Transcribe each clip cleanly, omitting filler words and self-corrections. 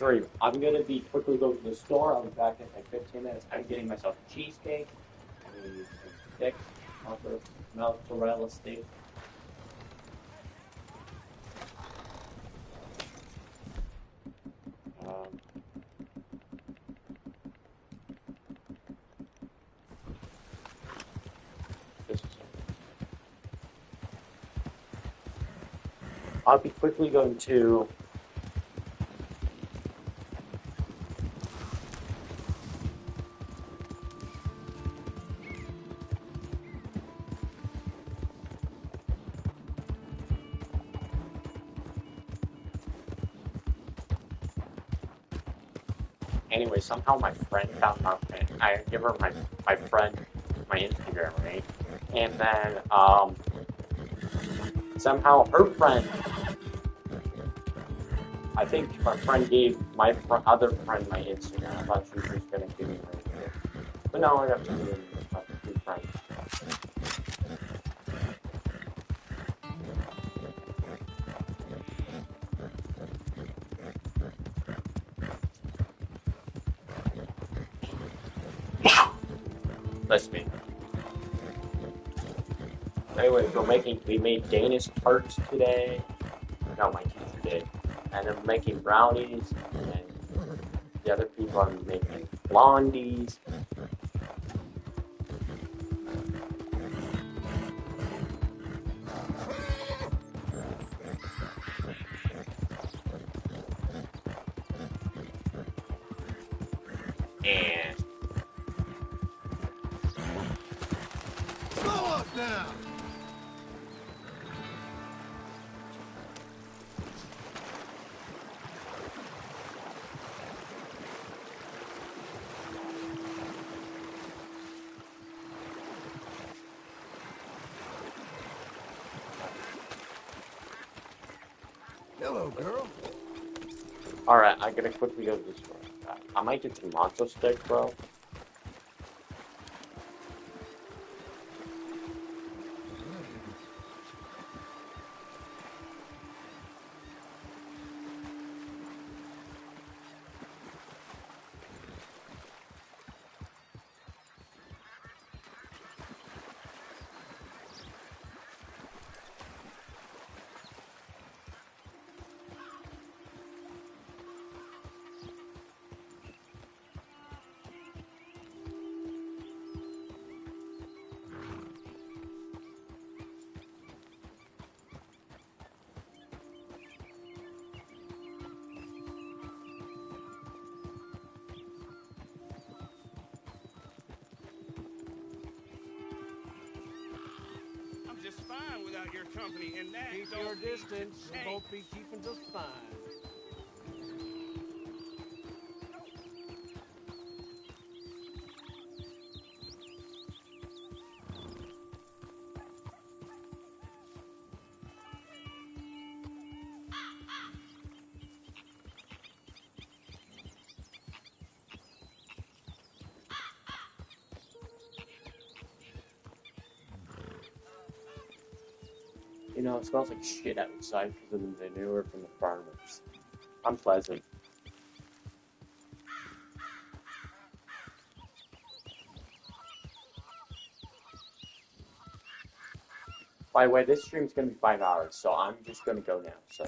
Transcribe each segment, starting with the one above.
Sorry, I'm gonna be quickly go to the store. I'll be back in like 15 minutes. I'm getting myself a cheesecake, some thick mozzarella steak. Um, I'll be quickly going to. Anyway, somehow my friend found my. I give her my friend my Instagram, right? And then somehow her friend. I think my friend gave my other friend my Instagram. I thought she was just gonna give me my Instagram. But no, I got two friends. That's me. Anyway, we made Danish tarts today. No, my teacher did. And I'm making brownies. And the other people are making blondies. And slow up now. Hello, girl. alright, I gotta quickly go to the store. I might get some matzo stick, bro. Just fine without your company, and that keep your distance. We'll both be keeping just fine. You know, it smells like shit outside because of the manure from the farmers. Unpleasant. By the way, this stream's gonna be 5 hours, so I'm just gonna go now, so.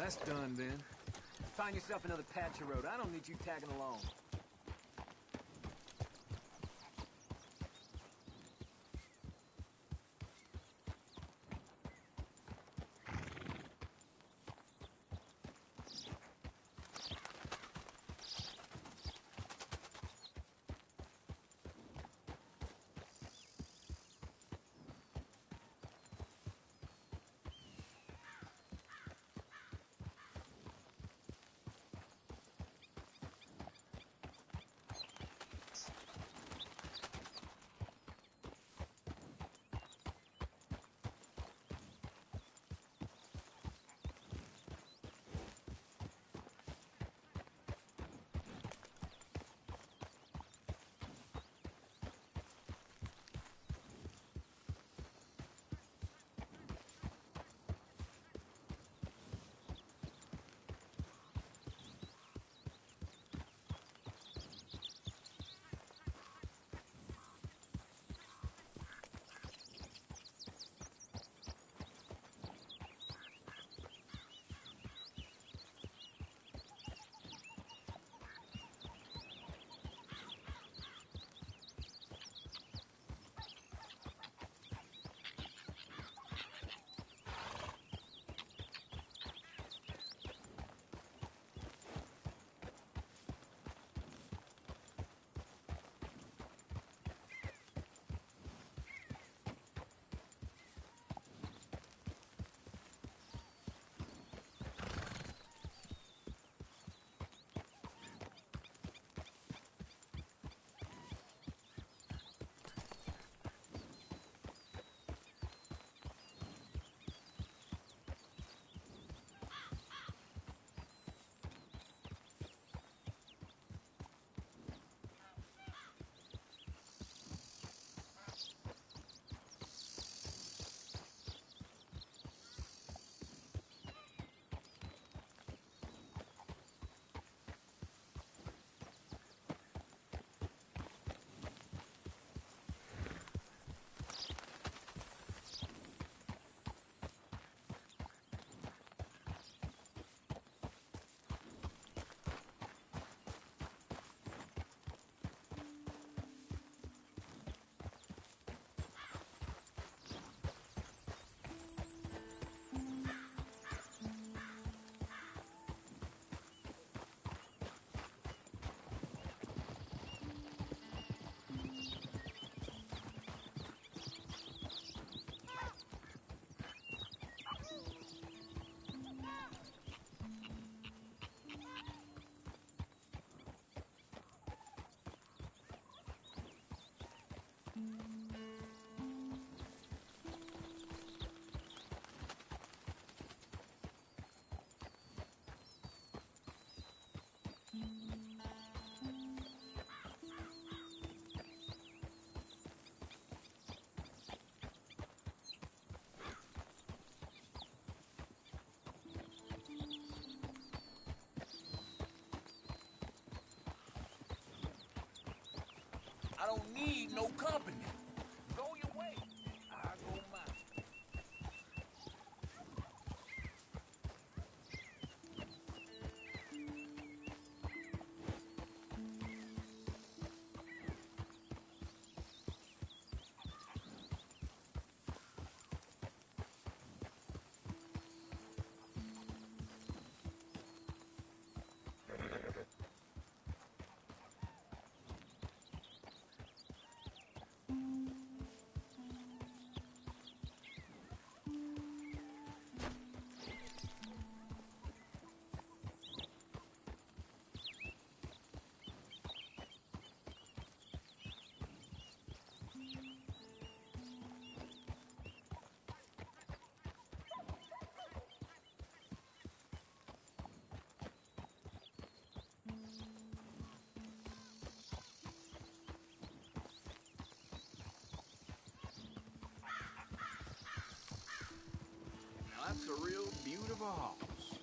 That's done then. Find yourself another patch of road. I don't need you tagging along. I don't need no company. Go your way. I go mine. Now that's a real beautiful house.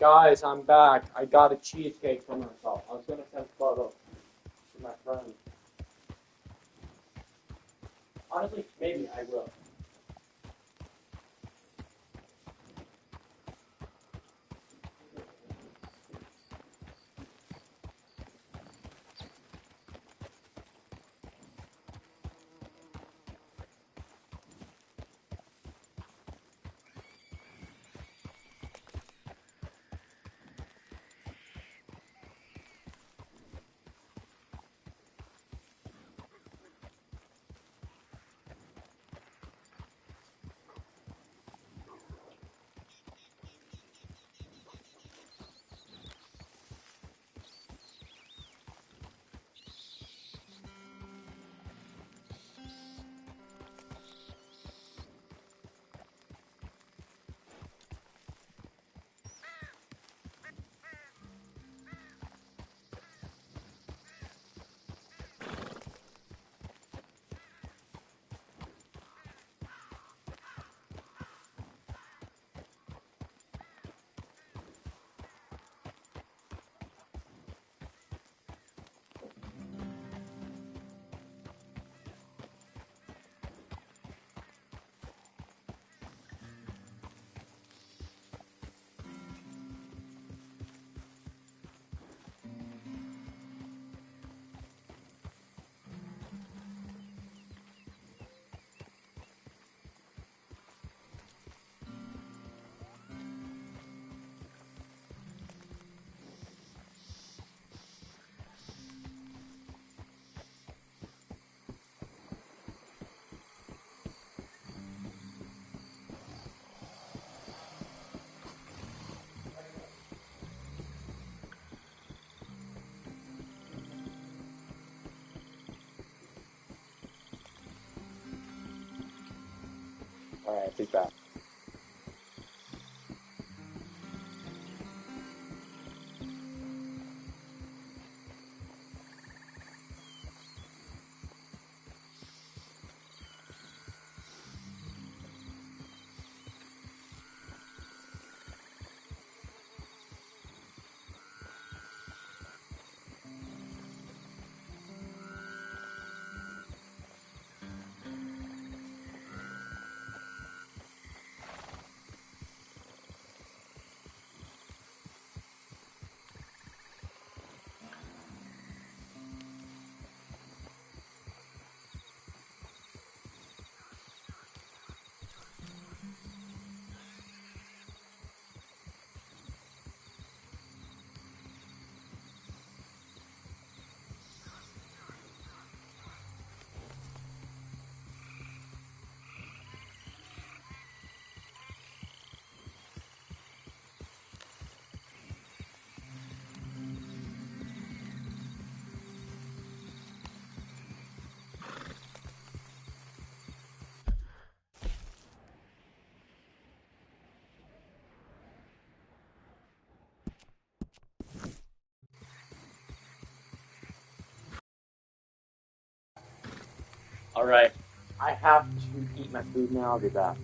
Guys, I'm back. I got a cheesecake for myself. I was gonna send photos to my friend. Honestly, maybe I will. Alright, be back. Alright, I have to eat my food now. I'll be back.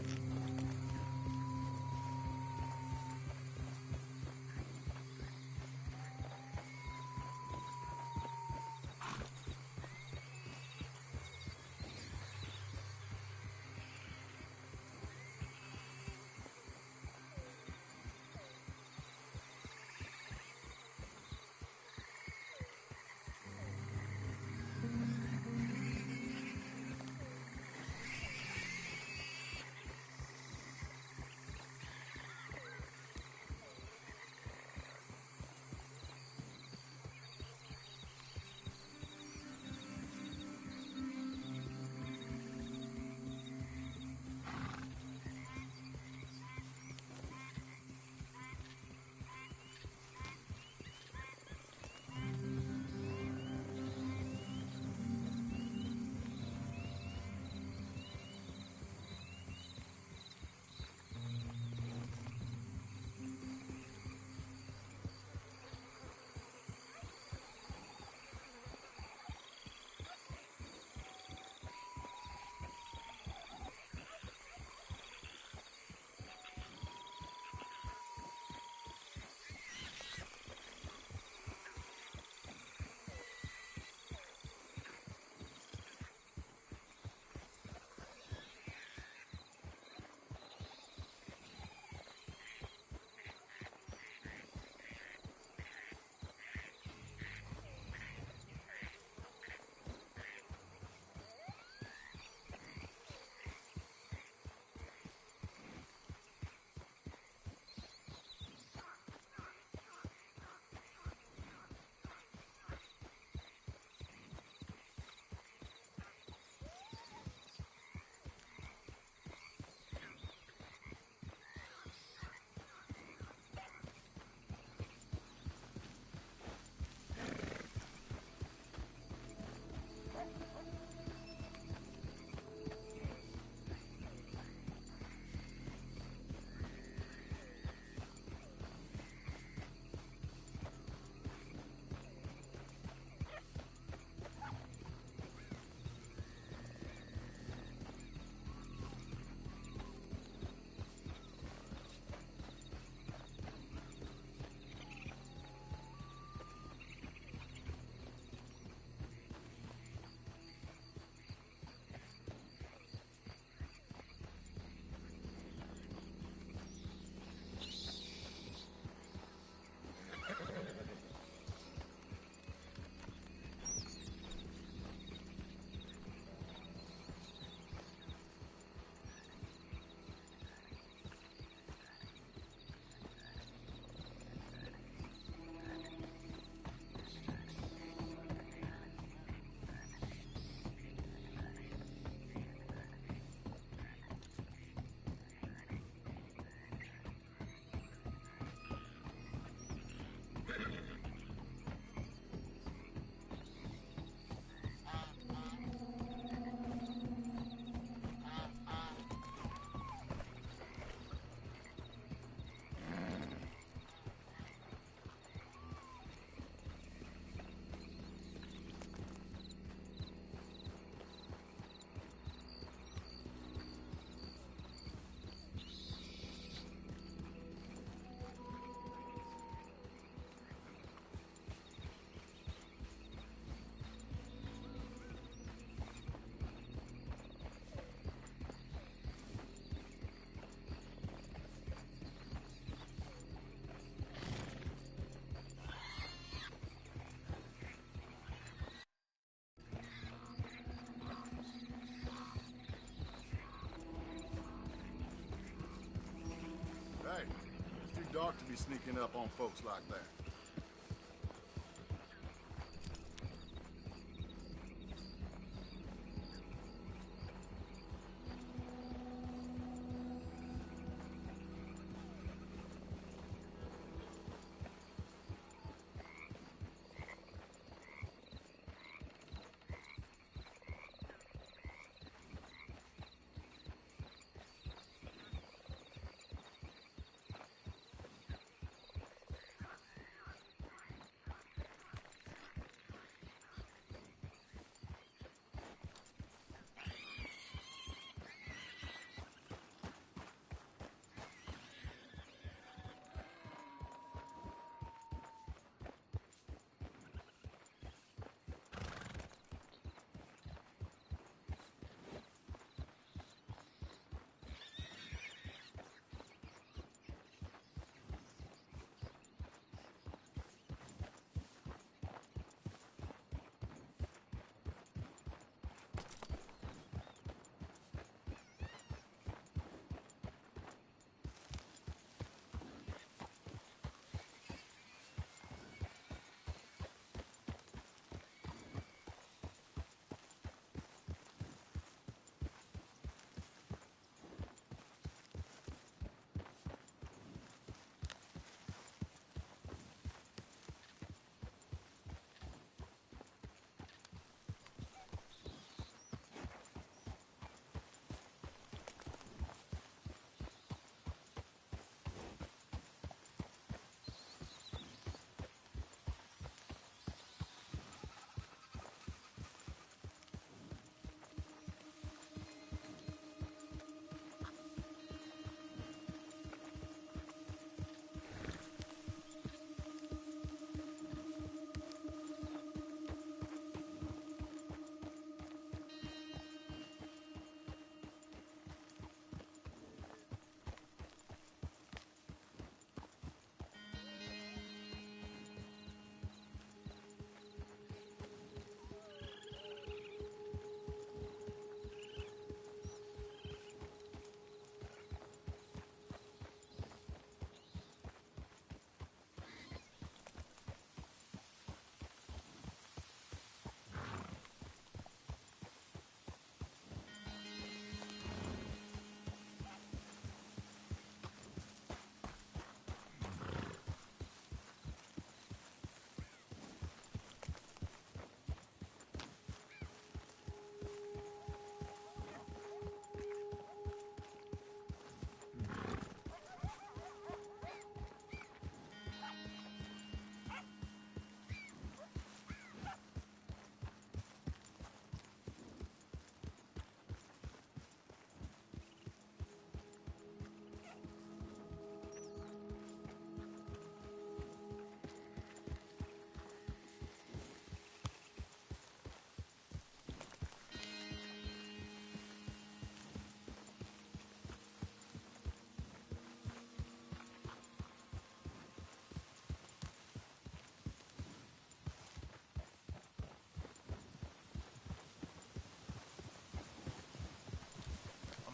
dark to be sneaking up on folks like that.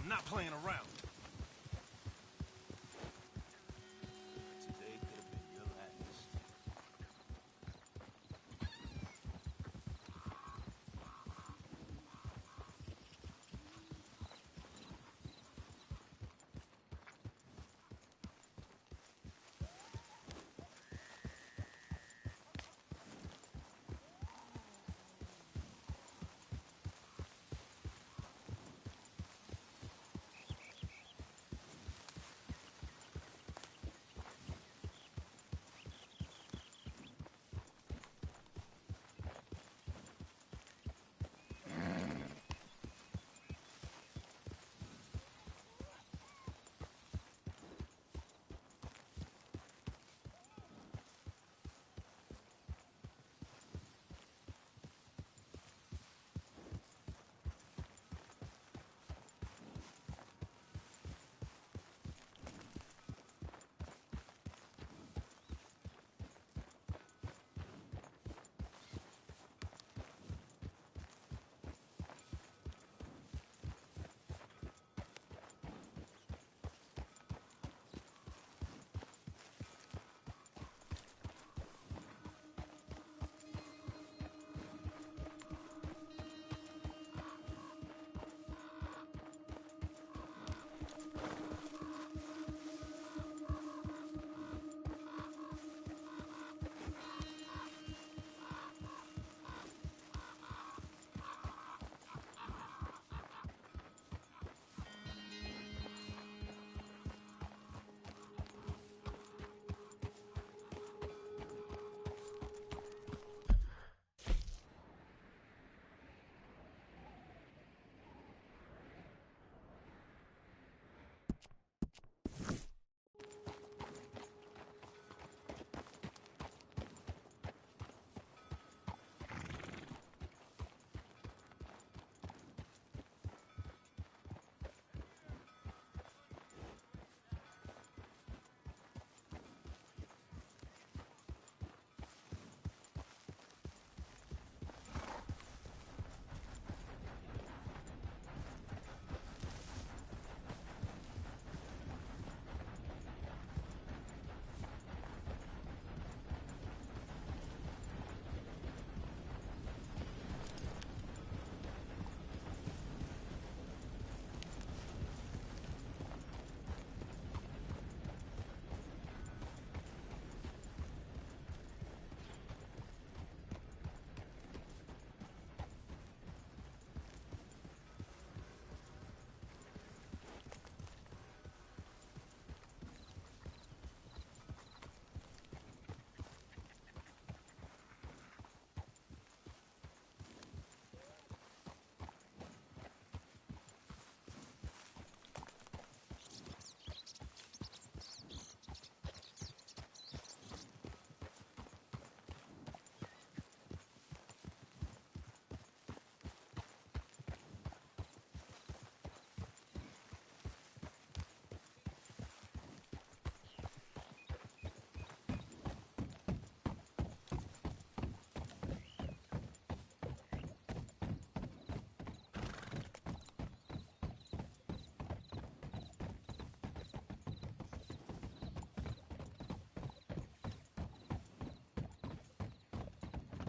I'm not playing around. Today could have been your last.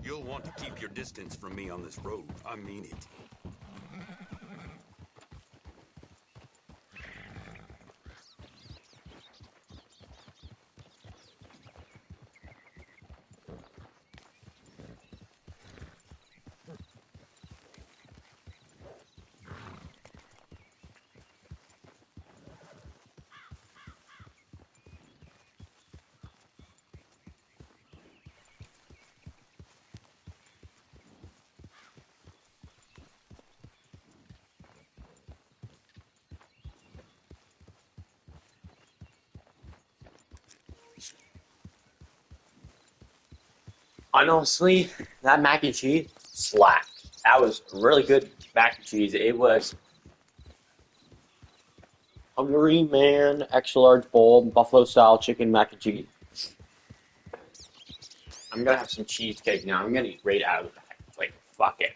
You'll want to keep your distance from me on this road. I mean it. Honestly, that mac and cheese slapped. That was really good mac and cheese. It was Hungry Man, extra large bowl, buffalo style chicken mac and cheese. I'm gonna have some cheesecake now. I'm gonna eat right out of the bag. Like, fuck it.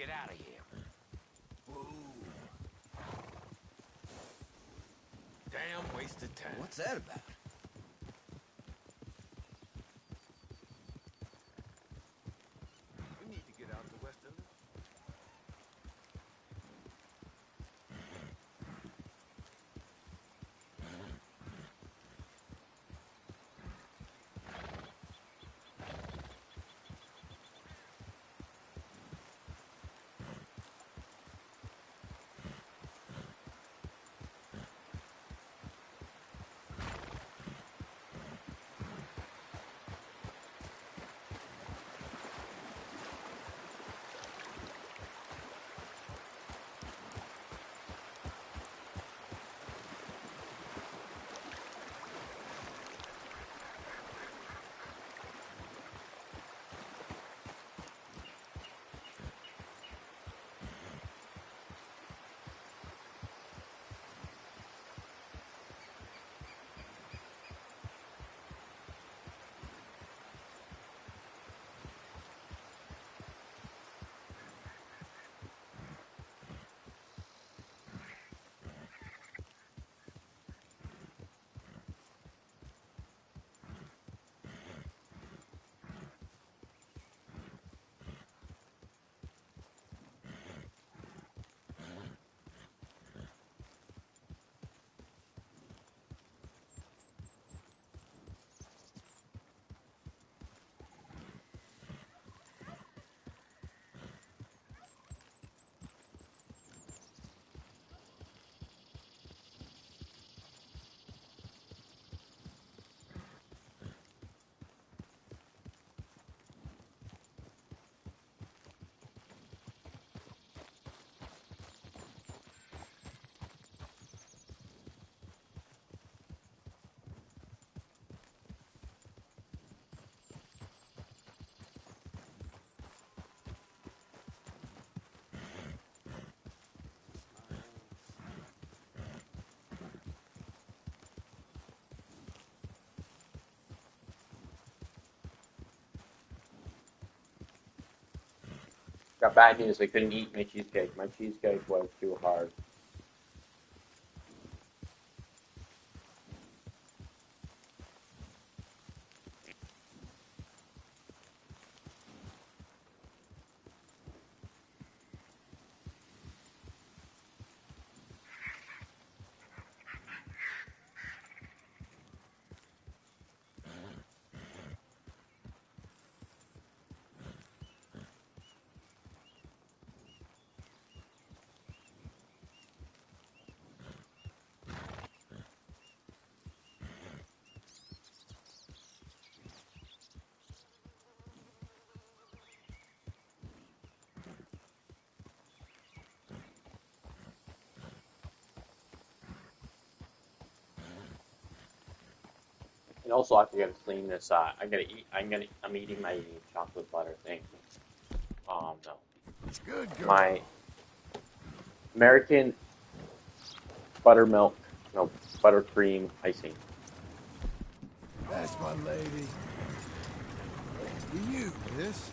get out of here. Damn waste of time. What's that about? We need to get out the west of it. Got bad news. I couldn't eat my cheesecake. My cheesecake was too hard. And also, I forgot to clean this. I'm eating my chocolate butter thing. No. Good girl. My American buttermilk, no, buttercream icing. That's my lady. To you, miss.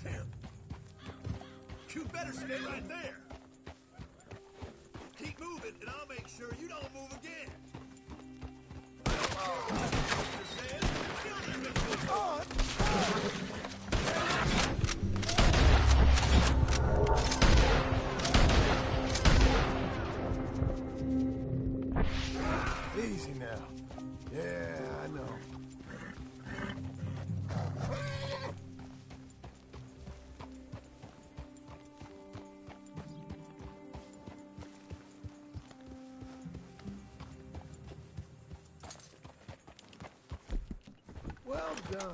him. You better stay right there. Keep moving, and I'll make sure you don't move again. Easy now. Yeah, I know. Well done.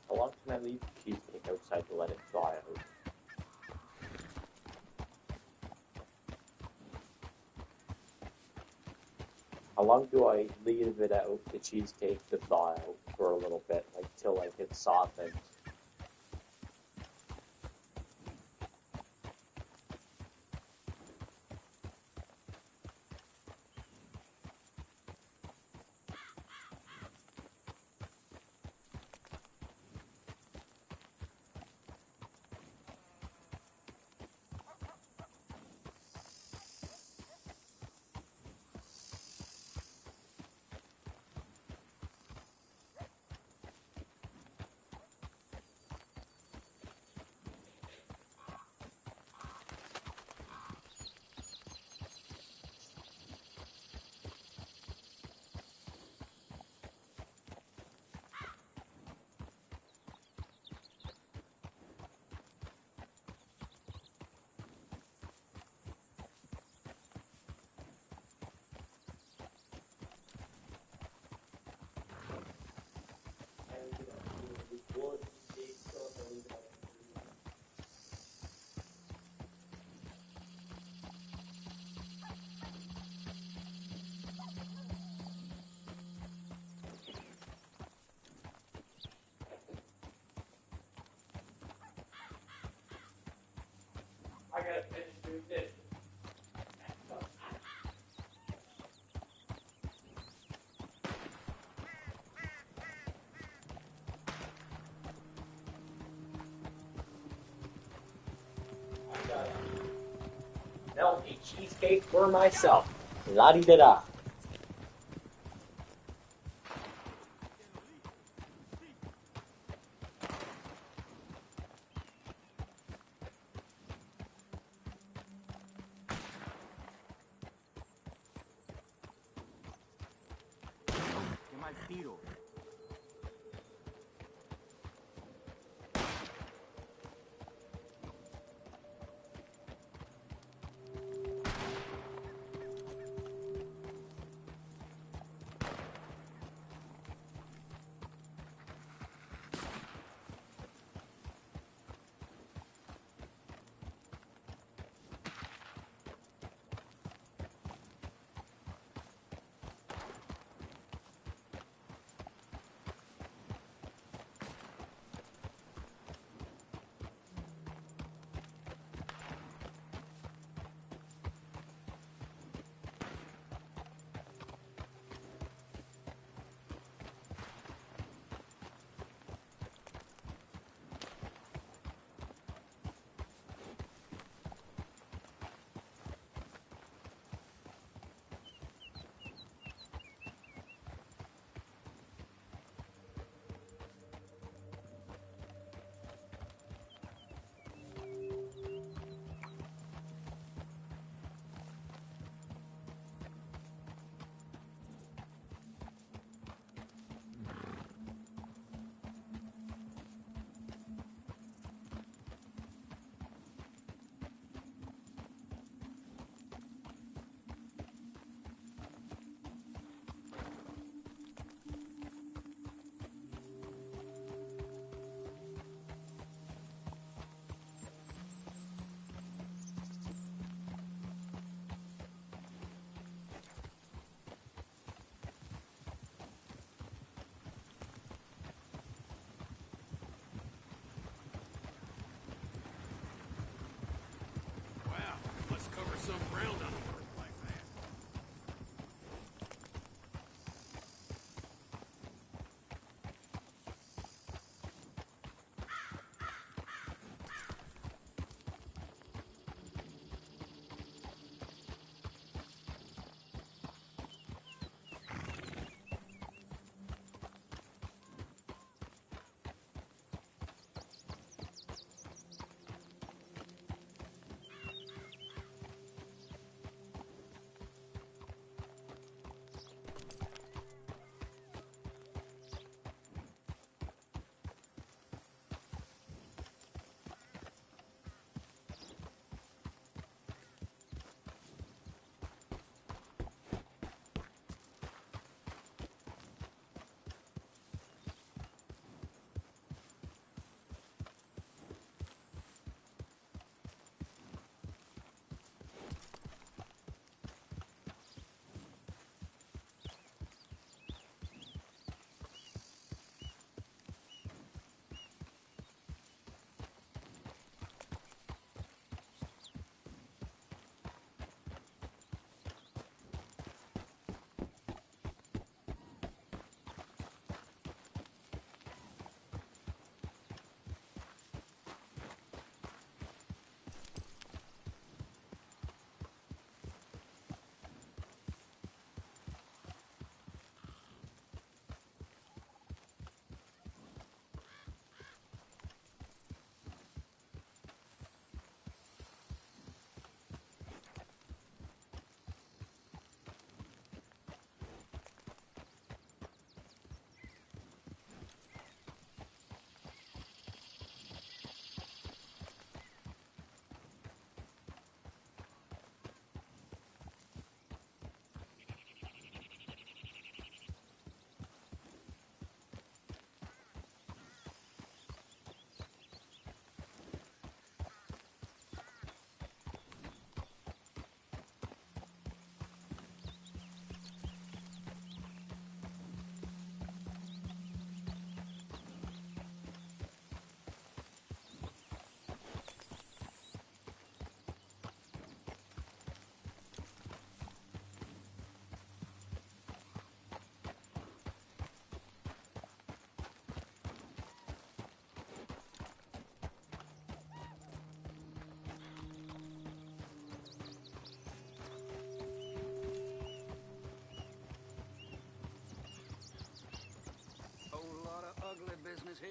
How long can I leave the cheesecake outside to let it thaw out? How long do I leave it out, the cheesecake, to thaw out for a little bit, like till like it's softened? I gotta finish doing this. I gotta melt a cheesecake for myself. La-di-da-da. Tiro. Some ground on a work like that. ugly business here.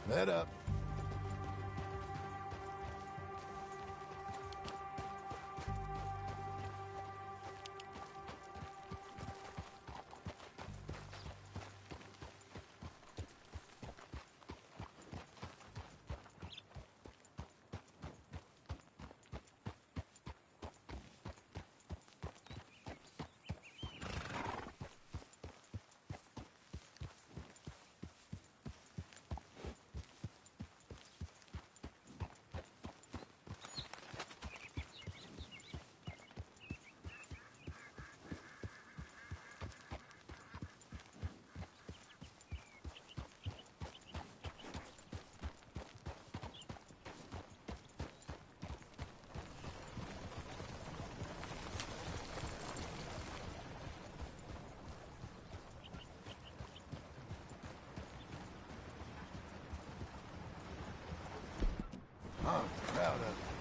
Head up. I'm proud of you.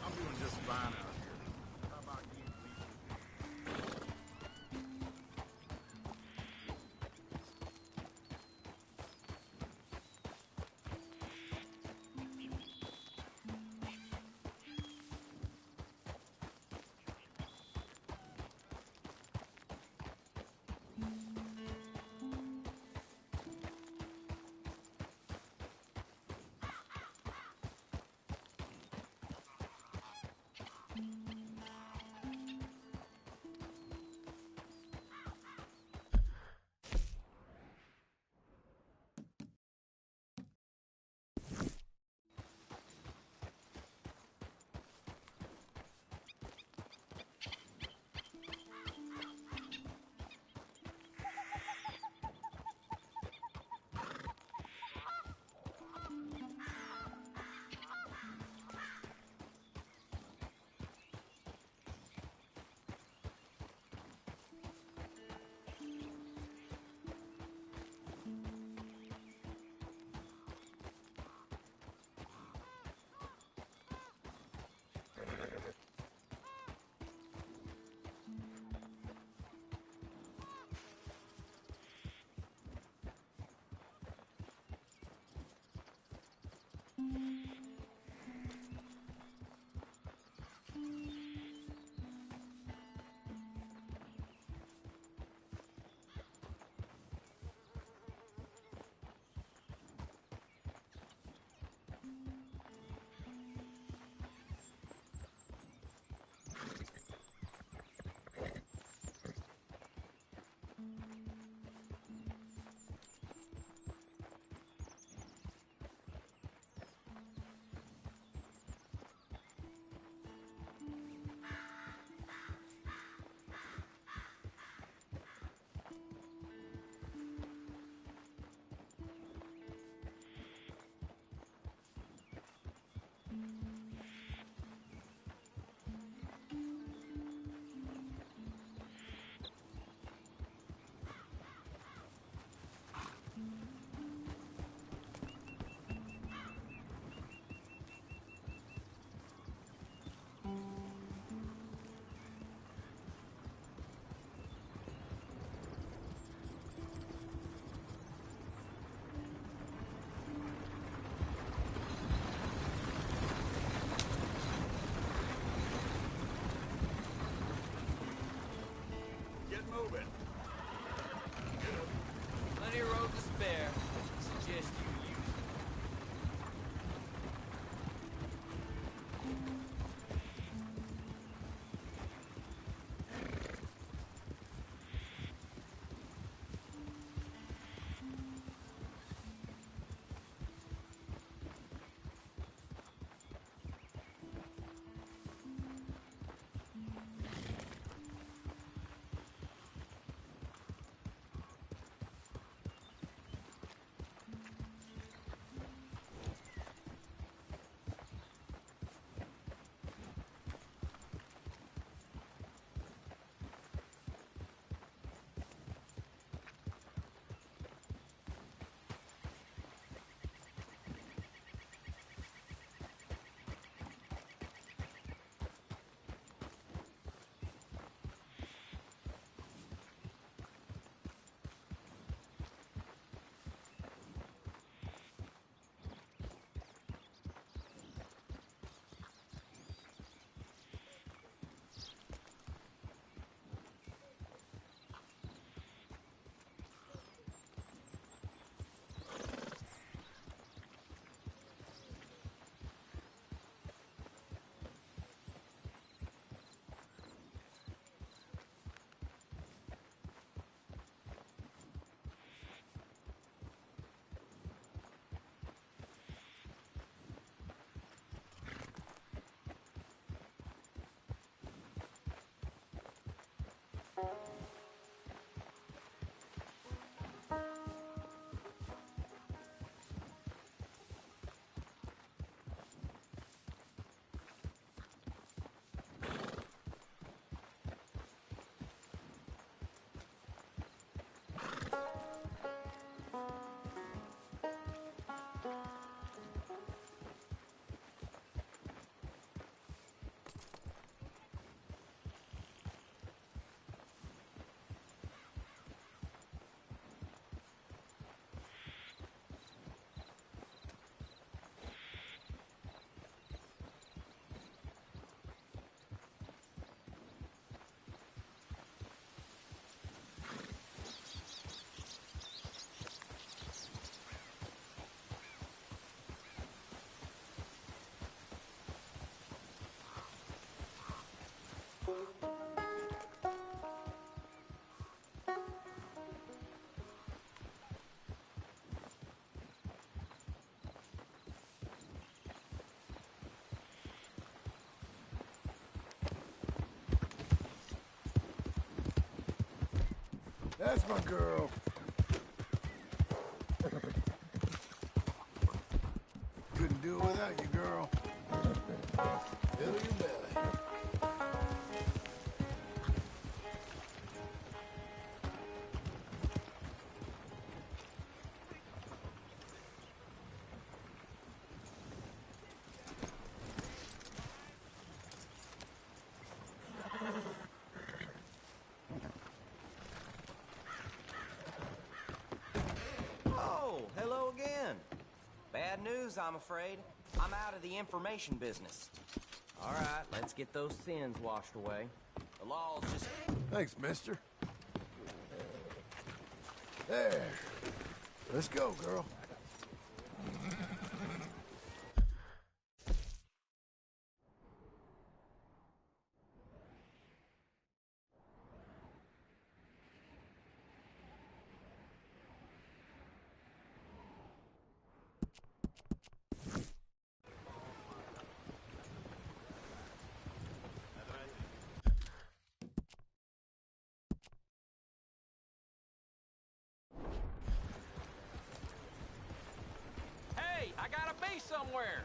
I'm doing just fine out here. How about you? moving. Plenty of road to spare. Suggest you use it. That's my girl. Couldn't do it without you, girl. Fill your belly. Oh, hello again. Bad news, I'm afraid. I'm out of the information business. All right, let's get those sins washed away. The law's just... Thanks, mister. There. Let's go, girl. Hey, I gotta be somewhere.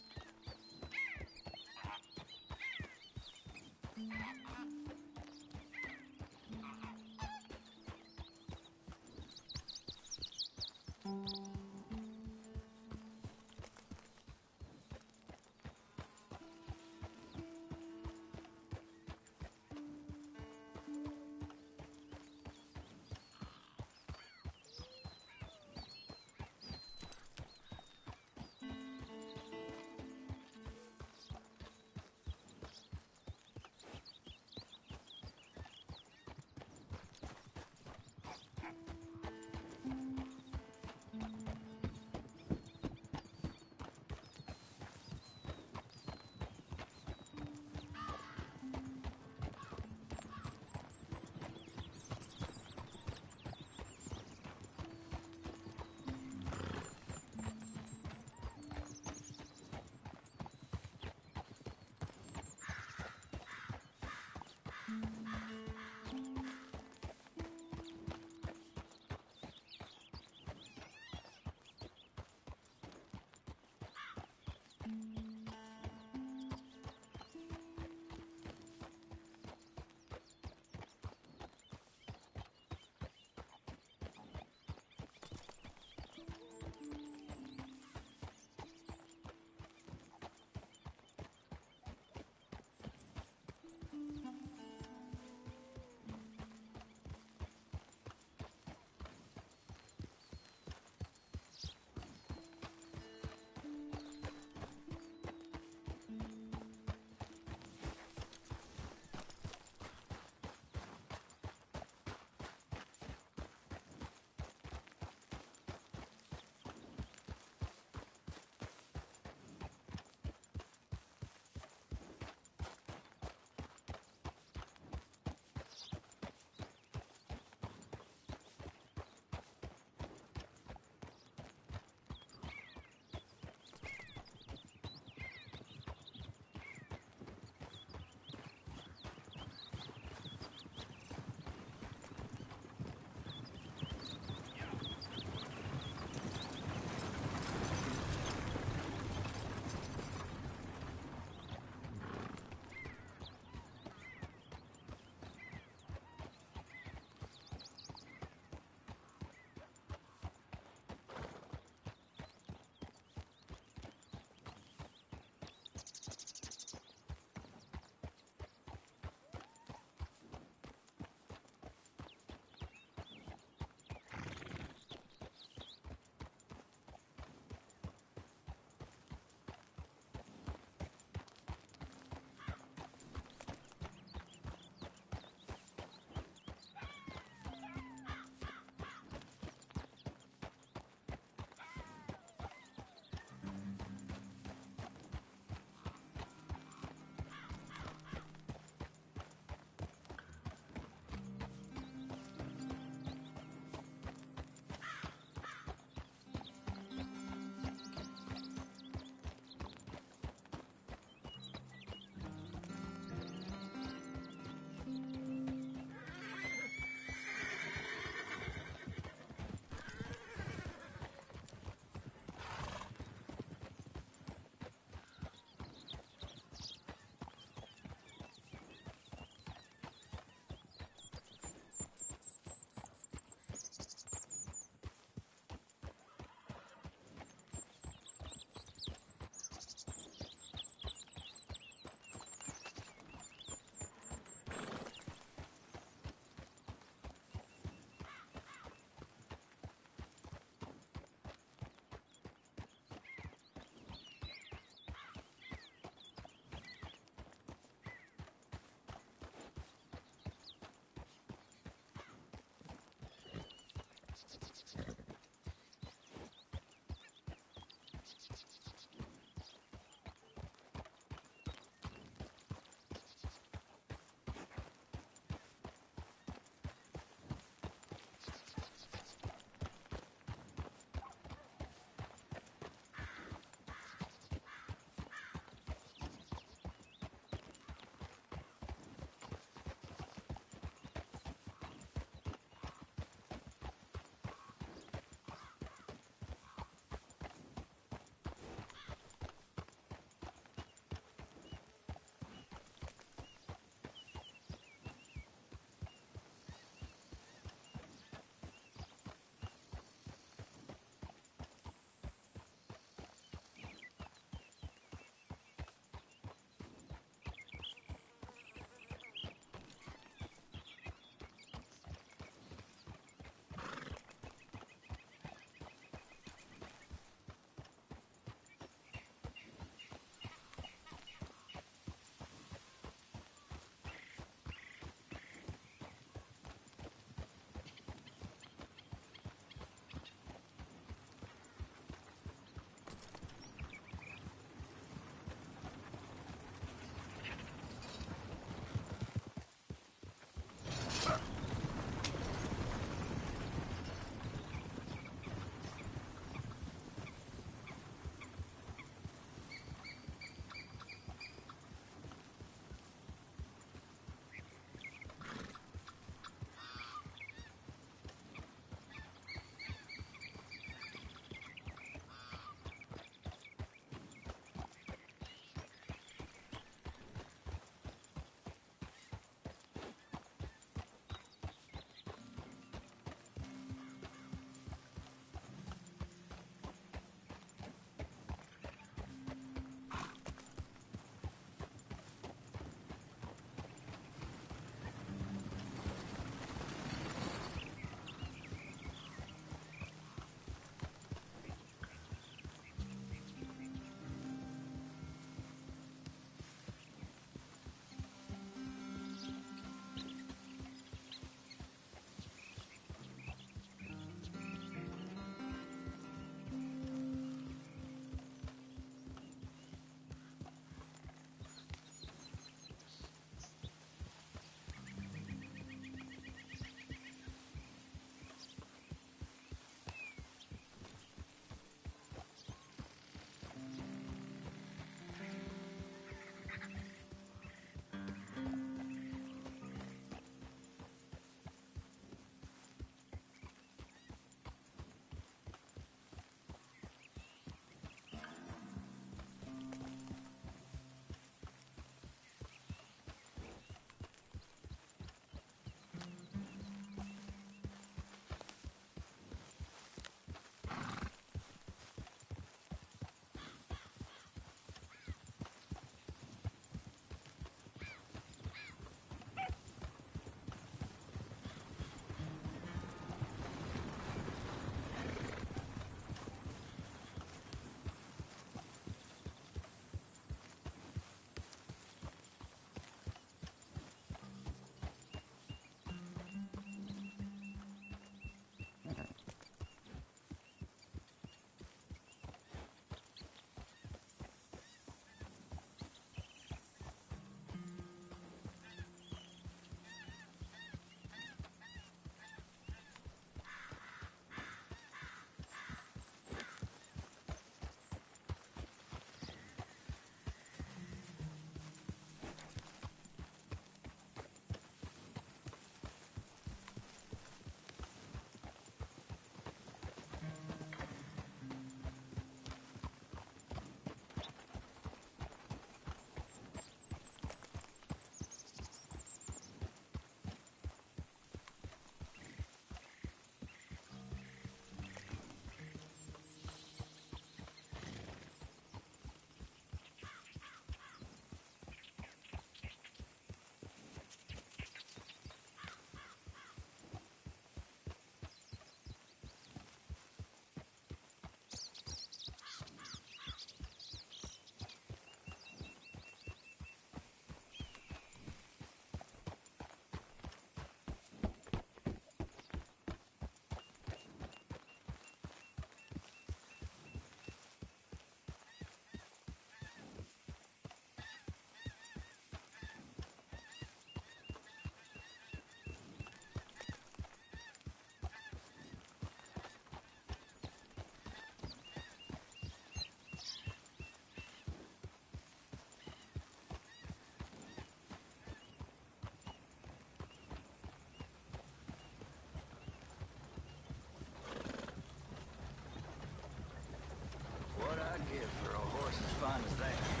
here for a horse as fine as that.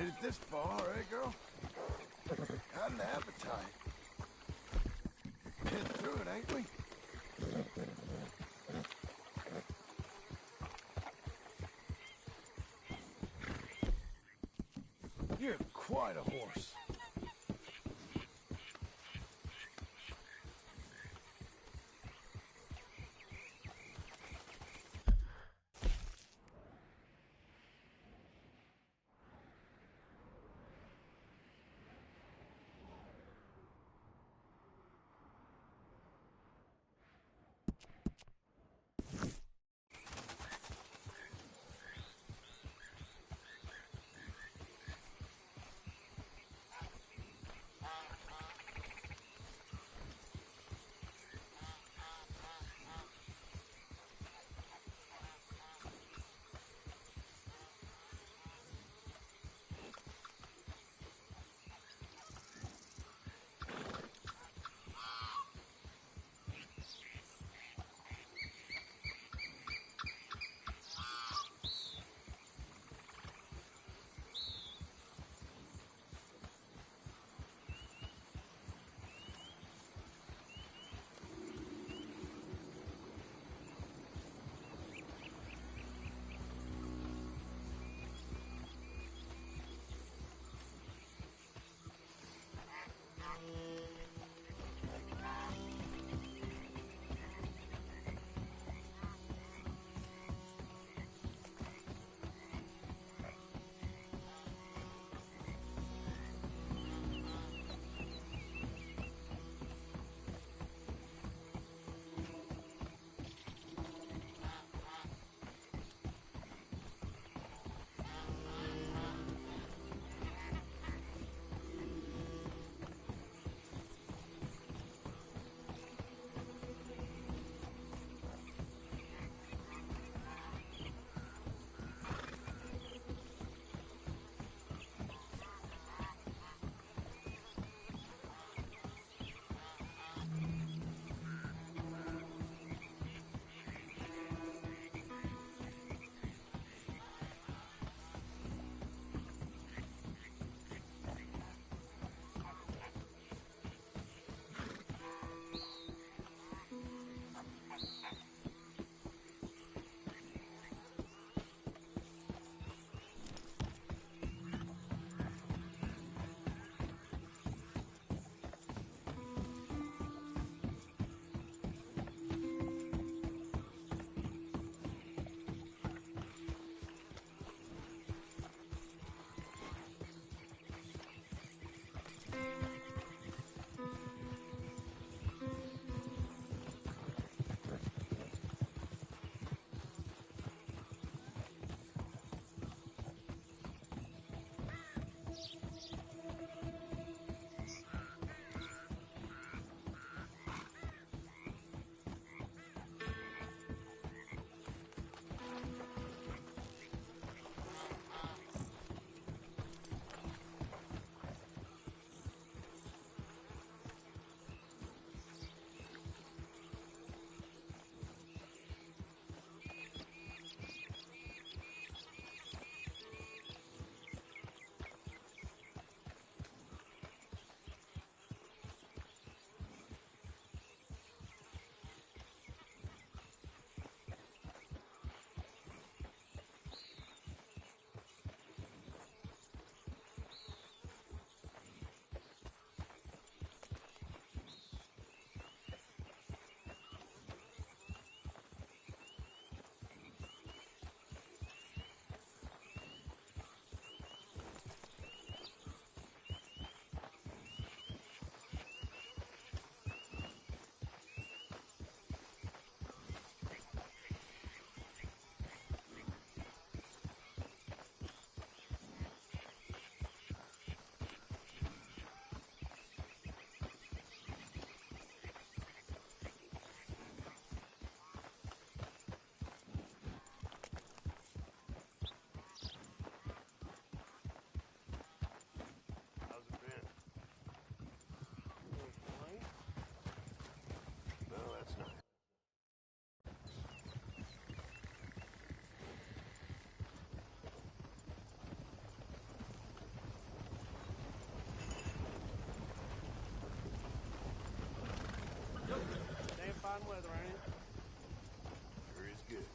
Made it this far, eh, girl? Got an appetite. Getting through it, ain't we? You're quite a horse. fine weather, ain't it? Sure is good.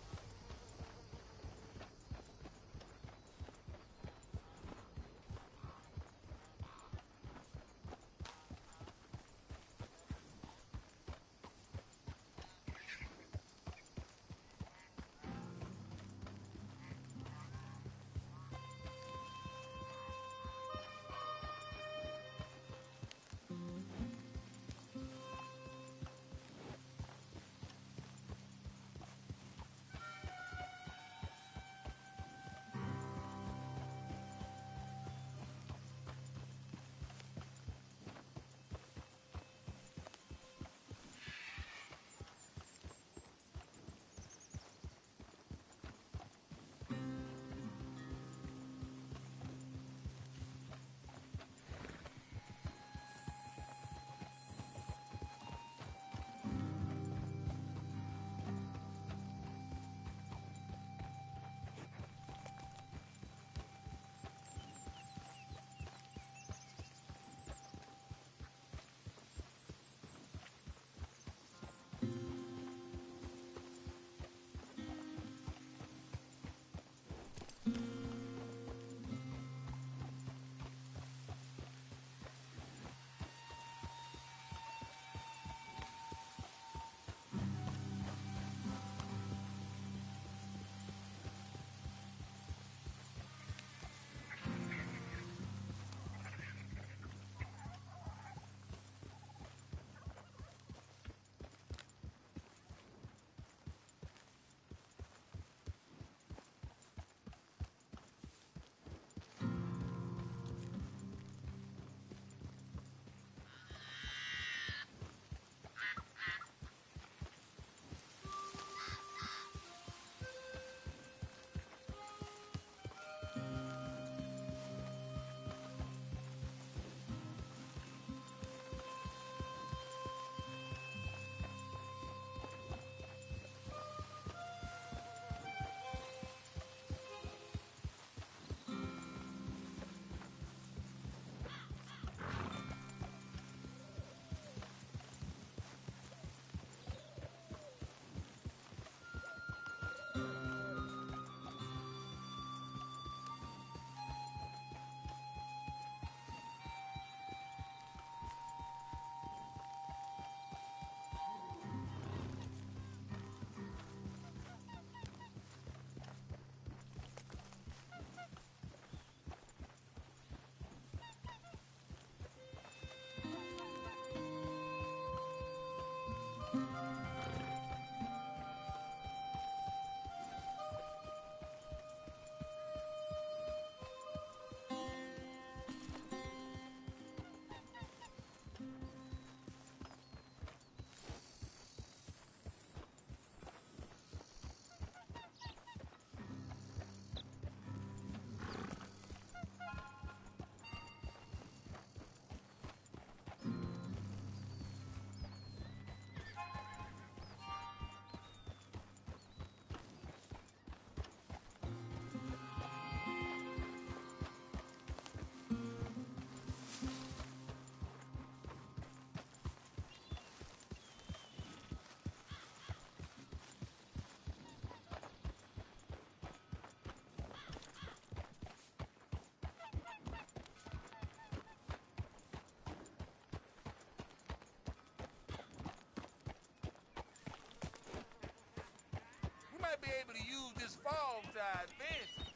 We might be able to use this fog tide fence.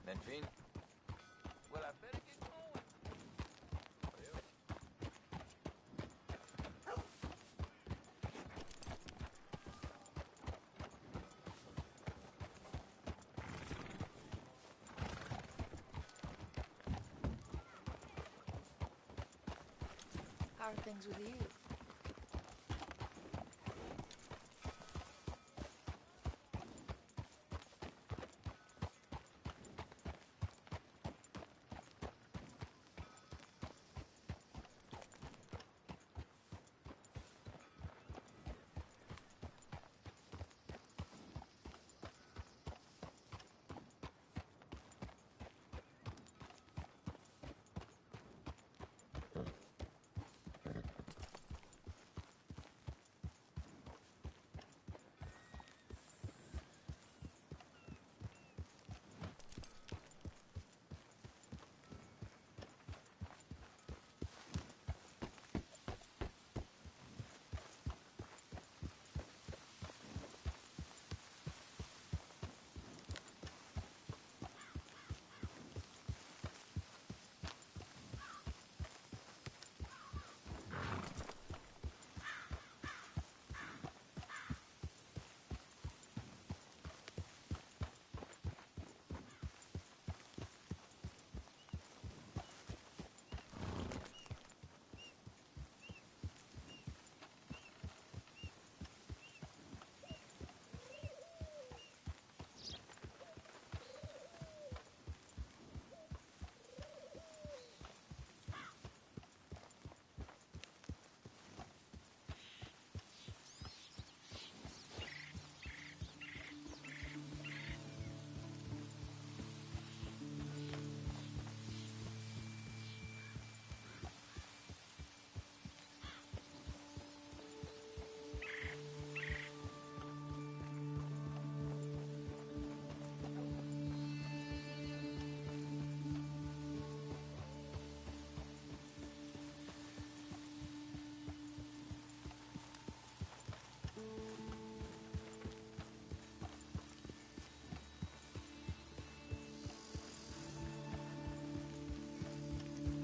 Menfin? Well, I better get going. How are things with you?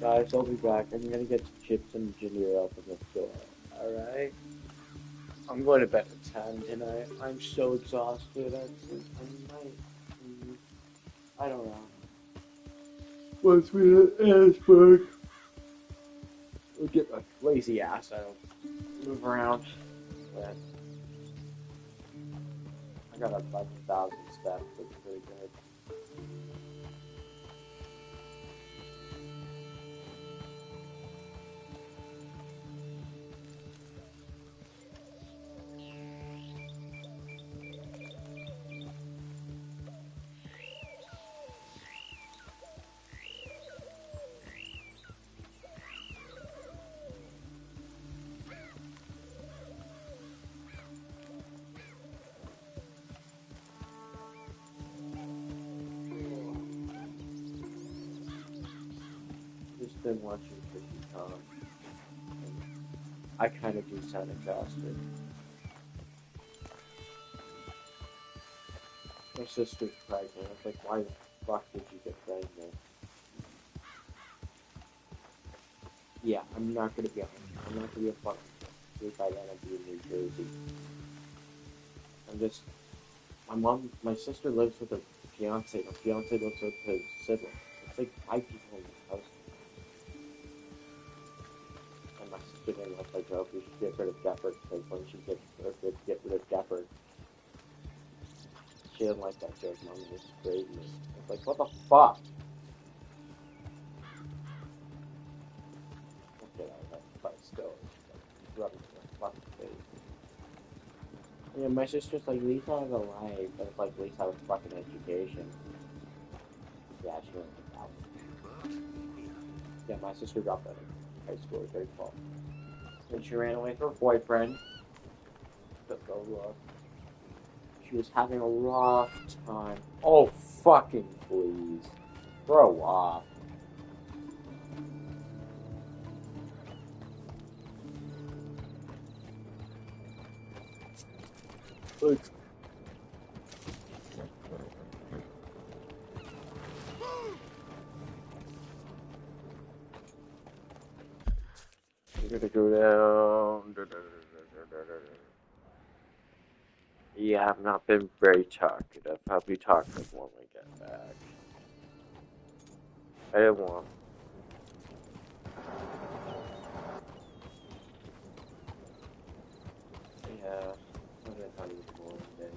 Guys, I'll be back. I'm gonna get some chips and ginger ale from the store. Alright? I'm going to bed at 10 tonight. I'm so exhausted. I don't know. Once we hit Asperg, we'll get my lazy ass out. Move around. But I got 11,000 steps. That's pretty good. Just been watching TikTok. I kind of do sound exhausted. My sister's pregnant. I was like, why the fuck did you get pregnant? Yeah, I'm not gonna be honest. I'm not gonna be a fucking dude by then I'll be in New Jersey. My sister lives with her fiance. Her fiance lives with his sibling. It's like 5 people in this house. And my sister didn't like my joke. We should get rid of Deppard because when she get rid of Deppard, she didn't like that joke. Mom was crazy. It's like, what the fuck? Let's get out of that, but still, it's rubbing my fucking face. Yeah, my sister's like, Lisa has a life, but it's like, Lisa has a fucking education. Yeah, she went to college. Yeah, my sister dropped out of high school at grade 12. And she ran away from her boyfriend. She was having a rough time. Oh, fucking please. Grow up. Look. We're gonna go down. Yeah, I've not been very talkative. I'll be talkative when we get back. I won't. Yeah, I'm gonna tell you more today.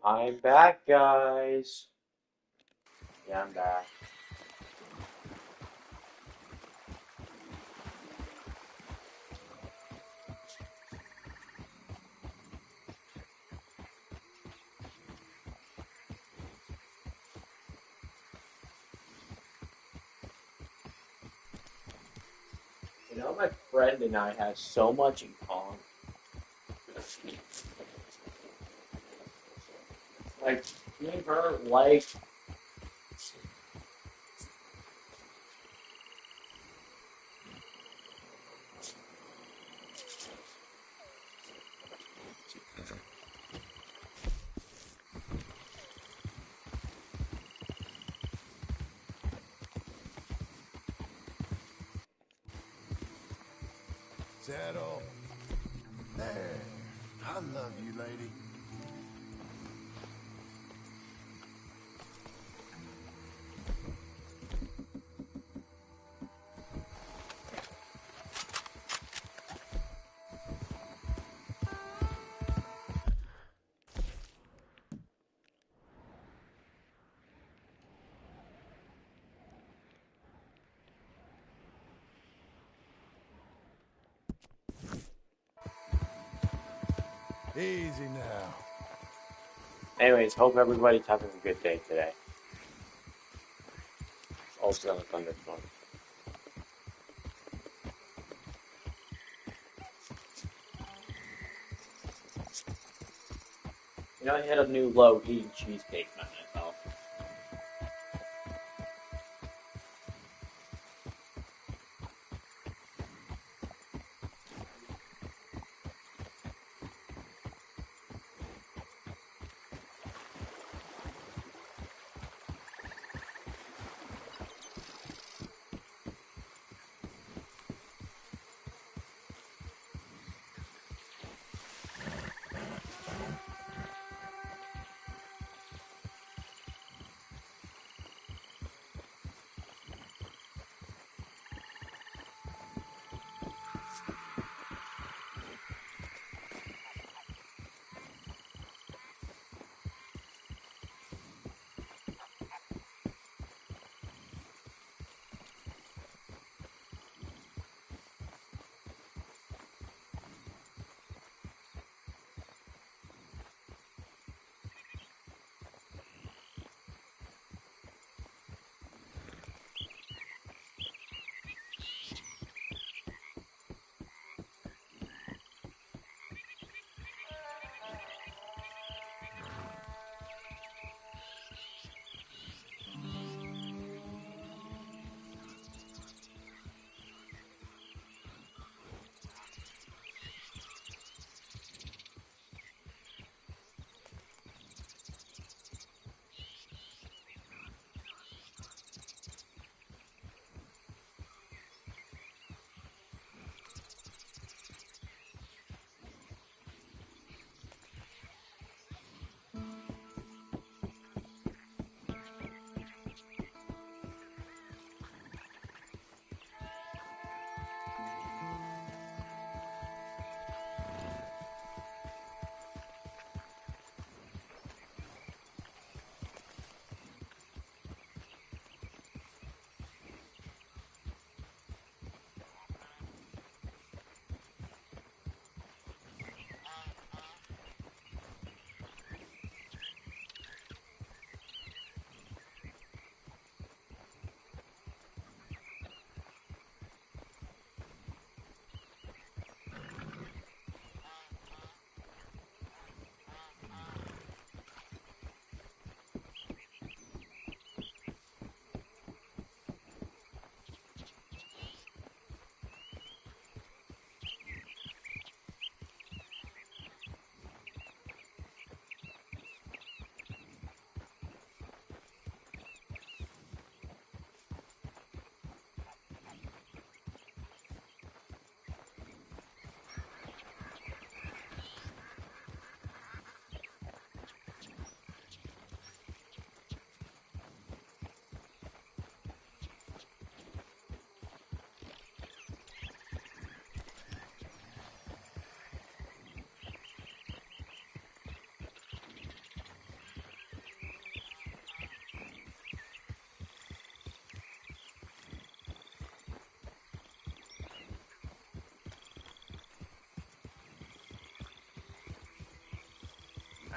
I'm back, guys. Yeah, I'm back. You know, my friend and I have so much in common. Like, me and her, like, Settle. There. I love you, lady. Easy now. anyways, hope everybody's having a good day today. Also, a thunderstorm. You know, I hit a new low eating cheesecake by myself.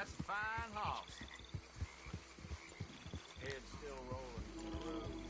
That's a fine hoss. Head still rolling to the road.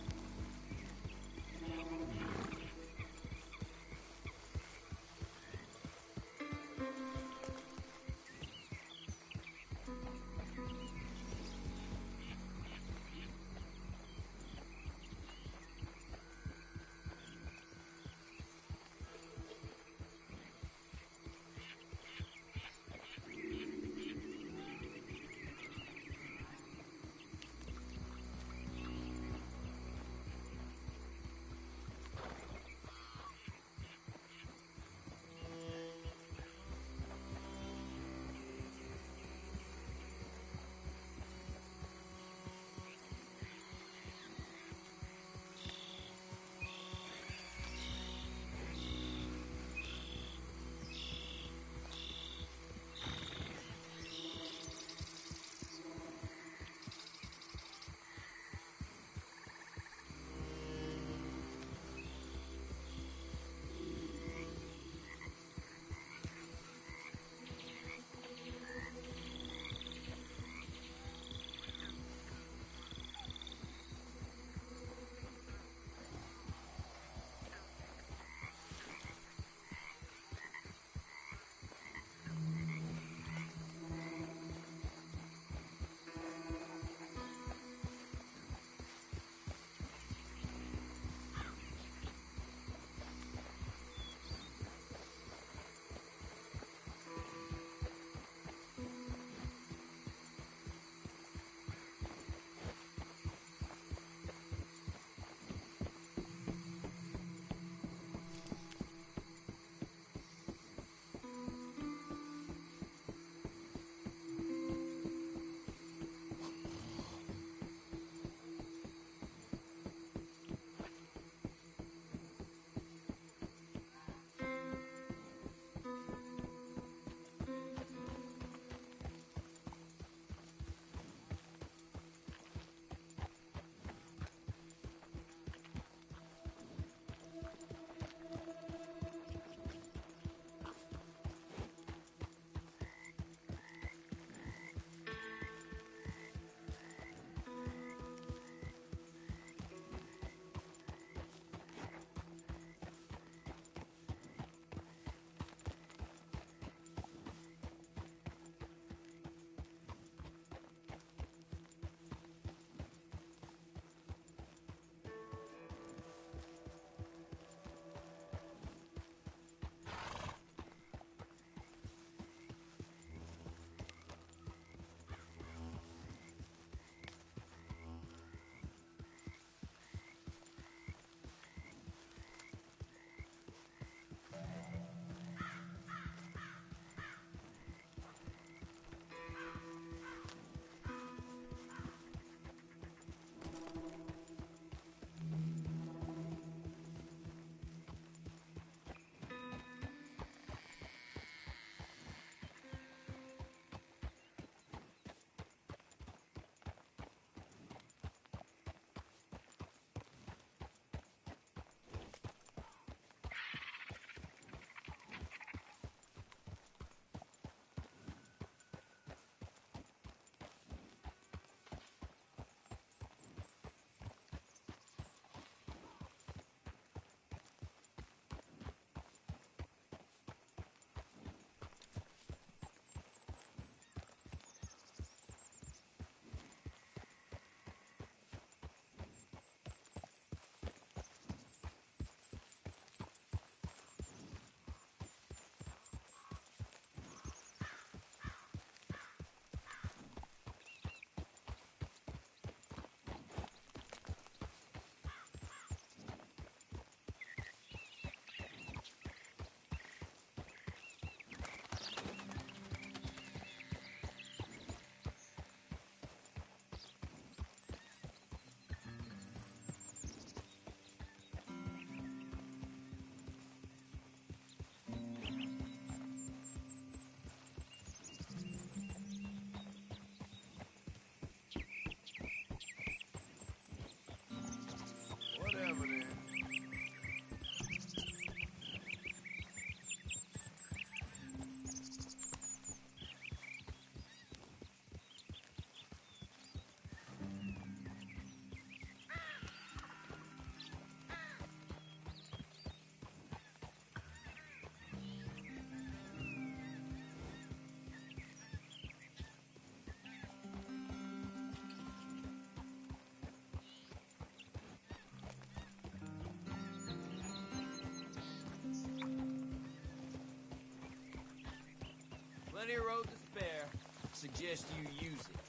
Plenty of road to spare. Suggest you use it.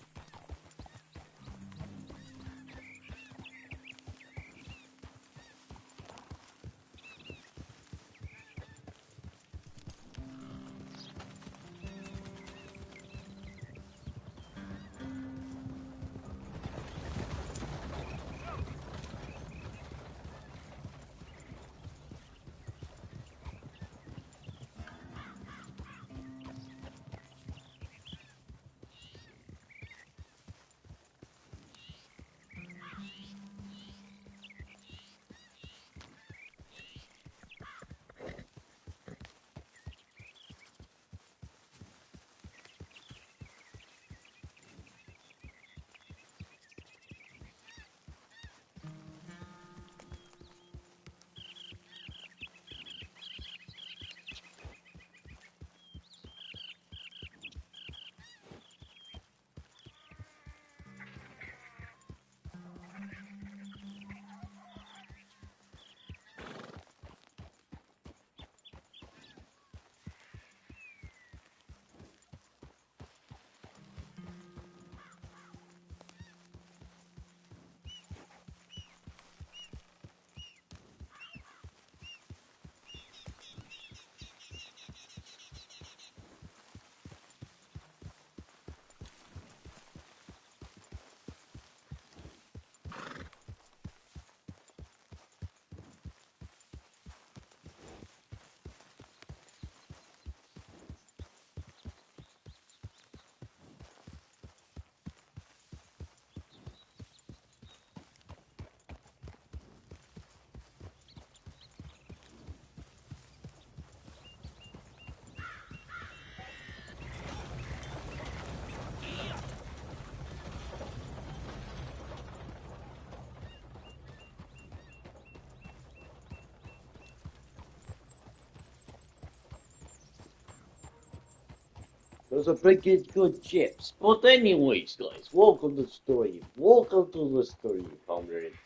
Those are pretty good chips. But anyways, guys, welcome to the story. Welcome to the story, comrades.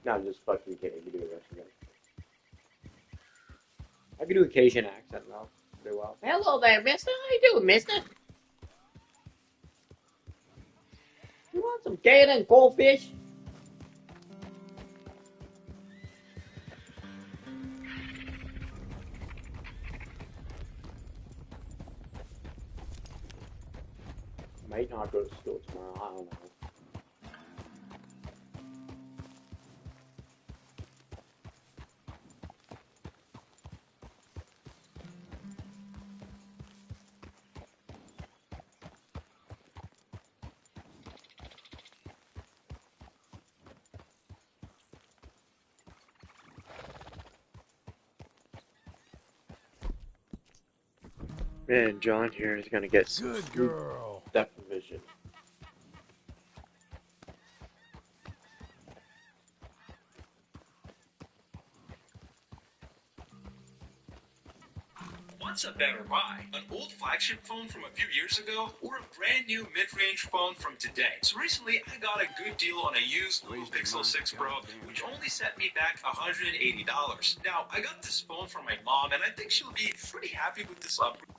No, I'm just fucking kidding. I can do a Russian accent. I can do a Cajun accent now. Pretty well. Hello there, mister. How you doing, mister? You want some Cajun goldfish? Might not go to school tomorrow. I don't know. Man, John here is gonna get some Good sleep girl. deprivation. What's a better buy? An old flagship phone from a few years ago or a brand new mid-range phone from today? So recently I got a good deal on a used Google Pixel 6 Pro, which only set me back $180. Now, I got this phone from my mom and I think she'll be pretty happy with this upgrade.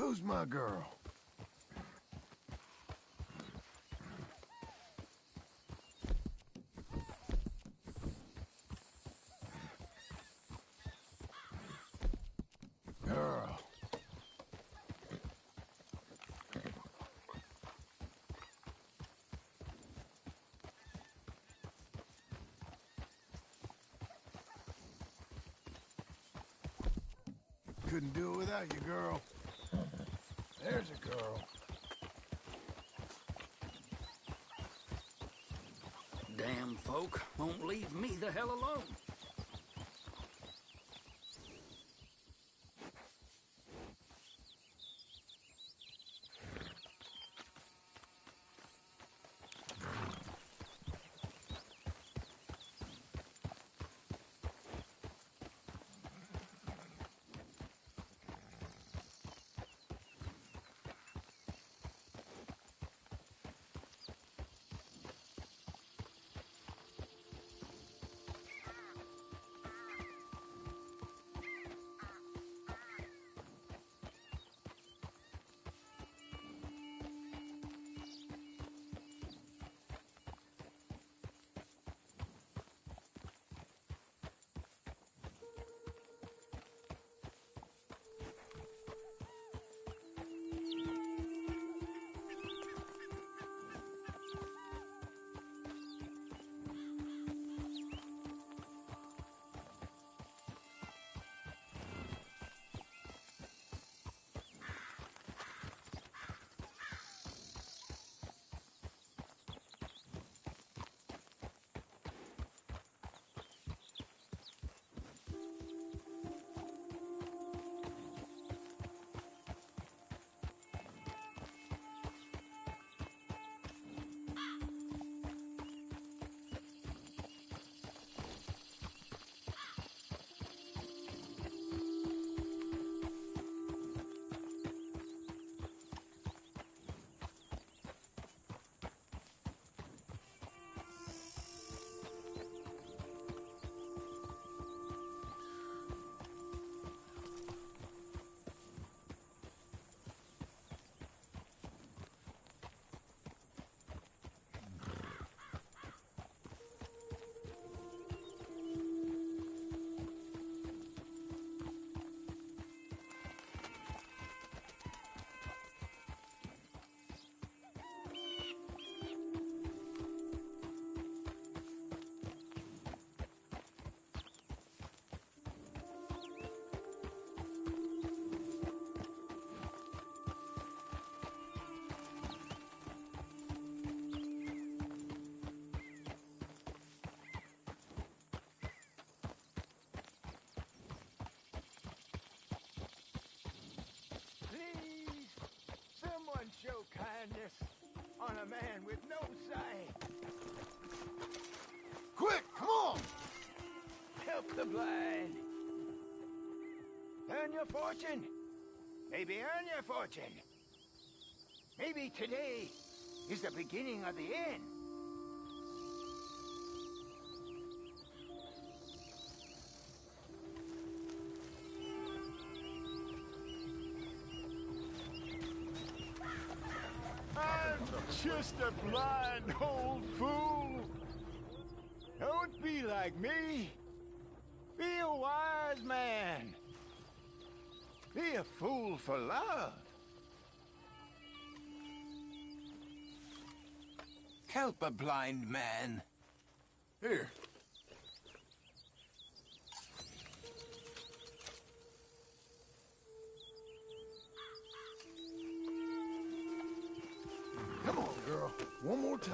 Who's my girl? Girl. Couldn't do it without you, girl. There's a girl. Damn folk won't leave me the hell alone. Please, someone show kindness on a man with no sight. Quick, come on! Help the blind. Earn your fortune. Maybe earn your fortune. Maybe today is the beginning of the end. I'm just a blind old fool. Don't be like me. Be a wise man. Be a fool for love. Help a blind man. Here. Come on, girl. One more time.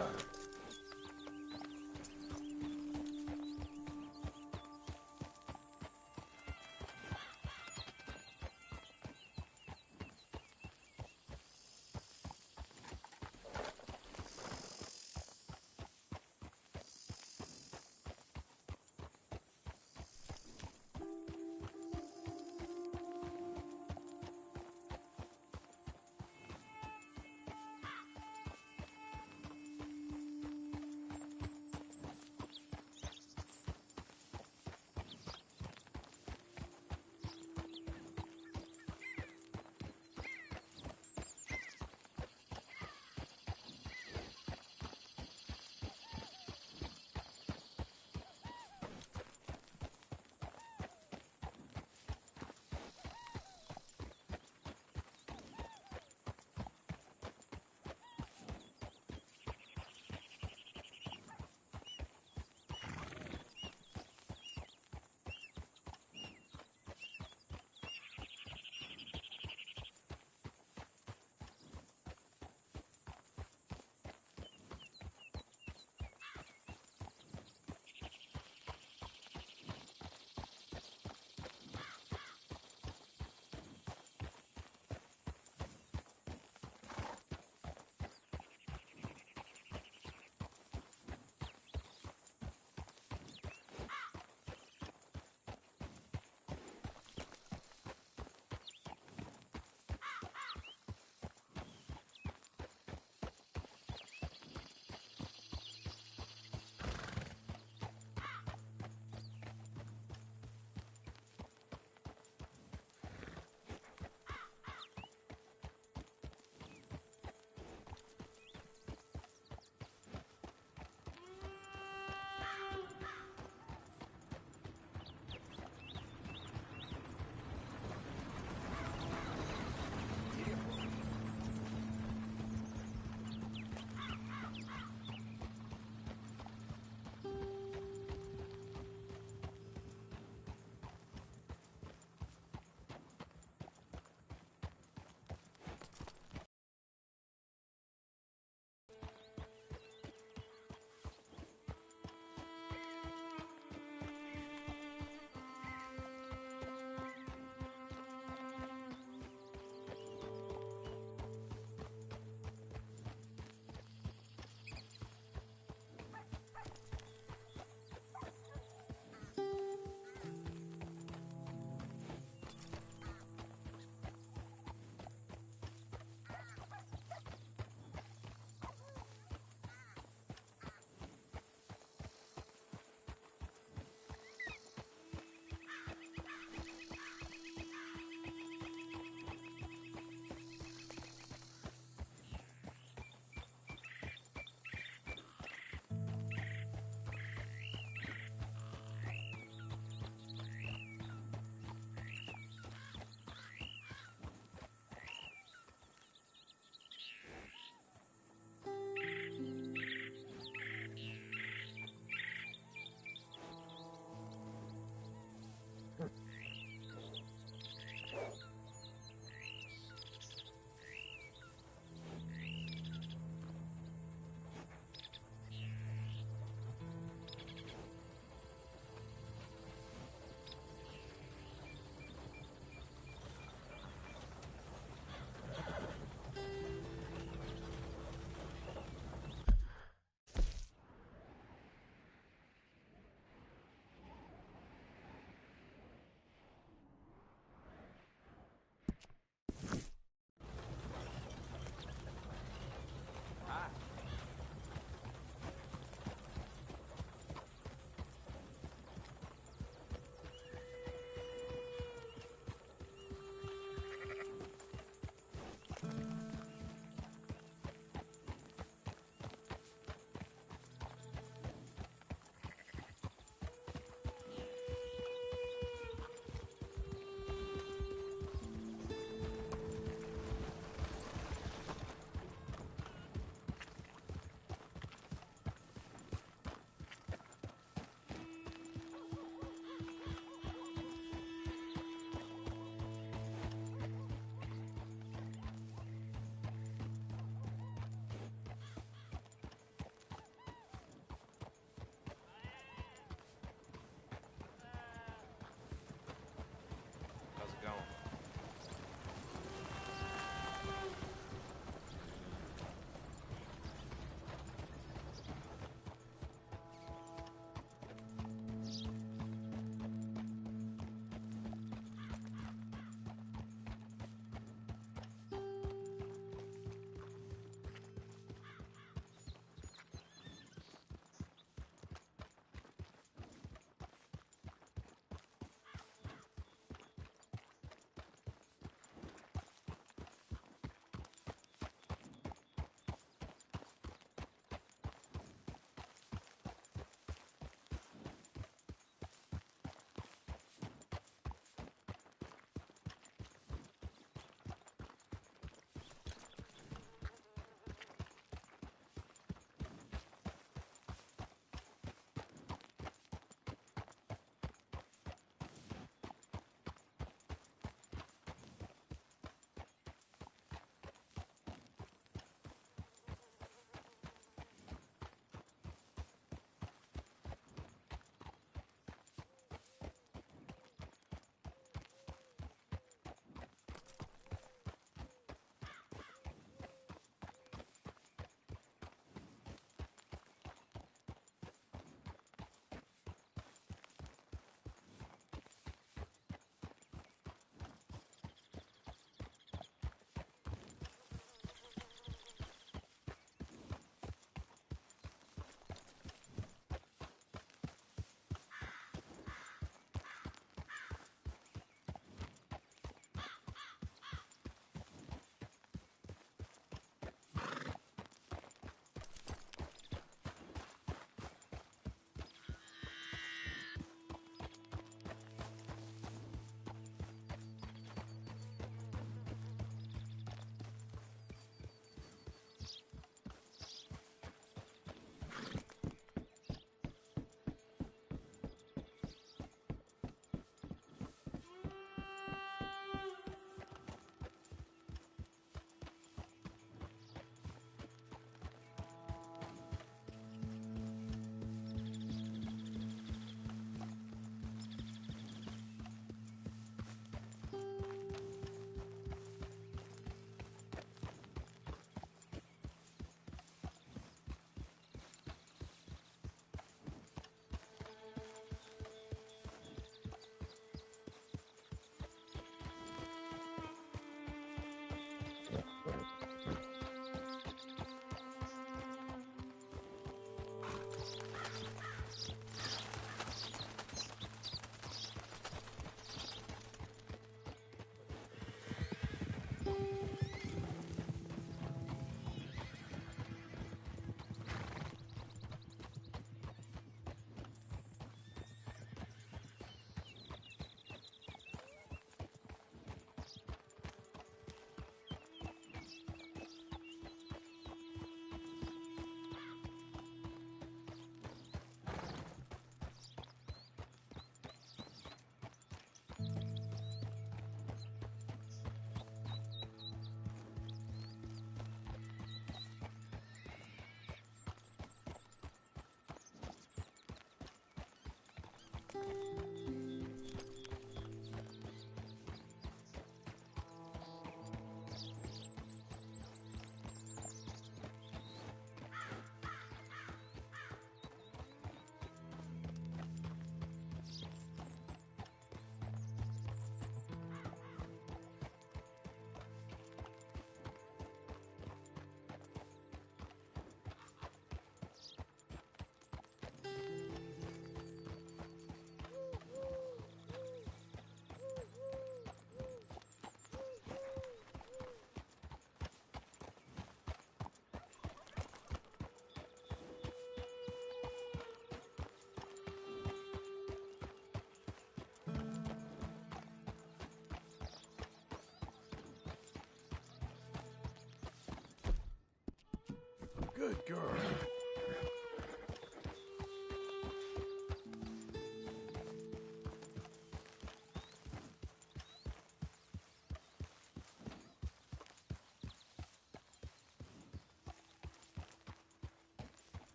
Good girl.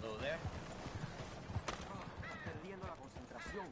Hello there. Perdiendo la concentración.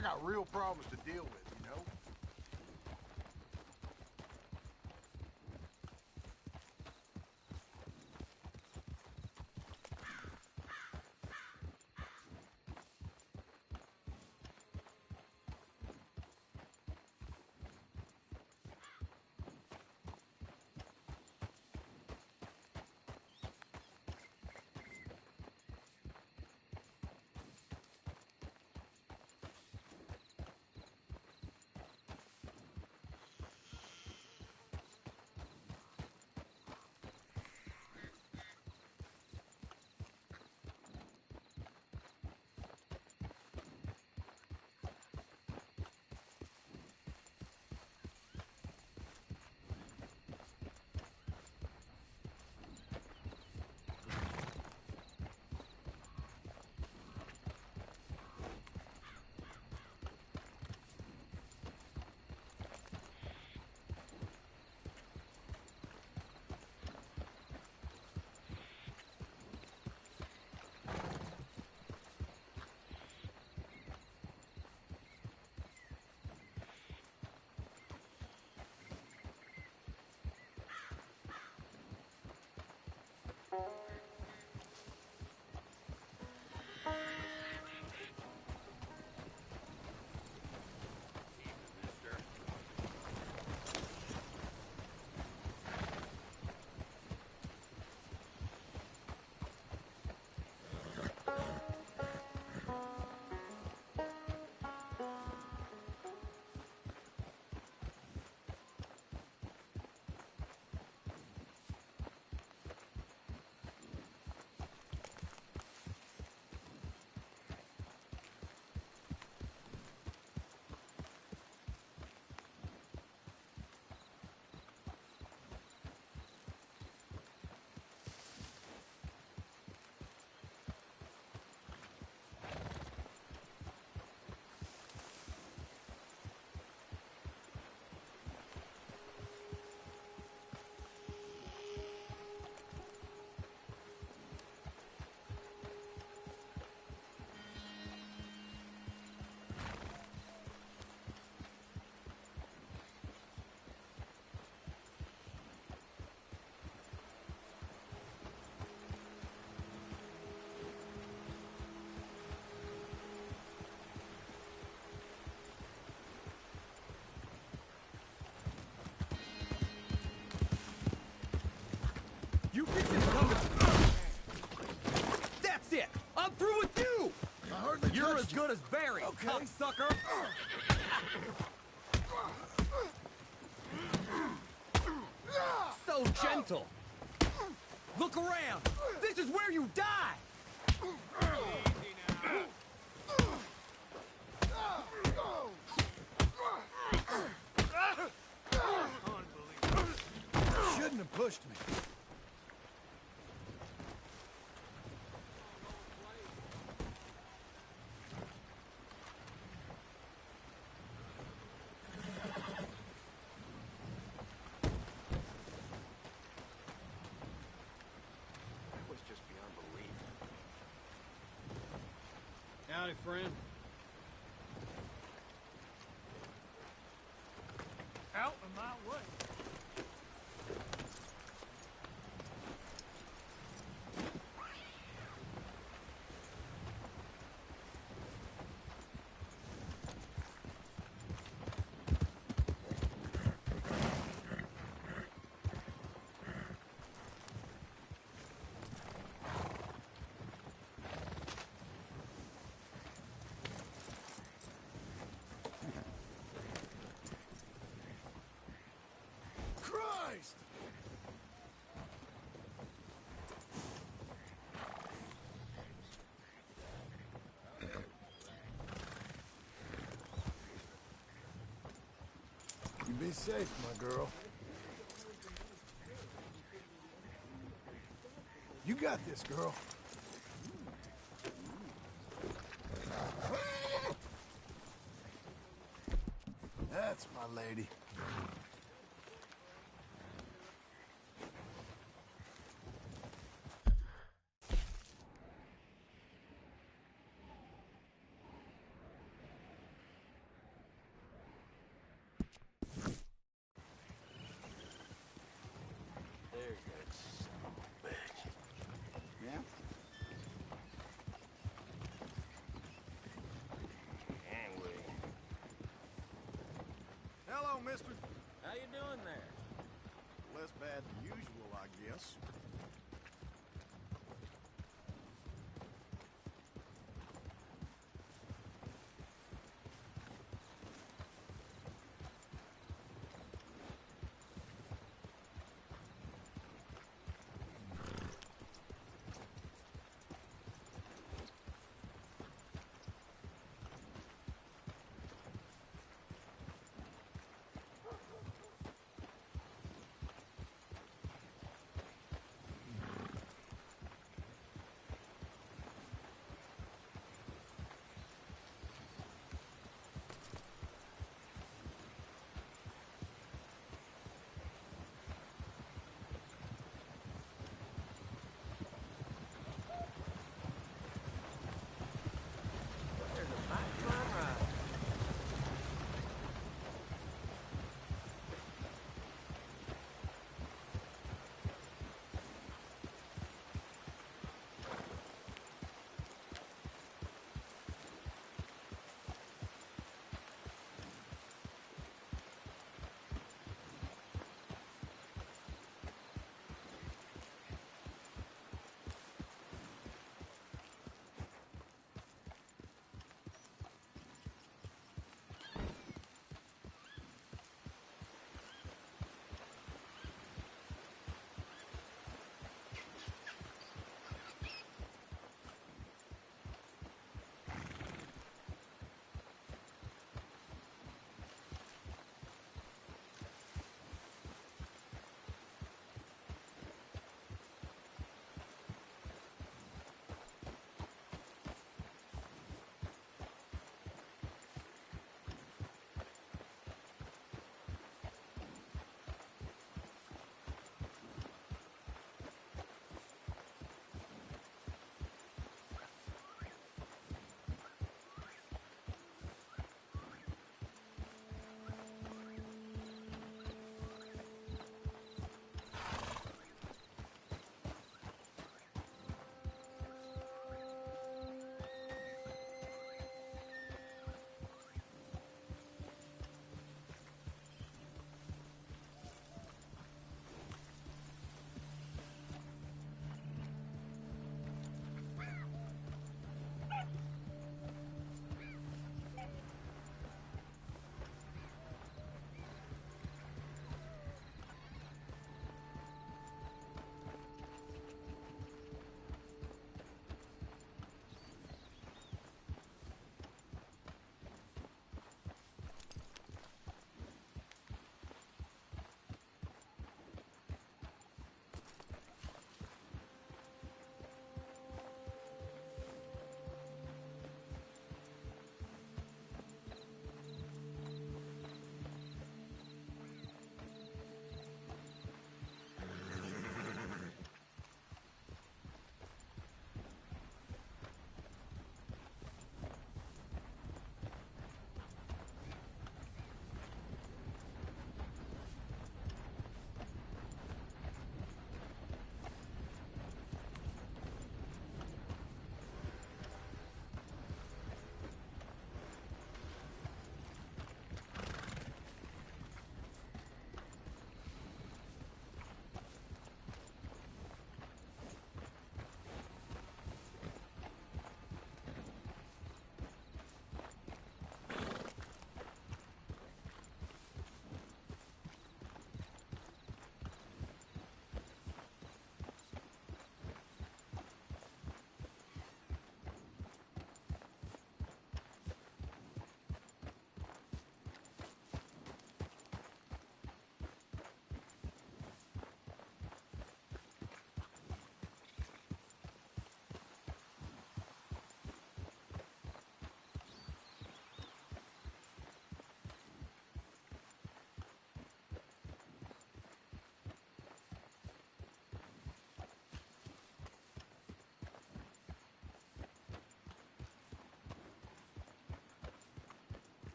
I got real problems to deal with, you know? You fix it, that's it! I'm through with you! I hardly You're touched as you. good as Barry, Okay. cocksucker! So gentle! Look around! This is where you die! Shouldn't have pushed me. That was just beyond belief. Howdy, friend. Out of my way. Christ! You be safe, my girl. You got this, girl. That's my lady. mister. How you doing there? Less bad than usual, I guess.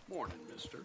Morning, mister.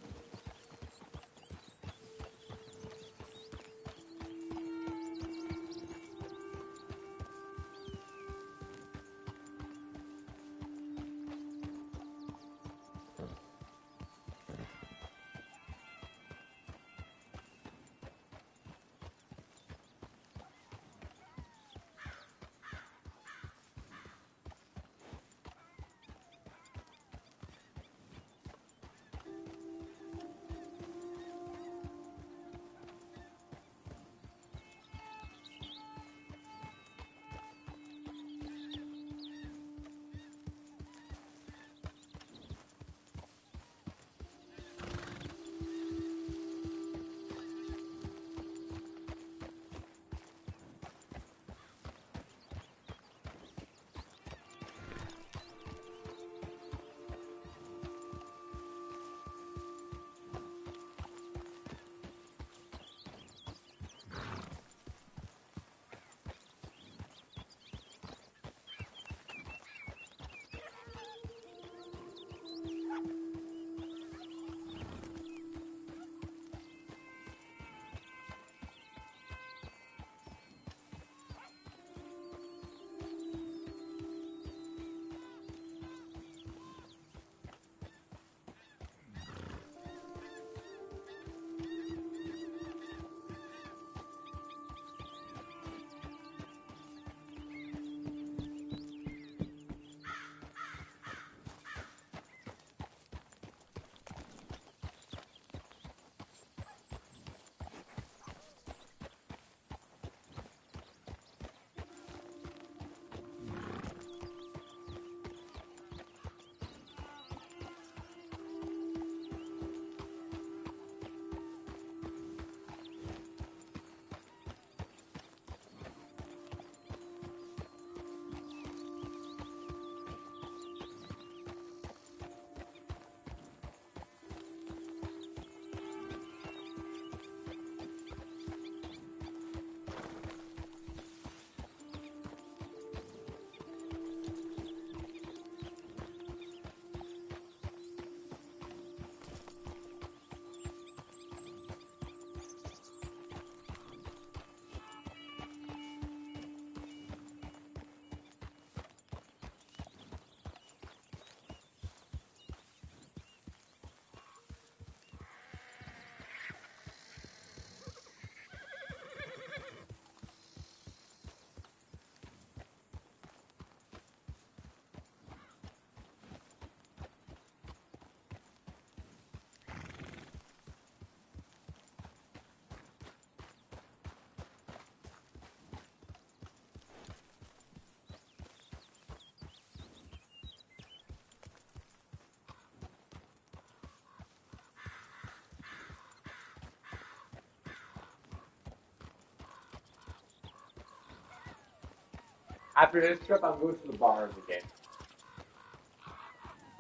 After this trip, I'm going to the bars again.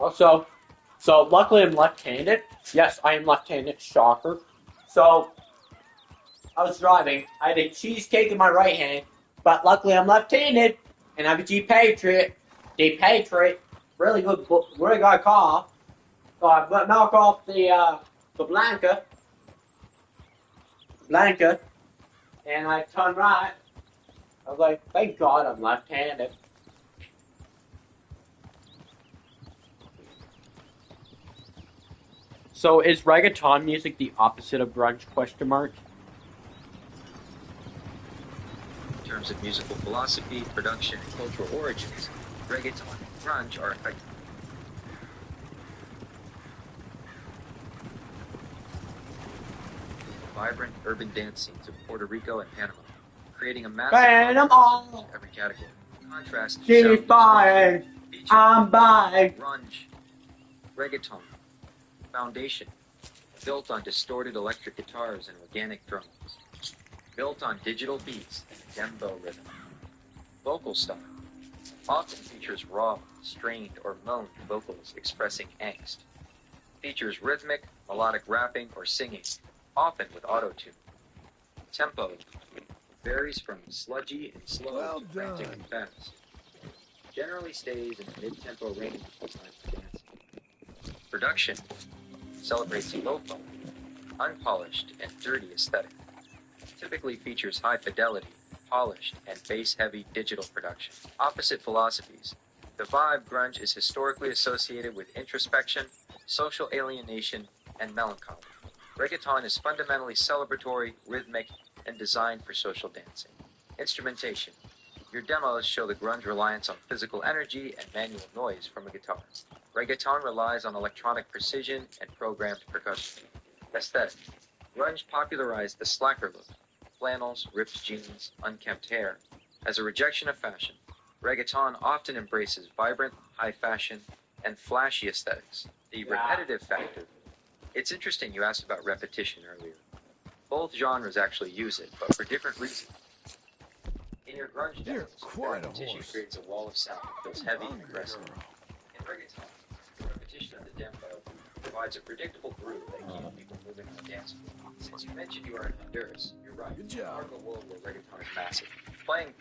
Also, so luckily I'm left-handed. Yes, I am left-handed. Shocker. So, I was driving. I had a cheesecake in my right hand, but luckily I'm left-handed, and I have a Jeep Patriot. Jeep Patriot. Really good, really good car. So I knock off the Blanca, and I turn right. I was like, thank God I'm left-handed. So is reggaeton music the opposite of grunge? ? In terms of musical philosophy, production, and cultural origins, reggaeton and grunge are effective. Vibrant urban dance scenes of Puerto Rico and Panama, creating a massive Panama! in every category. In contrast to She's buying, I'm buying. Grunge, reggaeton, foundation, built on distorted electric guitars and organic drums, built on digital beats and dembo rhythm. Vocal style often features raw, strained, or moaned vocals expressing angst. Features rhythmic, melodic rapping or singing, often with auto-tune. Tempo varies from sludgy and slow to frantic and fast. Generally stays in the mid-tempo range for dancing. Production celebrates a low-funk, unpolished, and dirty aesthetic. It typically features high-fidelity, polished, and bass-heavy digital production. Opposite philosophies. The vibe grunge is historically associated with introspection, social alienation, and melancholy. Reggaeton is fundamentally celebratory, rhythmic, and designed for social dancing. Instrumentation. Your demos show the grunge reliance on physical energy and manual noise from a guitar. Reggaeton relies on electronic precision and programmed percussion. Aesthetic. Grunge popularized the slacker look, flannels, ripped jeans, unkempt hair. As a rejection of fashion, reggaeton often embraces vibrant, high fashion, and flashy aesthetics. The repetitive factor. It's interesting you asked about repetition earlier. Both genres actually use it, but for different reasons. In your grunge demos, repetition creates a wall of sound that feels heavy and aggressive. In reggaeton, the repetition of the tempo provides a predictable groove that keeps people moving on the dance floor. Since you mentioned you are in Honduras, you're right. Good job. Part of a world where reggaeton is massive.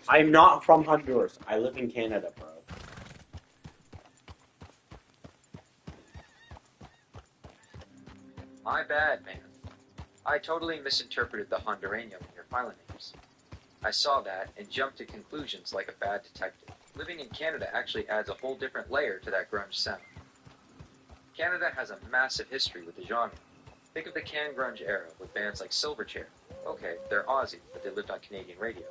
I'm not from Honduras. I live in Canada, bro. My bad, man. I totally misinterpreted the Hondureño in your file names. I saw that and jumped to conclusions like a bad detective. Living in Canada actually adds a whole different layer to that grunge sound. Canada has a massive history with the genre. Think of the can grunge era with bands like Silverchair. Okay, they're Aussie, but they lived on Canadian radio.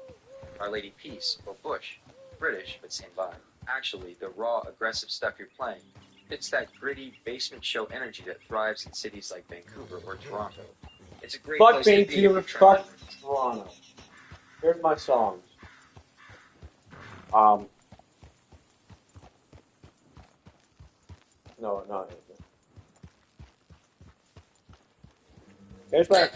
Our Lady Peace or Bush. British, but same vibe. Actually, the raw, aggressive stuff you're playing fits that gritty, basement show energy that thrives in cities like Vancouver or Toronto. It's a great place to be if you're trying to... Toronto. Here's my songs. No. Here's my...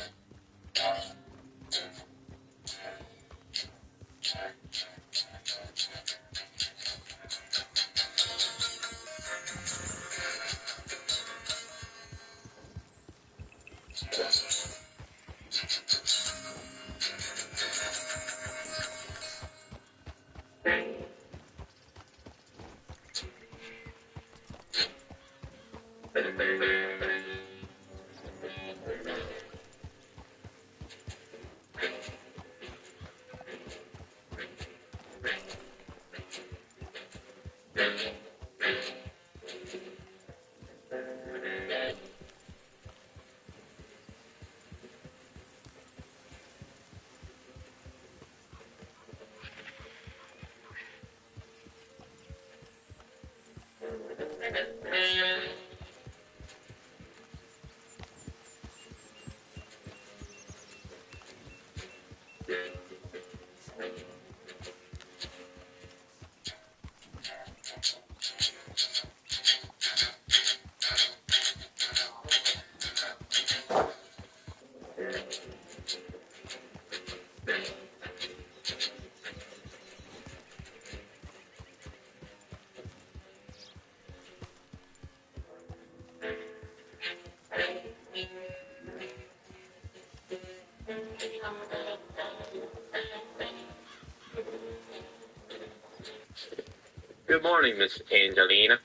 Good morning, Miss Angelina.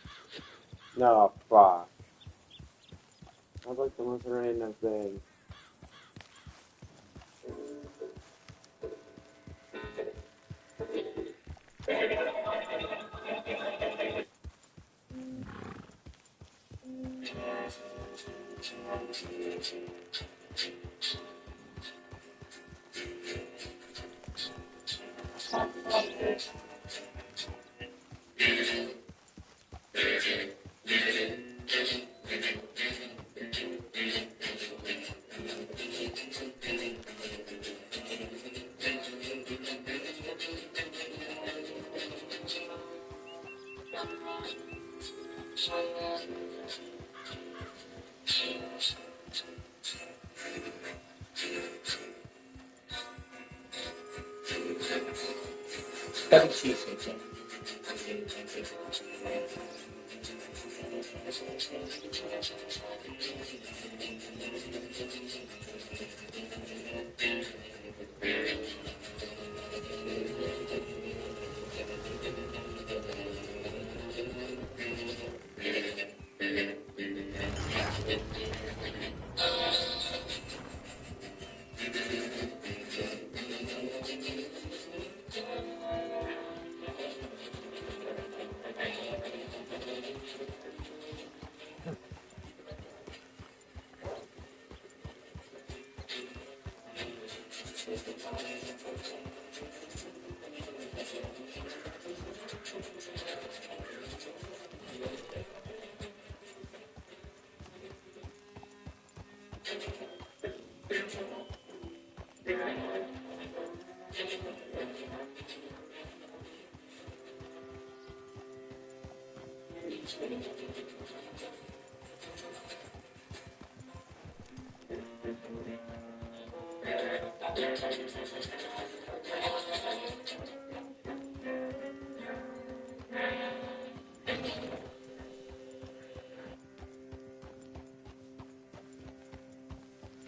No, fuck. I'd like to listen to random thing.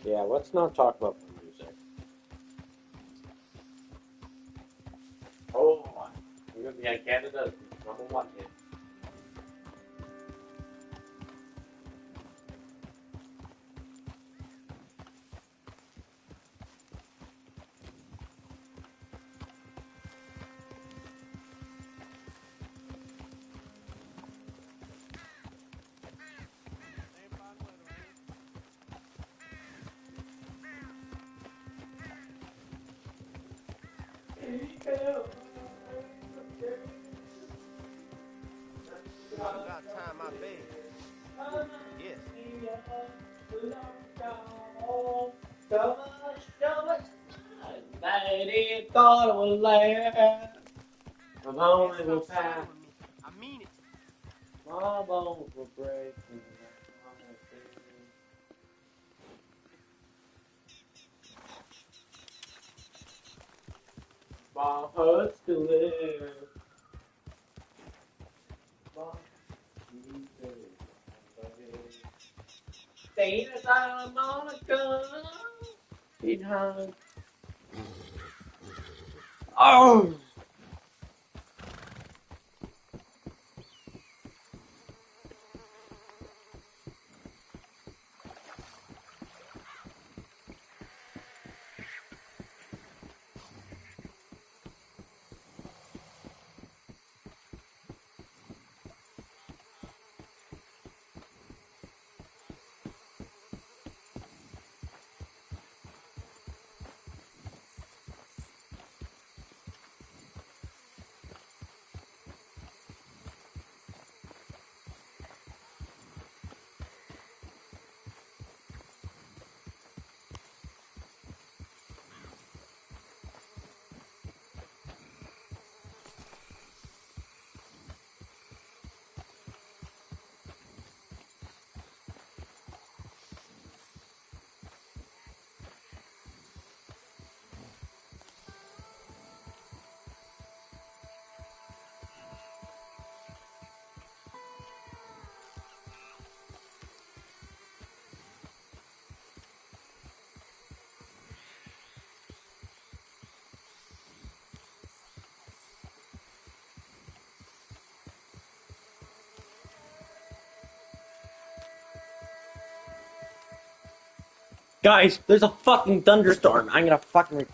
Yeah, let's not talk about the music. Oh, yeah, Canada's #1 hit. About time I beg. Yes. Lady thought it was land. I'm only will pass. I mean it. My bones were breaking. My heart's still there. Staying aside, Monica. Behind. Oh! Guys, there's a fucking thunderstorm. I'm gonna fucking...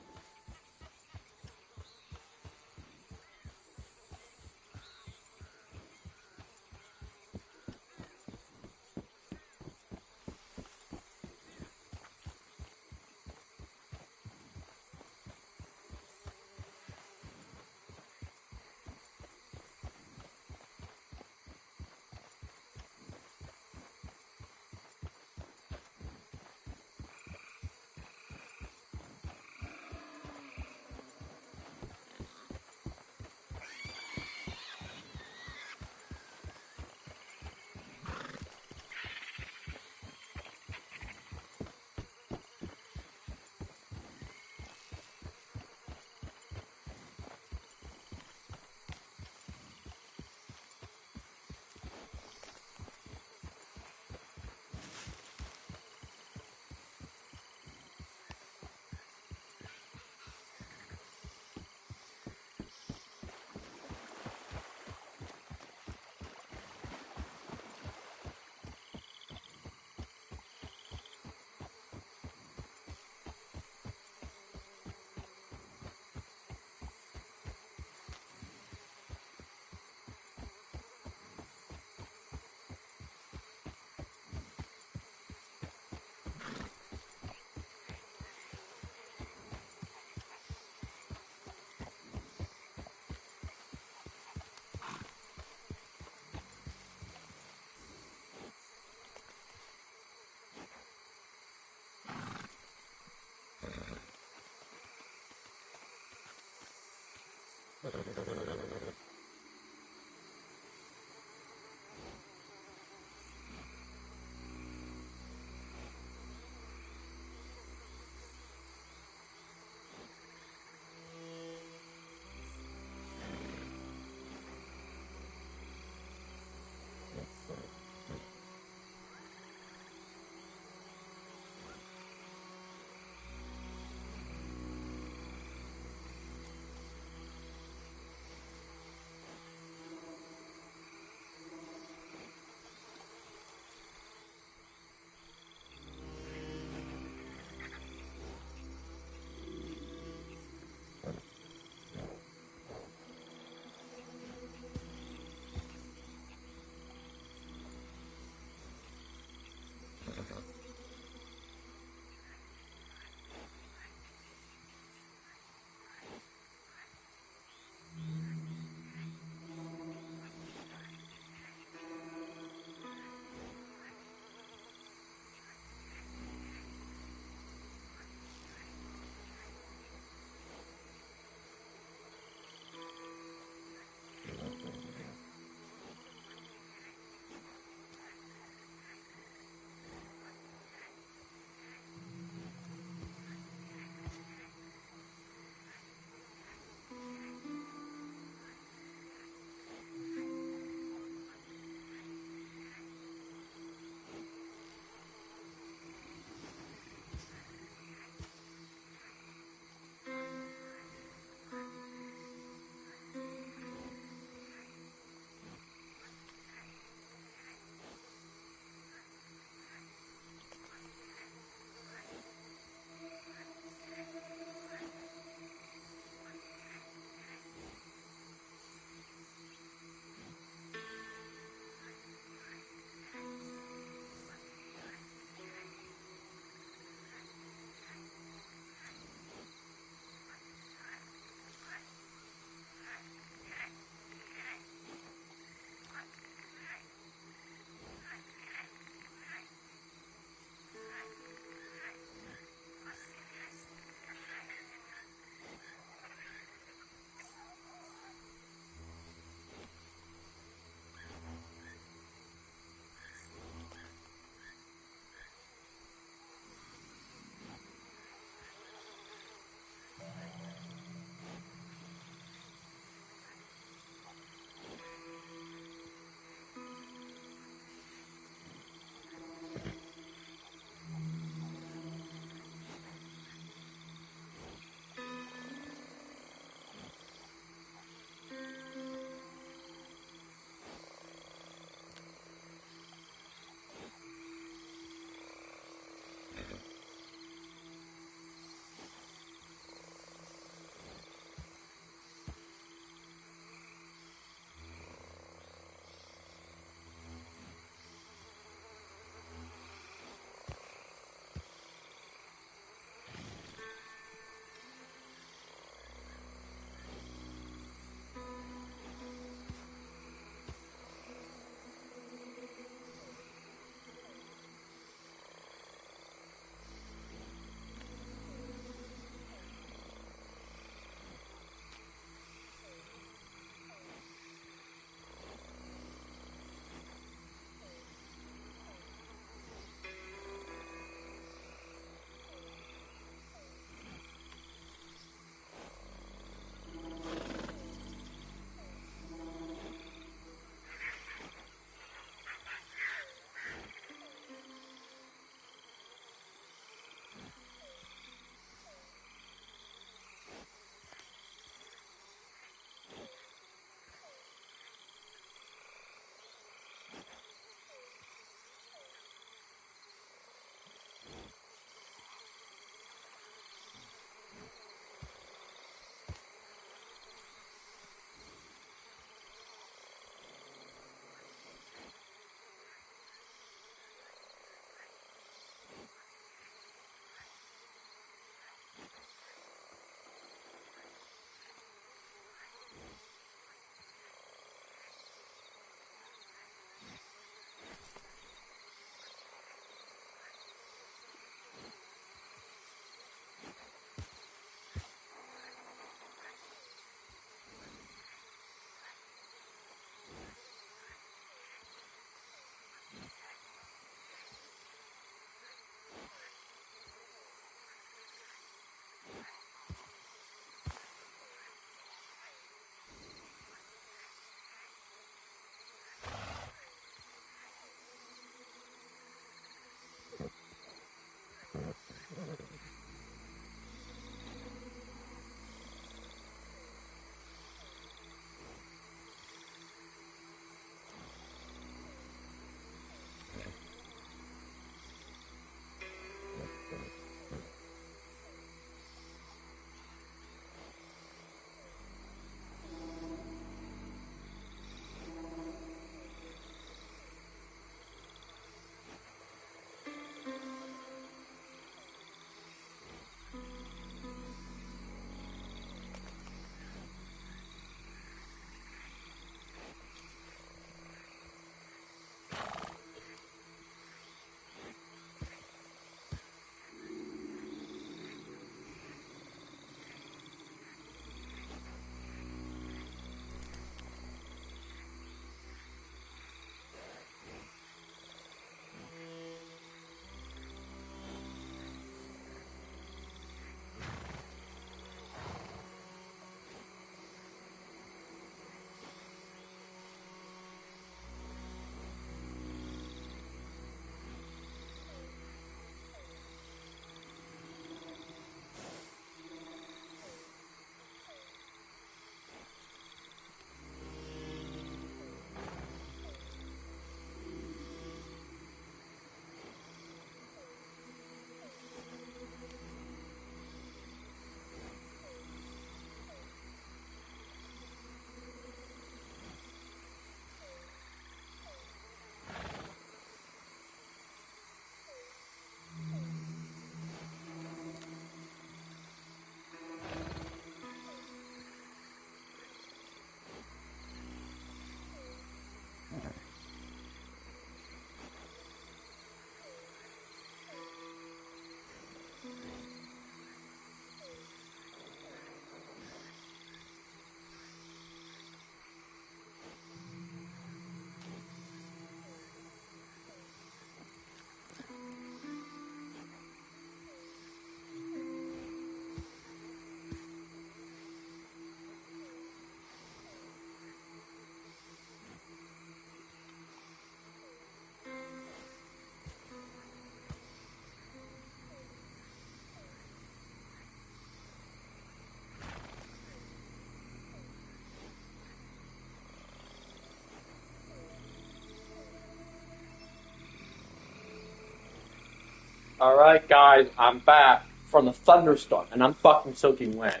Alright, guys, I'm back from the thunderstorm, and I'm fucking soaking wet.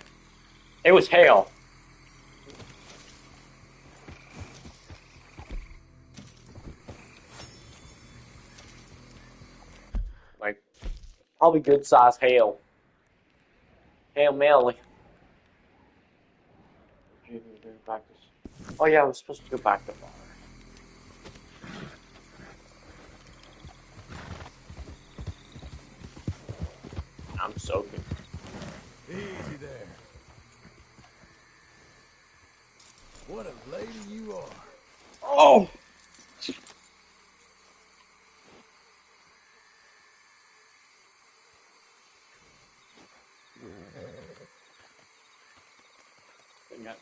It was hail. Like, probably good size hail. Hail Mary. Oh yeah, I was supposed to go back to bar. I'm soaking. Easy there. What a lady you are. Oh! Yeah.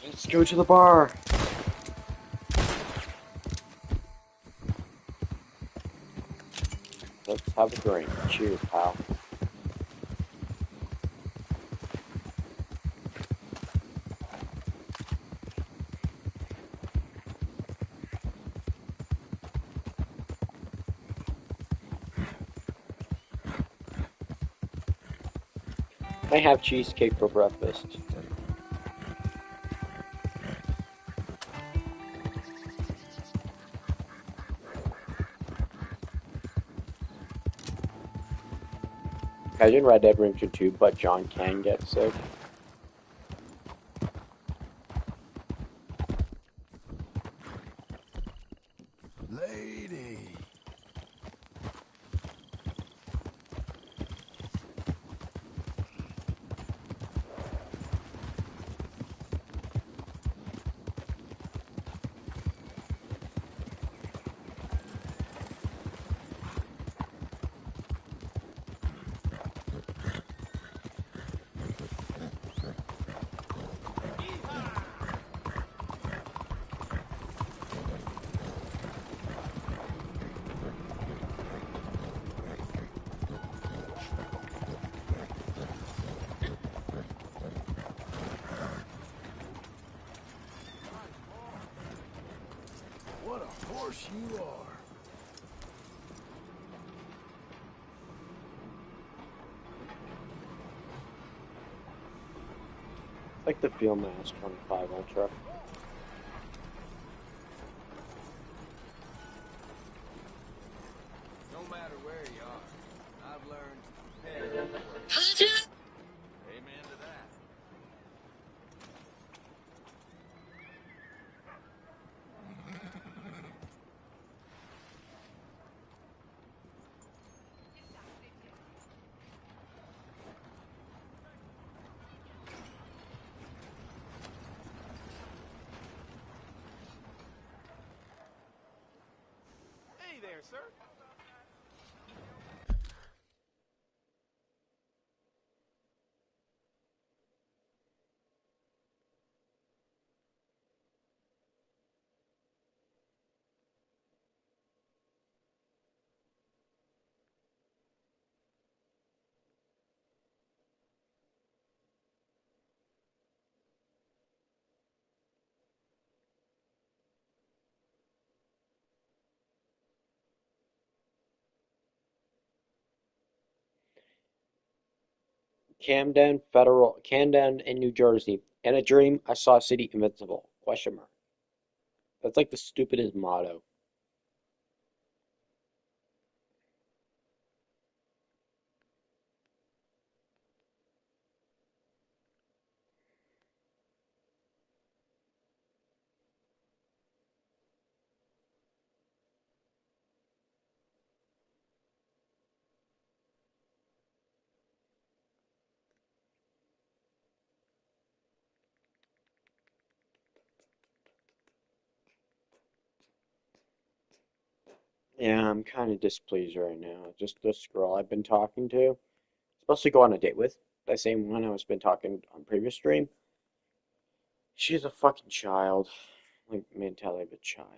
Let's go to the bar. Let's have a drink. Cheers, pal. I have cheesecake for breakfast. Imagine Red Dead Redemption 2, but John can get sick. Lady. What a horse you are. Like the Fieldmaster 25 Ultra. No matter where you are, I've learned to prepare for work. Amen to that. Hey there, sir. Camden in New Jersey. In a dream, I saw a city invincible. Question mark. That's like the stupidest motto. Yeah, I'm kind of displeased right now. Just this girl I've been talking to, supposed to go on a date with, that same one I was been talking on previous stream. She's a fucking child, like mentality of a child.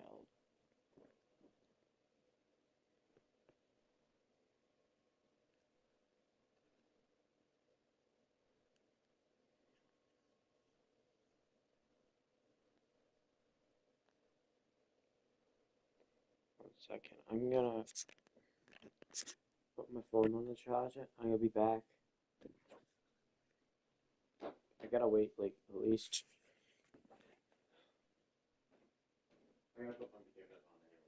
One second, I'm gonna put my phone on the charger. I'm gonna be back. I gotta wait like at least. I gotta put my pajamas on anyway.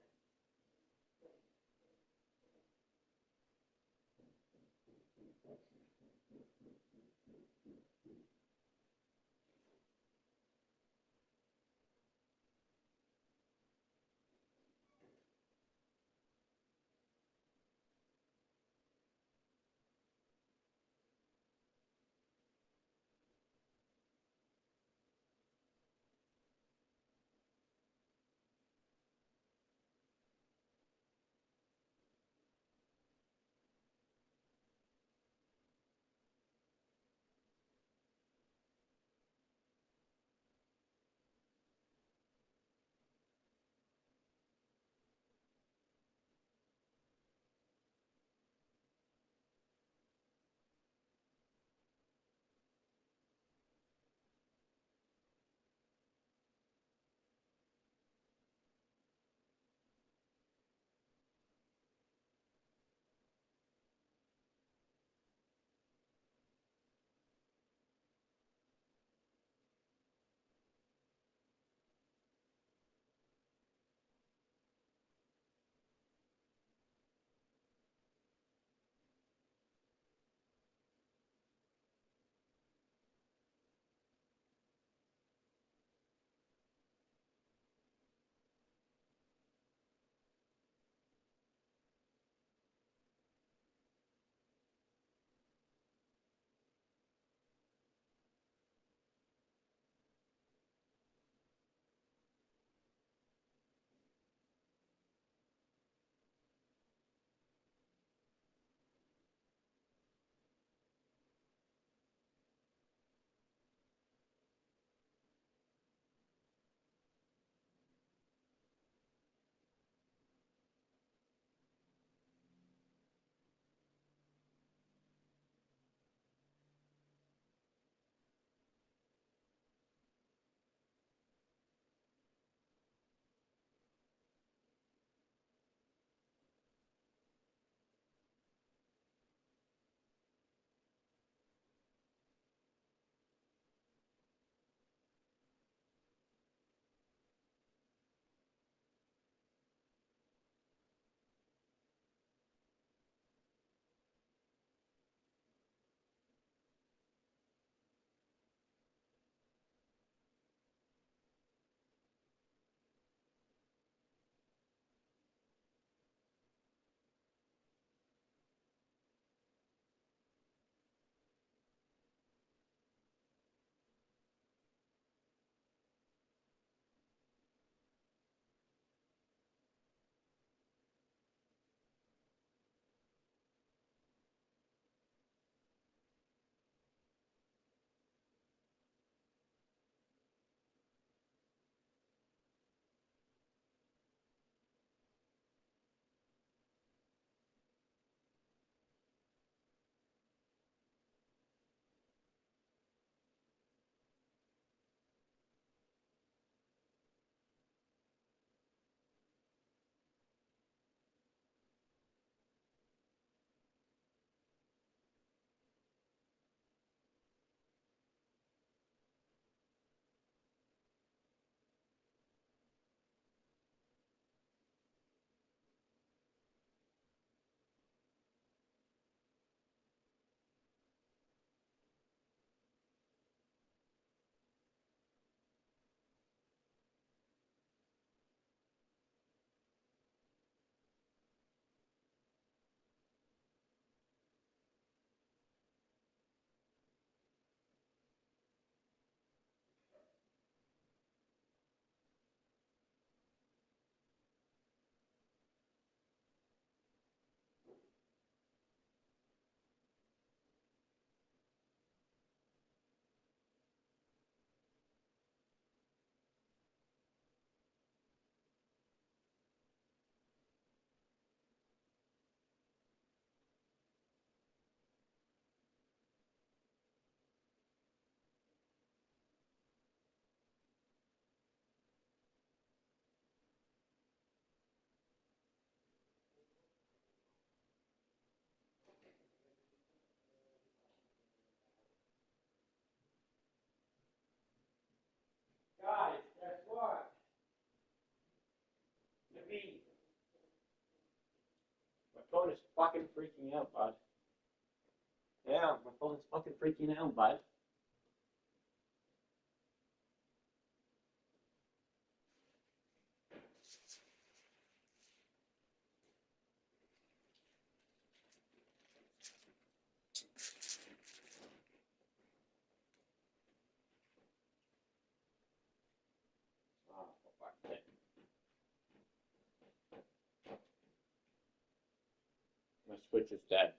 phone is fucking freaking out, bud. Yeah, my phone is fucking freaking out, bud. Oh, for fuck's sake. My Switch is dead.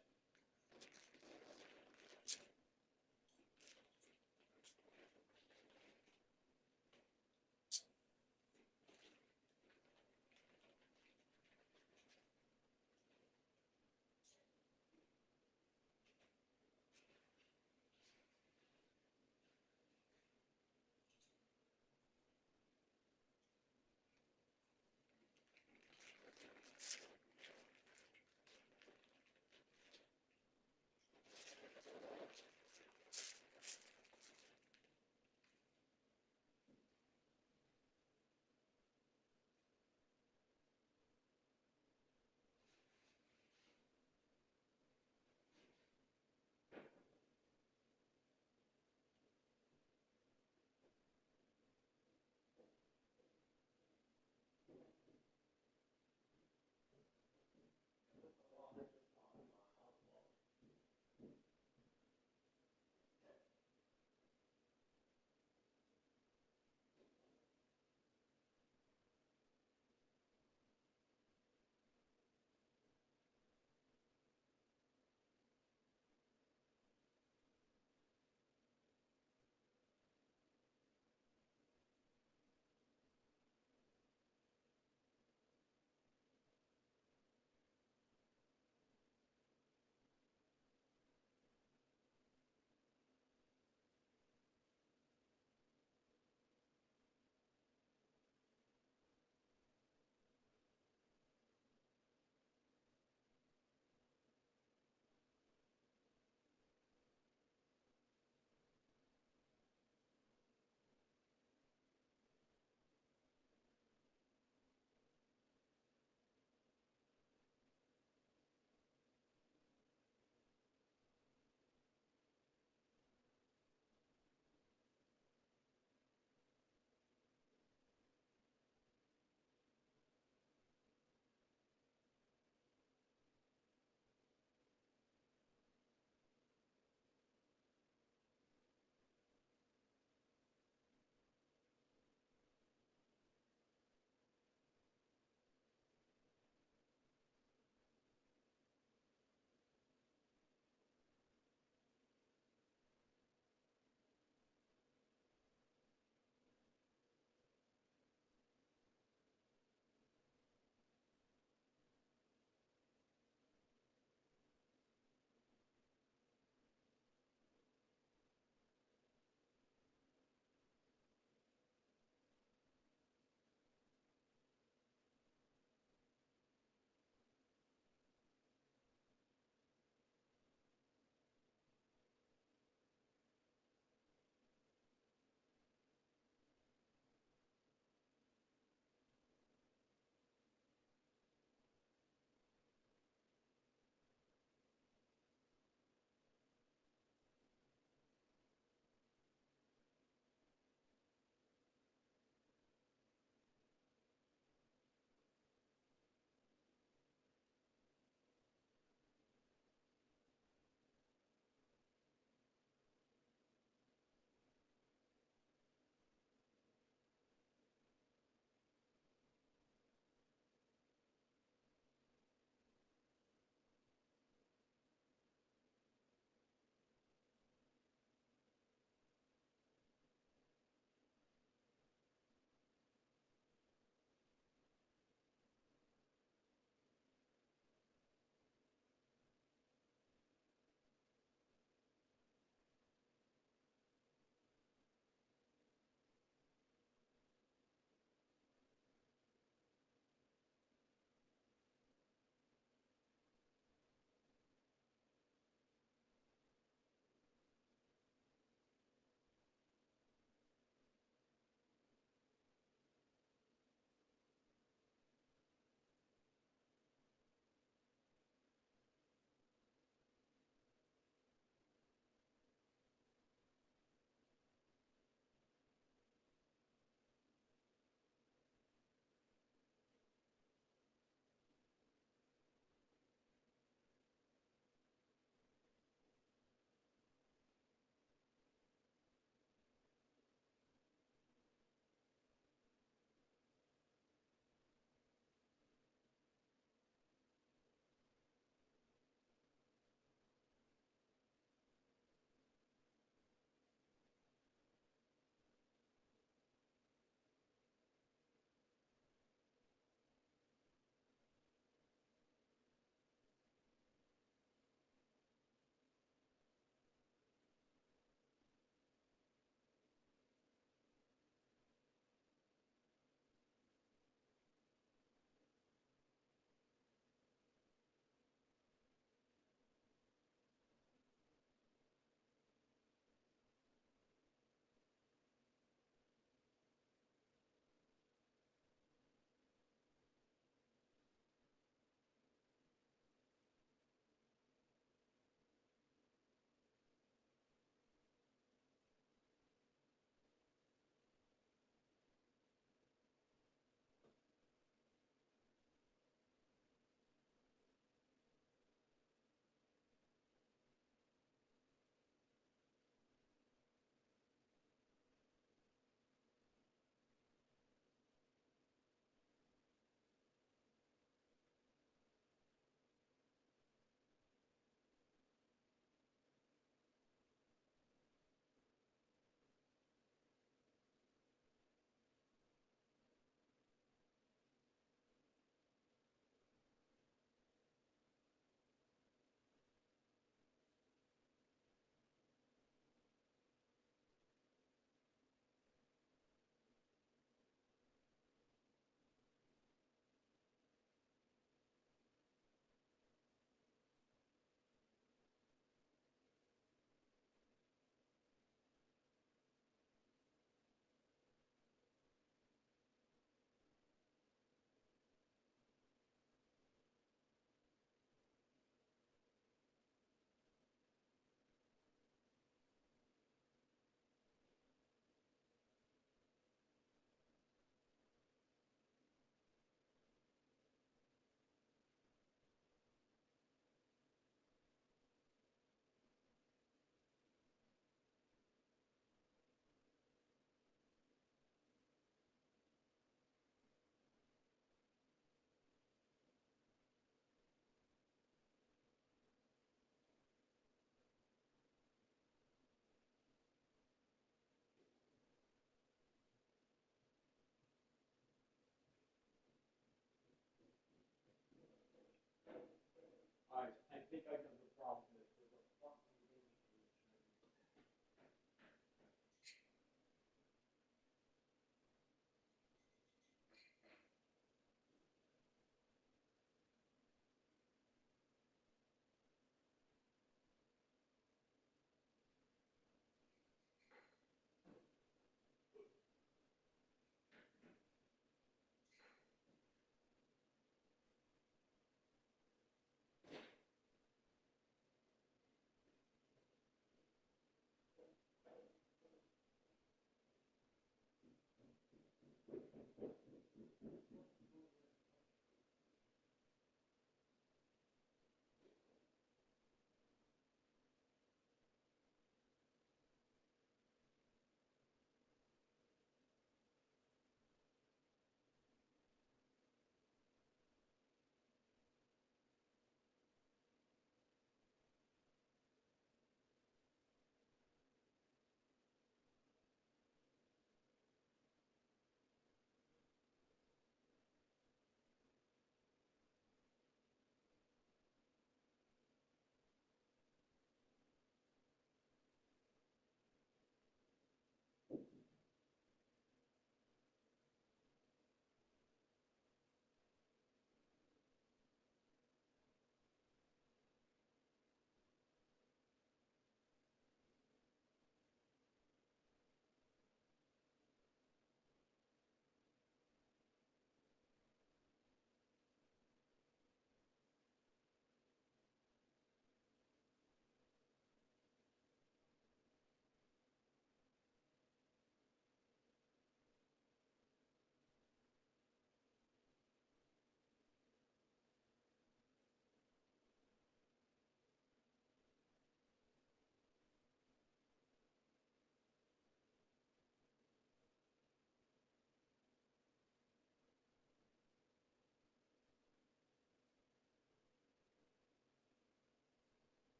think I know the problem is there's a fucking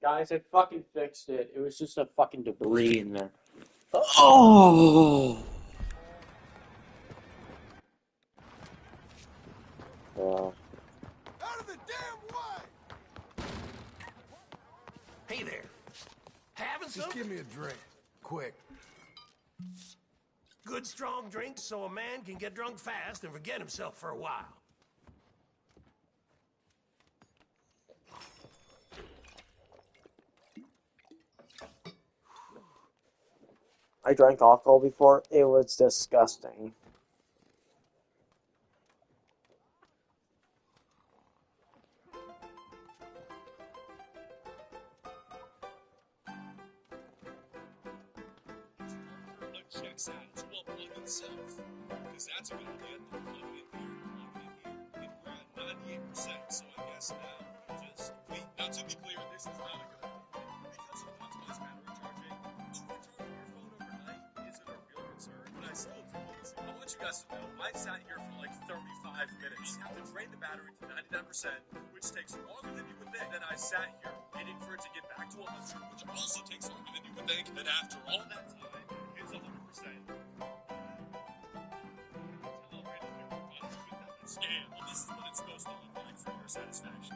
Guys, I fucking fixed it. It was just a fucking debris in there. Oh! Yeah. Out of the damn way! Hey there. Having Just some give me a drink. Quick. good strong drinks so a man can get drunk fast and forget himself for a while. I drank alcohol before. It was disgusting. Unchecked signs. Well, itself. Because that's a good idea. Plug it in here, and we're at 98%, so I guess now we just wait. Now, to be clear, this is not a good idea. Because of continuous battery charging, overcharging your phone overnight isn't a real concern, but I still do want to. I want you guys to know, I sat here for like 35 minutes. I have to drain the battery to 99%, which takes longer than you would think. Then I sat here waiting for it to get back to 100, which also takes longer than you would think. Then after all that time, it's 100%. Scam. Well, this is what it's supposed to look like for your satisfaction.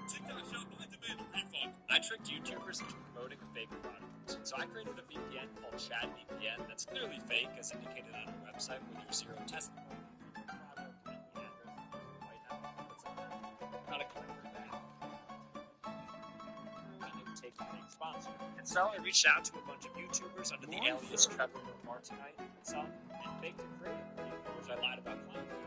TikTok shop, I demand a refund. I tricked YouTubers into promoting a fake product. So I created a VPN called ChadVPN that's clearly fake, as indicated on our website, with your zero testimony. Not a claim for that. And it would take the name sponsor. And so I reached out to a bunch of YouTubers under the alias Trevor Martinite and Son, and faked a creative video, which I lied about claiming.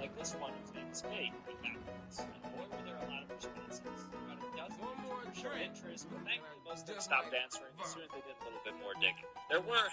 Like this one, whose name is fake, but backwards. And boy, were there a lot of responses. About a dozen showed interest, but thankfully most of them stopped answering as soon as they did a little bit more digging. There were,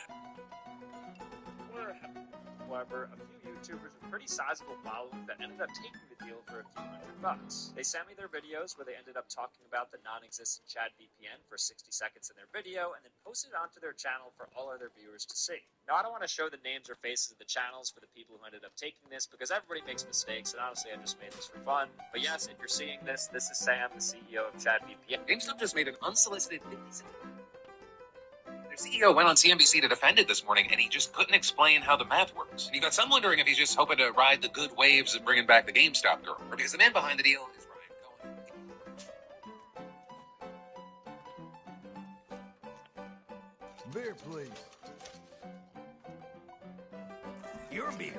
however, a few YouTubers with pretty sizable followings that ended up taking the deal for a few $100. They sent me their videos where they ended up talking about the non-existent ChadVPN for 60 seconds in their video, and then posted it onto their channel for all other viewers to see. Now, I don't want to show the names or faces of the channels for the people who ended up taking this, because everybody makes mistakes, and honestly, I just made this for fun. But yes, if you're seeing this, this is Sam, the CEO of ChadVPN. GameStop just made an unsolicited 50-cent. Their CEO went on CNBC to defend it this morning, and he just couldn't explain how the math works. And you got some wondering if he's just hoping to ride the good waves of bringing back the GameStop girl, or because the man behind the deal is Ryan Cohen. Beer, please. Your beer.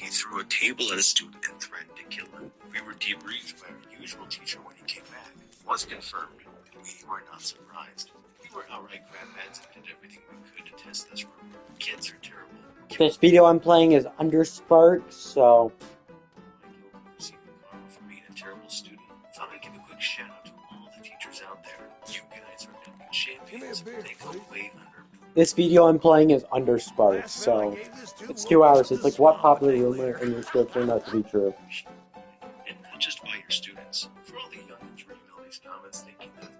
He threw a table at a student and threatened to kill him. We were debriefed by our usual teacher when he came back. It was confirmed, and we were not surprised. We were outright crabheads and did everything we could to test this rumor. Kids are terrible. This video I'm playing is Underspark, so... Receiving karma for being a terrible student. Thought I'd give a quick shout out to all the teachers out there. You guys are epic champions. Give me a beer, They go please. way under. This video I'm playing is Underspark, so... It's 2 hours. It's like what popular rumor in your script turned out to be true. And not just by your students. For all the youngins reading all these comments thinking that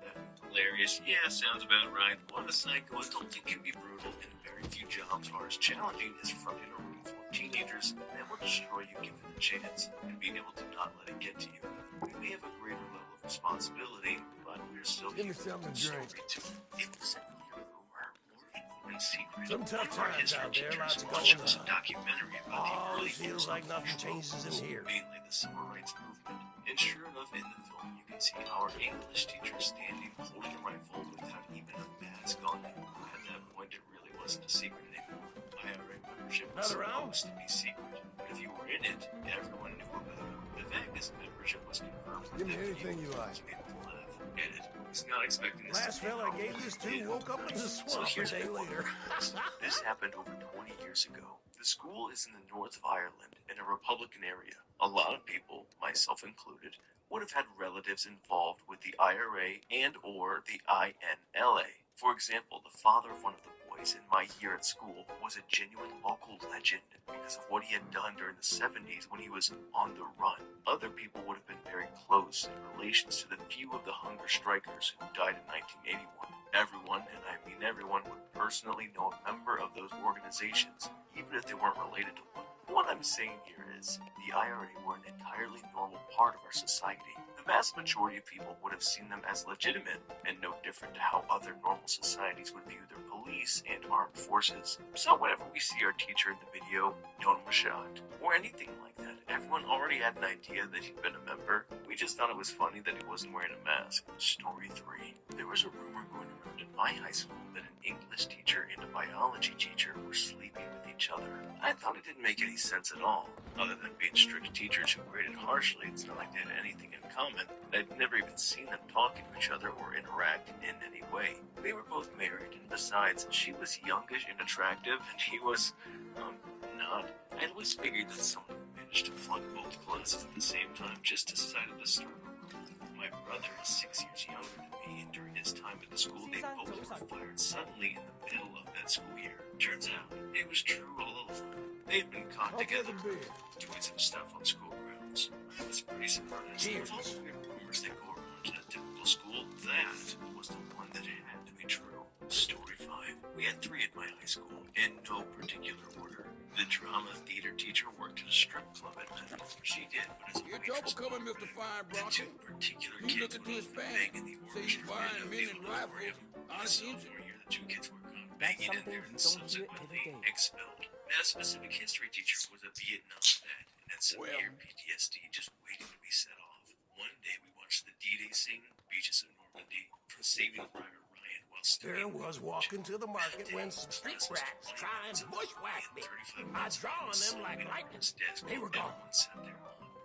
hilarious, yeah, sounds about right. What a psycho adult can be brutal, and very few jobs are as challenging as fronting a room full of teenagers that will destroy you given the chance, and being able to not let it get to you. We may have a greater level of responsibility, but we're still Give me something to drink. It was a clear rumor, more in secret. Some tough One of our times history out there, teachers lots watched going us a on. documentary about the Oh, early feels days like of nothing changes in here. mainly the civil rights movement. And sure enough, in the film, you can see our English teacher standing, holding a rifle without even a mask on. At that point, it really wasn't a secret anymore. IRA membership was supposed to be secret, but if you were in it, everyone knew about it. The fact is, membership was confirmed. Give me anything you like. Get it? Was not expecting this. Last fella I gave this to woke up in the swamp a day later. This happened over 20 years ago. The school is in the north of Ireland, in a Republican area. A lot of people, myself included, would have had relatives involved with the IRA and or the INLA. For example, the father of one of the boys in my year at school was a genuine local legend because of what he had done during the 70s when he was on the run. Other people would have been very close in relations to the few of the hunger strikers who died in 1981. Everyone, and I mean everyone, would personally know a member of those organizations, even if they weren't related to one. What I'm saying here is, the IRA were an entirely normal part of our society. The vast majority of people would have seen them as legitimate, and no different to how other normal societies would view their police and armed forces. So whenever we see our teacher in the video, no one was shocked, or anything like that. Everyone already had an idea that he'd been a member. We just thought it was funny that he wasn't wearing a mask. Story 3. There was a rumor going around in my high school that an English teacher and a biology teacher were sleeping with each other. I thought it didn't make any sense at all. Other than being strict teachers who graded harshly, it's not like they had anything in common. I'd never even seen them talking to each other or interact in any way. They were both married, and besides, she was youngish and attractive, and he was, not. I'd always figured that someone who managed to flunk both classes at the same time just decided to start over. My brother is 6 years younger than me, and during his time at the school, they both were fired suddenly in the middle of that school year. Turns out, it was true all over. They had been caught together doing some stuff on school grounds. I was pretty surprised. With all the weird rumors that go around at a typical school, that was the one that had to be true. Story 5. We had 3 at my high school, in no particular order. The drama theater teacher worked at a strip club at night. She did what is a waitress. Coming, Mr. The 2 particular kids would often bang in the orchestra and the auditorium. In the sophomore year, the 2 kids were caught banging in there and subsequently expelled. That specific history teacher was a Vietnam vet and had severe PTSD just waiting to be set off. One day we watched the D-Day scene, Beaches of Normandy, from Saving Private Ryan while studying. There was walking to the market when some street rats trying to bushwhack me. I draw on them like lightning. They were gone.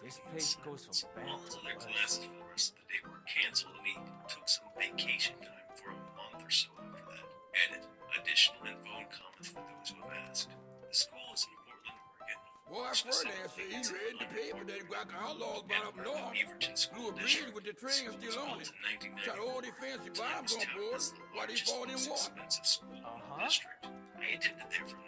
This place goes from bad All his other classes for the rest of the day were canceled, and he took some vacation time for a month or so after that. Edit. Additional info and comments for those who have asked. The school is in Portland, Oregon. Boy, I've heard that. He read the paper that got the outlaws brought up north. Blew a bridge with the train still on it. Shot all the fancy bombs on board while they fought in war. District. I attended there from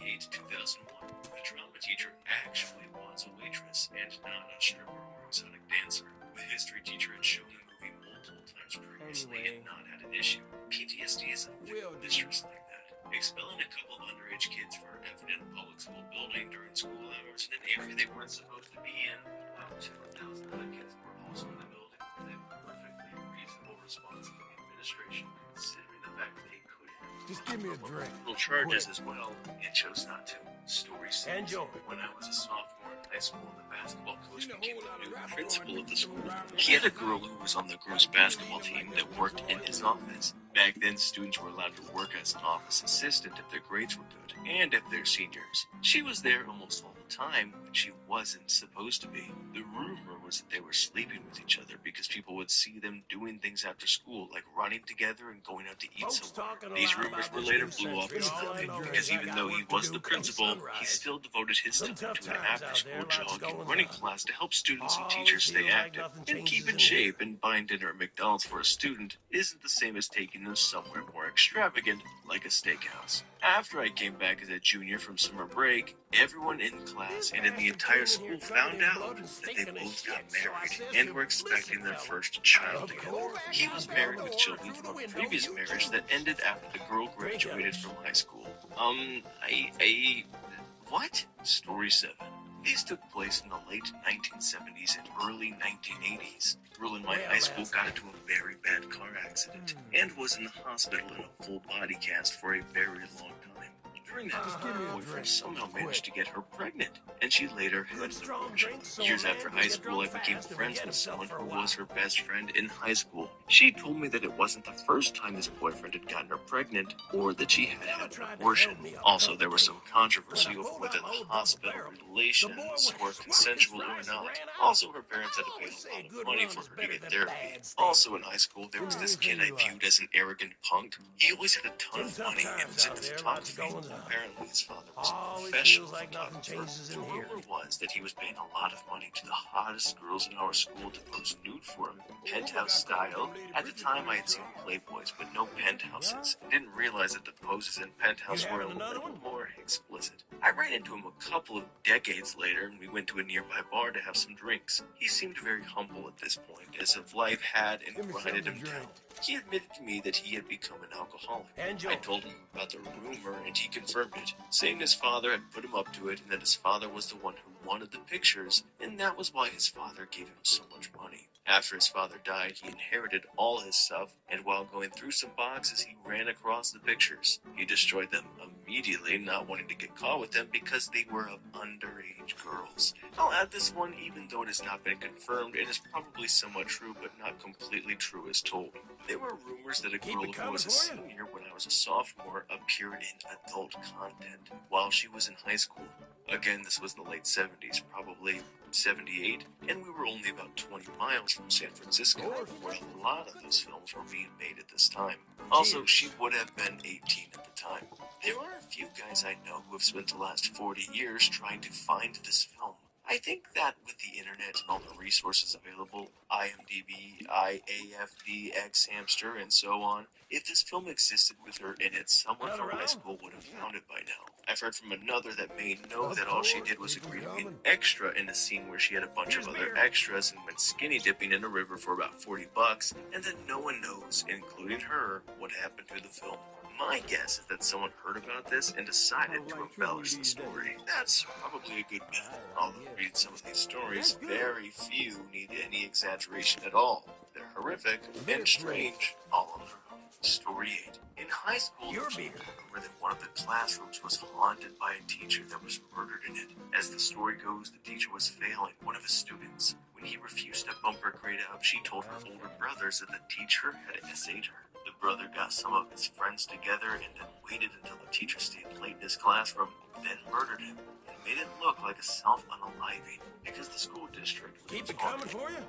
1998 to 2001. The drama teacher actually was a waitress and not a stripper or exotic dancer. The history teacher had shown the movie multiple times previously and not had an issue. PTSD is a mistress like that. Expelling a couple of underage kids for effing in a public school building during school hours in an area they weren't supposed to be in, while 2,000 other kids were also in the building, was a perfectly reasonable response from the administration, considering the fact that they could have. Just give me a drink. Charges as well, and chose not to. Story 6. When I was a sophomore in high school, the basketball coach became the new principal of the school. He had a girl who was on the girls' basketball team that worked in his office. Back then, students were allowed to work as an office assistant if their grades were good, and if they're seniors. She was there almost all the time when she wasn't supposed to be. The rumor was that they were sleeping with each other because people would see them doing things after school, like running together and going out to eat somewhere. These rumors were later blew up as nothing, because even though he was the principal, he still devoted his time to an after-school jog and running class to help students and teachers stay active and keep in shape, and buying dinner at McDonald's for a student isn't the same as taking them somewhere more extravagant, like a steakhouse. After I came back as a junior from summer break, everyone in class and in the entire school found out that they both got married and were expecting their first child together. He was married with children from a previous marriage that ended after the girl graduated from high school. What? Story 7. These took place in the late 1970s and early 1980s. A girl in my high school got into a very bad car accident and was in the hospital in a full body cast for a very long time. During that time, her boyfriend somehow managed to get her pregnant, and she later had an abortion. Years after high school, I became friends with someone who was her best friend in high school. She told me that it wasn't the first time this boyfriend had gotten her pregnant, or that she had had an abortion. Also, there was some controversy over whether the hospital relations were consensual or not. Also, her parents had to pay a lot of money for her to get therapy. Also, in high school, there was this kid I viewed as an arrogant punk. He always had a ton of money and was into photography. Apparently, his father was a professional photographer. The rumor was that he was paying a lot of money to the hottest girls in our school to pose nude for him, penthouse style. At the time, I had seen Playboys, but no penthouses. I didn't realize that the poses in Penthouse were a little more explicit. I ran into him a couple of decades later, and we went to a nearby bar to have some drinks. He seemed very humble at this point, as if life had and grinded him down. He admitted to me that he had become an alcoholic. I told him about the rumor, and he confirmed it, saying his father had put him up to it, and that his father was the one who wanted the pictures, and that was why his father gave him so much money. After his father died, he inherited all his stuff, and while going through some boxes, he ran across the pictures. He destroyed them immediately, not wanting to get caught with them because they were of underage girls. I'll add this one, even though it has not been confirmed, and is probably somewhat true, but not completely true as told. There were rumors that a girl who was a senior when I was a sophomore appeared in adult content while she was in high school. Again, this was in the late 70s, probably 78, and we were only about 20 miles from San Francisco, where a lot of those films were being made at this time. Also, she would have been 18 at the time. There are a few guys I know who have spent the last 40 years trying to find this film. I think that with the internet and all the resources available, IMDb, IAFD, X-Hamster, and so on, if this film existed with her in it, someone from high school would have found it by now. I've heard from another that may know that all she did was agree to be an extra in a scene where she had a bunch of other extras and went skinny dipping in a river for about $40, and then no one knows, including her, what happened to the film. My guess is that someone heard about this and decided to embellish the story. That's probably a good method. Although reading some of these stories, very few need any exaggeration at all. They're horrific and strange, all on their own. Story 8. In high school, there was a rumor that one of the classrooms was haunted by a teacher that was murdered in it. As the story goes, the teacher was failing one of his students. When he refused to bump her grade out, she told her older brothers that the teacher had SA'd her. The brother got some of his friends together and then waited until the teacher stayed late in his classroom, then murdered him, and made it look like a self-unaliving because the school district was Keep it coming for you?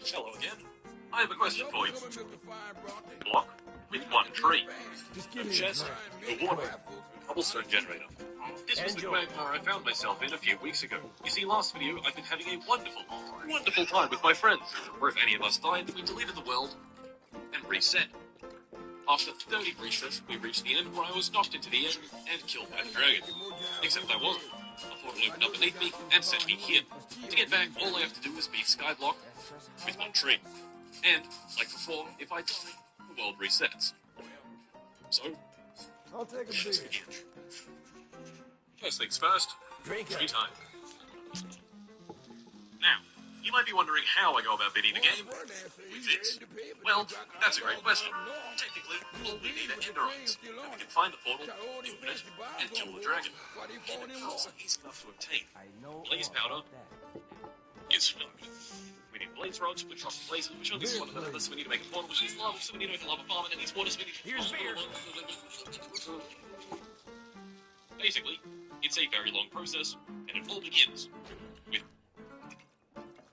Hello again. I have a question for you. Block with one tree. Chest, a water, cobblestone generator. This was the quagmire I found myself in a few weeks ago. You see, last video, I've been having a wonderful time with my friends. Where if any of us died, we deleted the world and reset. After 30 resets, we reached the end where I was knocked into the end and killed by a dragon. Except I wasn't. A portal opened up beneath me and sent me here. To get back, all I have to do is beat Skyblock with one tree. And, like before, if I die, the world resets. So, I'll take a beer. First things first, Drink tree time. Now, you might be wondering how I go about beating the game with this. Well, that's a great question. Technically, all we need are Enderons, and we can find the portal, open it, and kill the dragon. Enderons are easy enough to obtain. Blaze powder is fun. We need blaze rods, which are blazes, which only one of us. We need to make a portal, which needs lava, so we need to make a lava farm, and then these waters, we need to... Here's beer! Basically, it's a very long process, and it all begins with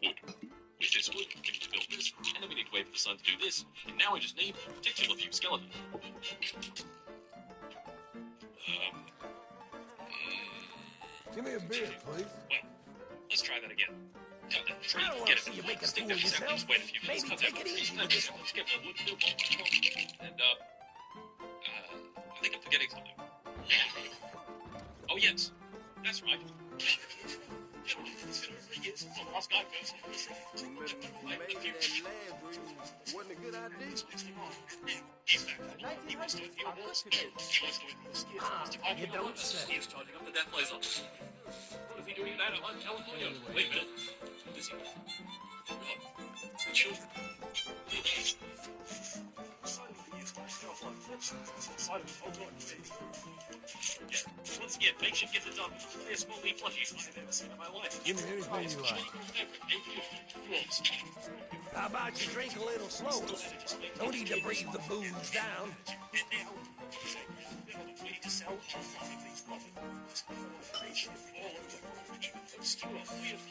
wood. Which is wood, we need to build this, and then we need to wait for the sun to do this, and now I just need to kill a few skeletons. Give me a beer, please. Well, let's try that again. Cut that tree, get it, you make a stick fool that of out, just wait a few minutes, Maybe cut take that it easy tree, with this. let's get the wood, and, I think I'm forgetting something. Oh, yes, that's right. Maybe that lab wasn't a good idea. You don't say. He's charging up the death laser. What is he doing that on California? Wait a minute. Is he? The children. Once again, makeshift gets it done. Play a small wee plushies I've ever seen in my life. Give me anything you like. How about you drink a little slower? No need to breathe the booze down.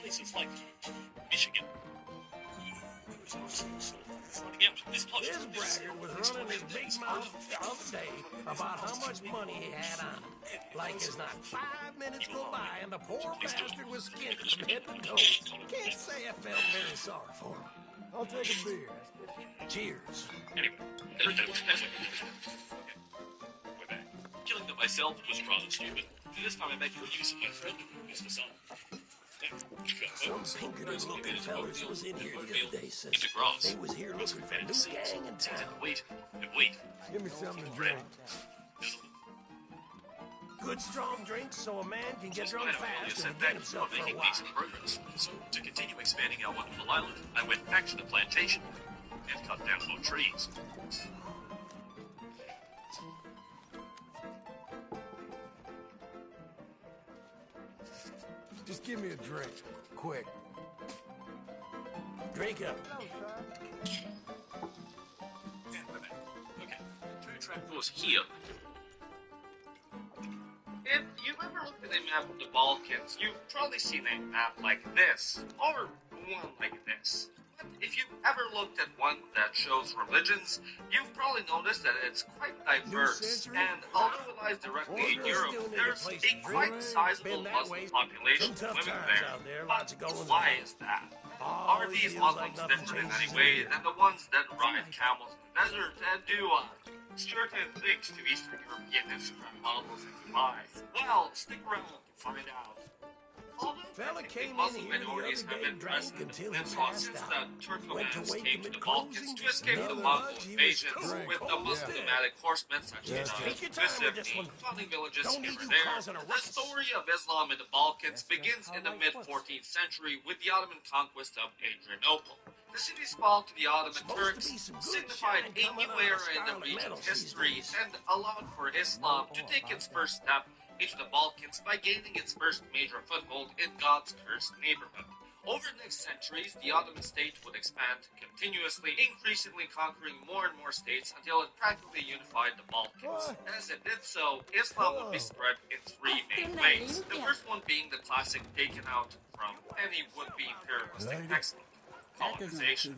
Places like Michigan. This braggart was running his big mouth the other day about how much money he had on him. Like as not 5 minutes go by and the poor bastard was skinned from head to toe. Can't say I felt very sorry for him. I'll take a beer. Cheers. Anyway, we're back. Killing them myself was rather stupid. This time I make good use of my friend, Mr. Sun. Some pinker-looking fellas was in here the other day, says grass. they was here looking for a new gang in town. Wait. Give me something to drink. Good strong drinks so a man can get drunk fast and forget himself for a while. Progress. So, to continue expanding our wonderful island, I went back to the plantation and cut down more trees. Just give me a drink, quick. Drink up. And we're back. Okay, 2 trend was here. If you've ever looked at a map of the Balkans, you've probably seen a map like this, or one like this. But if you've ever looked at one that shows religions, you've probably noticed that it's quite diverse. And although it lies directly in Europe, there's a quite sizable Muslim population living there. But why is that? Are these Muslims different in any way than the ones that ride camels in the desert and do certain things to Eastern European Instagram models in Dubai? Well, stick around to find out. Although technically Muslim minorities have been present in the peninsula since the Turkomans came to the Balkans to escape the Mongol invasions, with the Muslim nomadic horsemen such as Visiv, founding villages here and there. The story of Islam in the Balkans begins in the mid-14th century with the Ottoman conquest of Adrianople. The city's fall to the Ottoman Turks signified a new era in the region's history and allowed for Islam to take its first step into the Balkans by gaining its first major foothold in God's cursed neighborhood. Over the next centuries, the Ottoman state would expand continuously, increasingly conquering more and more states until it practically unified the Balkans. As it did so, Islam would be spread in three main ways. The first one being the classic taken out from any would-be imperialistic textbook: colonization.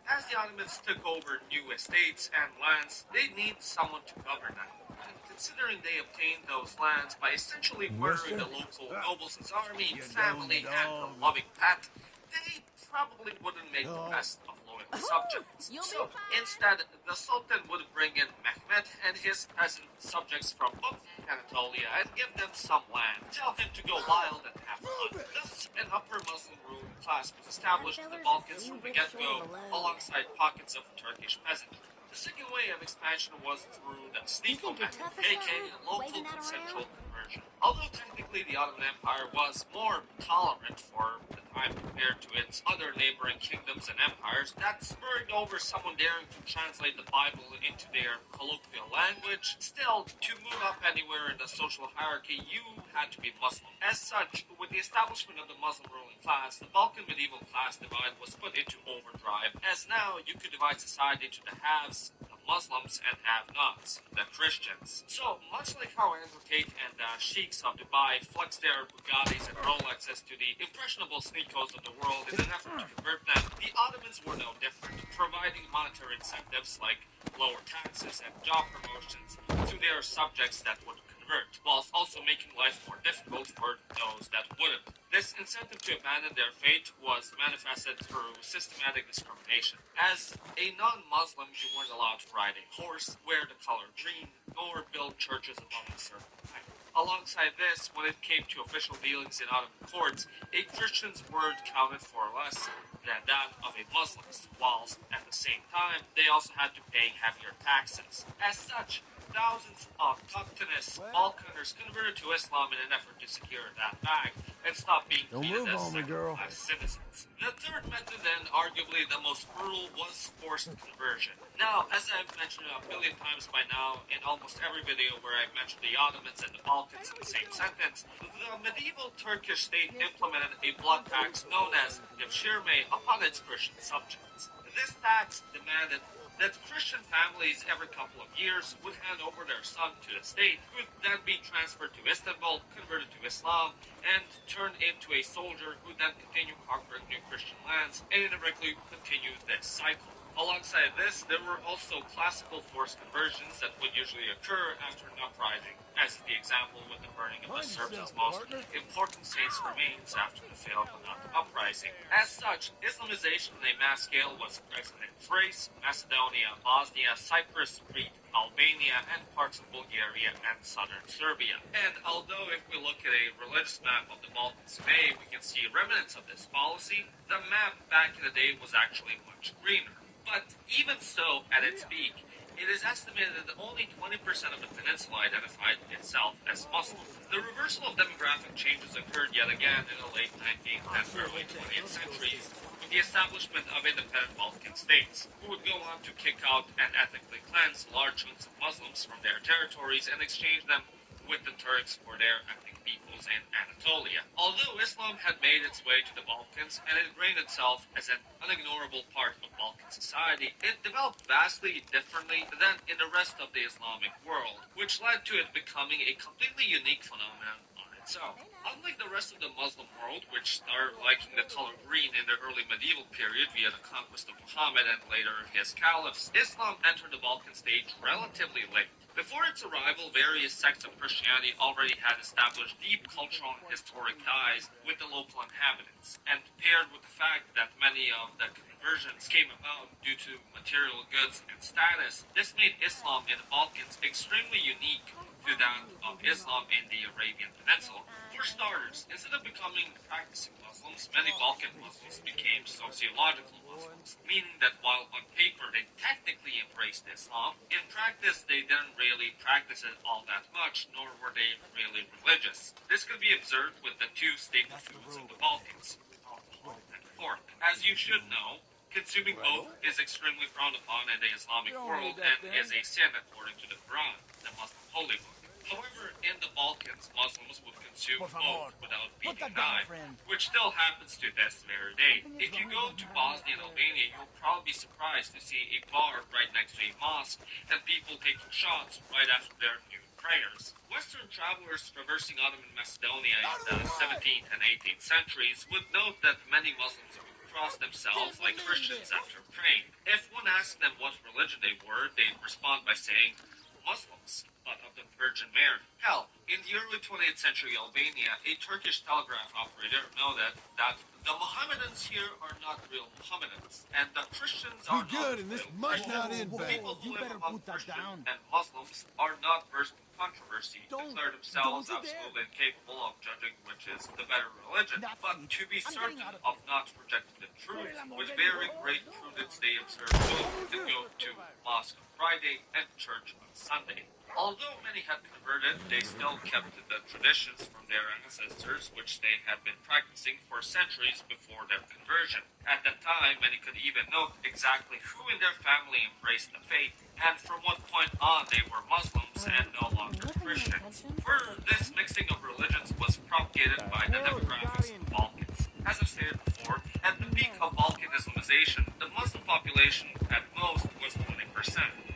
As the Ottomans took over new estates and lands, they needed someone to govern them. And considering they obtained those lands by essentially murdering the local nobles' army, family, and a loving pet, they probably wouldn't make the best of loyal subjects. So, instead, the Sultan would bring in Mehmet and his peasant subjects from both Anatolia and give them some land, tell him to go wild and have fun. Thus, an upper Muslim ruling class was established in the Balkans from the get-go, alongside pockets of Turkish peasantry. The second way of expansion was through the Sneako method, aka local consensual conversion. Although technically the Ottoman Empire was more tolerant for the time compared to its other neighboring kingdoms and empires that spurred over someone daring to translate the Bible into their colloquial language, still, to move up anywhere in the social hierarchy, you had to be Muslim. As such, with the establishment of the Muslim ruling class, the Balkan medieval class divide was put into overdrive, as now you could divide society into the haves, the Muslims, and have-nots, the Christians. So, much like how Andrew Tate and sheiks of Dubai flex their Bugattis and Rolexes to the impressionable sneakos of the world in an effort to convert them, the Ottomans were no different, providing monetary incentives like lower taxes and job promotions to their subjects that would convert, whilst also making life more difficult for those that wouldn't. This incentive to abandon their faith was manifested through systematic discrimination. As a non-Muslim, you weren't allowed to ride a horse, wear the color green, nor build churches above a certain height. Alongside this, when it came to official dealings in Ottoman courts, a Christian's word counted for less than that of a Muslim's, whilst at the same time, they also had to pay heavier taxes. As such, thousands of Coptinist Balkaners converted to Islam in an effort to secure that bag and stop being treated as second-class citizens. The third method, and arguably the most brutal, was forced conversion. Now, as I've mentioned a billion times by now, in almost every video where I've mentioned the Ottomans and the Balkans in the same sentence, the medieval Turkish state implemented a blood tax known as devshirme upon its Christian subjects. This tax demanded that Christian families every couple of years would hand over their son to the state, who would then be transferred to Istanbul, converted to Islam, and turned into a soldier who then continued conquering new Christian lands and indirectly continued this cycle. Alongside this, there were also classical forced conversions that would usually occur after an uprising, as is the example with the burning of the Serbs' most important saints' remains after the failed uprising. As such, Islamization on a mass scale was present in Thrace, Macedonia, Bosnia, Cyprus, Crete, Albania, and parts of Bulgaria and southern Serbia. And although if we look at a religious map of the Balkans today, we can see remnants of this policy, the map back in the day was actually much greener. But even so, at its peak, it is estimated that only 20% of the peninsula identified itself as Muslim. The reversal of demographic changes occurred yet again in the late 19th and early 20th centuries with the establishment of independent Balkan states, who would go on to kick out and ethnically cleanse large chunks of Muslims from their territories and exchange them with the Turks or their ethnic peoples in Anatolia. Although Islam had made its way to the Balkans and ingrained itself as an unignorable part of Balkan society, it developed vastly differently than in the rest of the Islamic world, which led to it becoming a completely unique phenomenon on its own. Unlike the rest of the Muslim world, which started liking the color green in the early medieval period via the conquest of Muhammad and later his caliphs, Islam entered the Balkan stage relatively late. Before its arrival, various sects of Christianity already had established deep cultural and historic ties with the local inhabitants, and paired with the fact that many of the conversions came about due to material goods and status, this made Islam in the Balkans extremely unique to that of Islam in the Arabian Peninsula. For starters, instead of becoming practicing Muslims, many Balkan Muslims became sociological Muslims, meaning that while on paper they technically embraced Islam, in practice they didn't really practice it all that much, nor were they really religious. This could be observed with the two staple foods of the Balkans, alcohol and pork. As you should know, consuming both is extremely frowned upon in the Islamic world and is a sin according to the Quran, the Muslim holy book. However, in the Balkans, Muslims would consume both without being denied, which still happens to this very day. If you go to Bosnia and Albania, you'll probably be surprised to see a bar right next to a mosque and people taking shots right after their noon prayers. Western travelers traversing Ottoman Macedonia in the 17th and 18th centuries would note that many Muslims would cross themselves like Christians after praying. If one asked them what religion they were, they'd respond by saying, Muslims, but of the Virgin Mary. Hell, in the early 20th century Albania, a Turkish telegraph operator noted that the Mohammedans here are not real Mohammedans, and the Christians are not real Christians. People who live among Christians and Muslims are not versed in controversy, declare themselves absolutely incapable of judging which is the better religion, but to be certain of not rejecting the truth, with very great prudence they observe both and go to mosque on Friday and church on Sunday. Although many had converted, they still kept the traditions from their ancestors, which they had been practicing for centuries before their conversion. At that time, many could even note exactly who in their family embraced the faith, and from what point on they were Muslims and no longer Christians. For this mixing of religions was propagated by the demographics of the Balkans. As I've stated before, at the peak of Balkan Islamization, the Muslim population at most was 20%,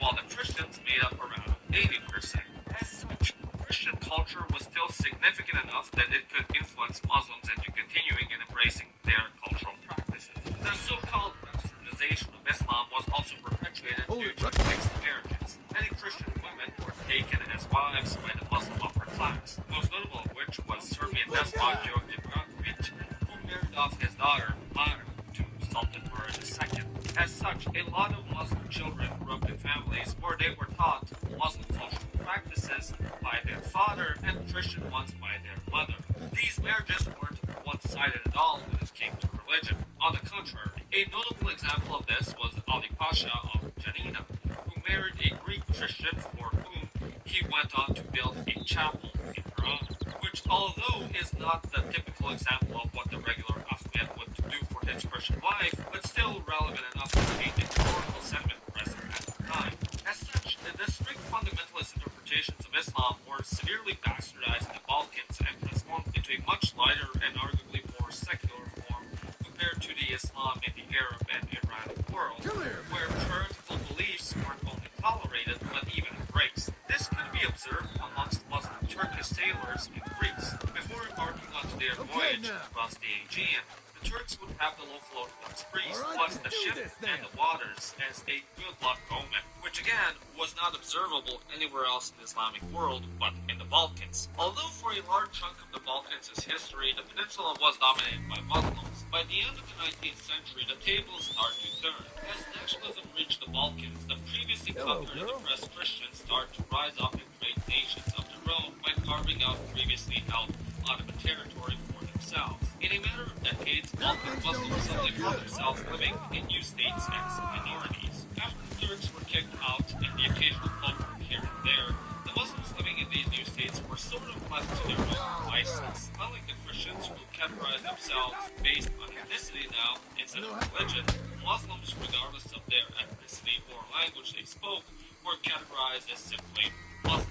while the Christians made up around 80%. As such, Christian culture was still significant enough that it could influence Muslims into continuing and embracing their cultural practices. The so-called Westernization of Islam was also perpetuated due to mixed marriages. Many Christian women were taken as wives by the Muslim upper class, most notable of which was Serbian despot Rdr2, who married off his daughter, Mara, to Sultan Murad II. As such, a lot of Muslim children grew up in families where they were taught Muslim cultural practices by their father and Christian ones by their mother. These marriages weren't one-sided at all when it came to religion. On the contrary, a notable example of this was Ali Pasha of Janina, who married a Greek Christian for whom he went on to build a chapel in her honor, which, although is not the typical example of what the regular Ahmed would do for his Christian wife, but still relevant enough to paint the historical sentiment present at the time. As such, the strict fundamentalist interpretations of Islam were severely bastardized in the Balkans and transformed into a much lighter and arguably more secular form compared to the Islam in the Arab and Iranian world, where heretical beliefs weren't only tolerated but even embraced. This could be observed amongst Muslim Turkish sailors in Greece. Before embarking onto their voyage across the Aegean, the Turks would have the local Orthodox priests bless the ship and the waters as a good luck omen, which again was not observable anywhere else in the Islamic world but in the Balkans. Although for a large chunk of the Balkans' history, the peninsula was dominated by Muslims, by the end of the 19th century the tables started to turn. As nationalism reached the Balkans, the previously conquered and oppressed Christians started to rise up and create nations of their own by carving out previously held Ottoman territory for themselves. In a matter of decades, Balkan Muslims suddenly found themselves living in new states as minorities. After the Turks were kicked out and the occasional conqueror here and there, the Muslims living in these new states were sort of left to their own devices. Unlike the Christians who categorize themselves based on ethnicity now instead of religion, Muslims, regardless of their ethnicity or language they spoke, were categorized as simply Muslim,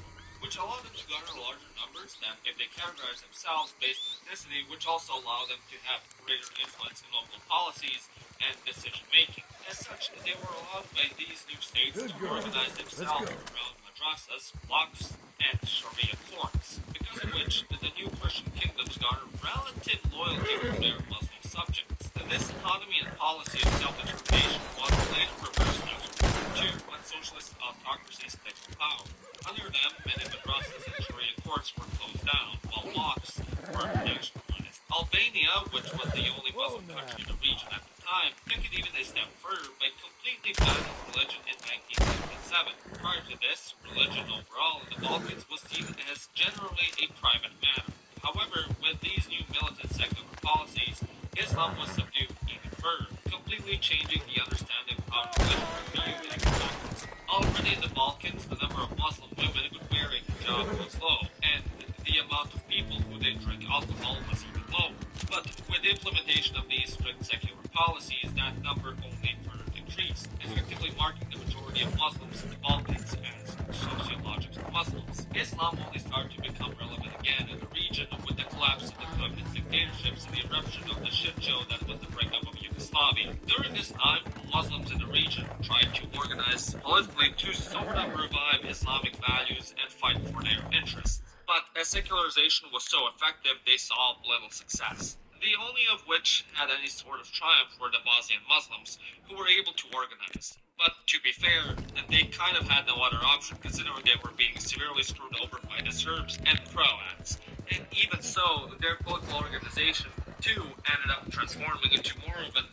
which allowed them to garner larger numbers than if they categorize themselves based on ethnicity, which also allowed them to have greater influence in local policies and decision-making. As such, they were allowed by these new states to organize themselves around madrasas, blocks, and Sharia courts, because of which the new Christian kingdoms garnered relative loyalty from their Muslim subjects. This autonomy and policy of self-determination was later reversed after World War II, when socialist autocracies claimed power. Under them, many madrasas and Sharia courts were closed down, while blocks were nationalized. Albania, which was the only Muslim country in the region at the time, took it even a step further by completely banning religion in 1977. Prior to this, religion overall in the Balkans was seen as generally a private matter. However, with these new militant secular policies, Islam was subdued even further, completely changing the understanding of how religion was viewed in practice. Already in the Balkans, the number of Muslim women who wear a hijab was low, and the amount of people who did drink alcohol was even lower. But with the implementation of these strict secular policies, that number only further decreased, effectively marking the majority of Muslims in the Balkans as sociological Muslims. Islam only started to become relevant again in the region with the collapse of the communist dictatorships and the eruption of the shit show that was the breakup of Yugoslavia. During this time, Muslims in the region tried to organize politically to sort of revive Islamic values and fight for their interests. But as secularization was so effective, they saw little success. The only of which had any sort of triumph were the Bosnian Muslims, who were able to organize. But to be fair, they kind of had no other option, considering they were being severely screwed over by the Serbs and Croats. And even so, their political organization, too, ended up transforming into more of an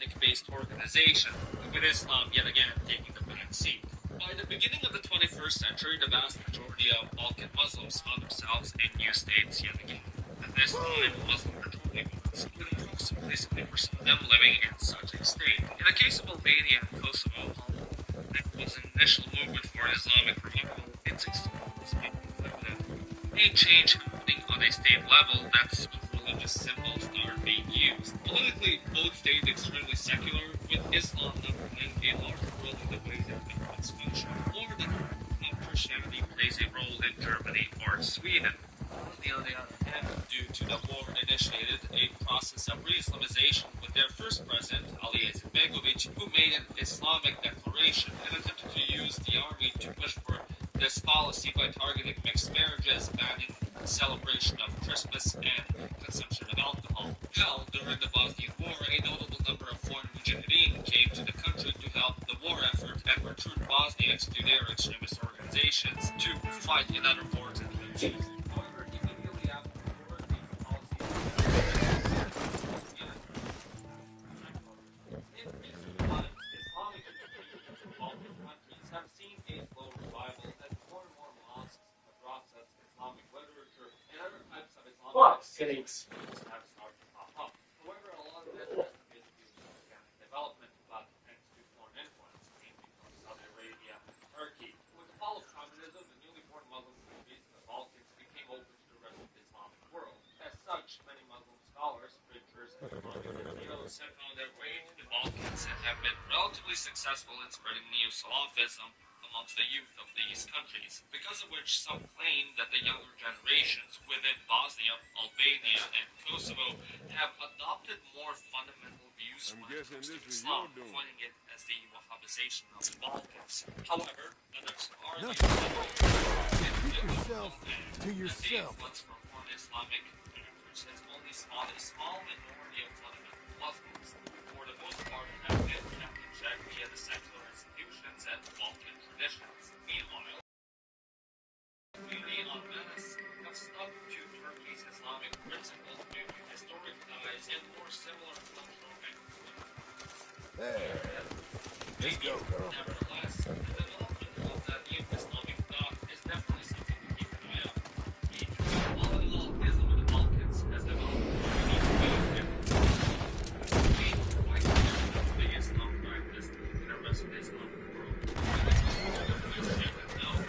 ethnic-based organization, with Islam yet again taking the back seat. By the beginning of the 21st century, the vast majority of Balkan Muslims found themselves in new states yet again. At this time, Muslim majority was including most recently were some of them living in such a state. In the case of Albania and Kosovo, there was an initial movement for Islamic revival in 1600s. A change happening on a state level that religious symbols are being used. Politically, both stayed extremely secular, with Islam not playing a larger role in the way that governments function, or that how Christianity plays a role in Germany or Sweden. On the other hand, due to the war, initiated a process of re-Islamization with their first president, Ali Izetbegovic, who made an Islamic declaration and attempted to use the army to push for this policy by targeting mixed marriages, banning celebration of Christmas, and consumption of alcohol. Hell, during the Bosnian War, a notable number of foreign mujahideen came to the country to help the war effort and recruit Bosniaks to their extremist organizations to fight in other wars and countries. However, immediately after the war, these policies in recent times, Islamic institutions in Balkan countries have seen a slow revival as more and more mosques, madrasas, Islamic literature, and other types of Islamic institutions have started to pop up. However, a lot of this is due to organic development, but thanks to foreign influence, mainly from Saudi Arabia and Turkey. With the fall of communism, the newly born Muslim countries in the Balkans became open to the rest of the Islamic world. As such, many Muslim scholars, preachers, and NGOs have found their way to the Balkans and have been relatively successful in spreading new Salafism amongst the youth of these countries, because of which some claim that the younger generations within Bosnia, Albania, and Kosovo have adopted more fundamental views when it comes to Islam, coining it as the Wahhabization of the Balkans. However, others argue that the influence from foreign Islamic actors has only spawned a small minority of fundamental Muslims, who for the most part have been kept in check via the secular institutions and Balkan traditions. Meanwhile, community on Venice have stuck to Turkey's Islamic principles due to historic ties and more similar cultural and There. Let's go, girl. Nevertheless, the development of that new Islamic thought is definitely something to keep an eye out for. All in all, Islam in the Balkans has developed a unique way of living. Being quite different from the Islam practiced in the rest of the Islamic world.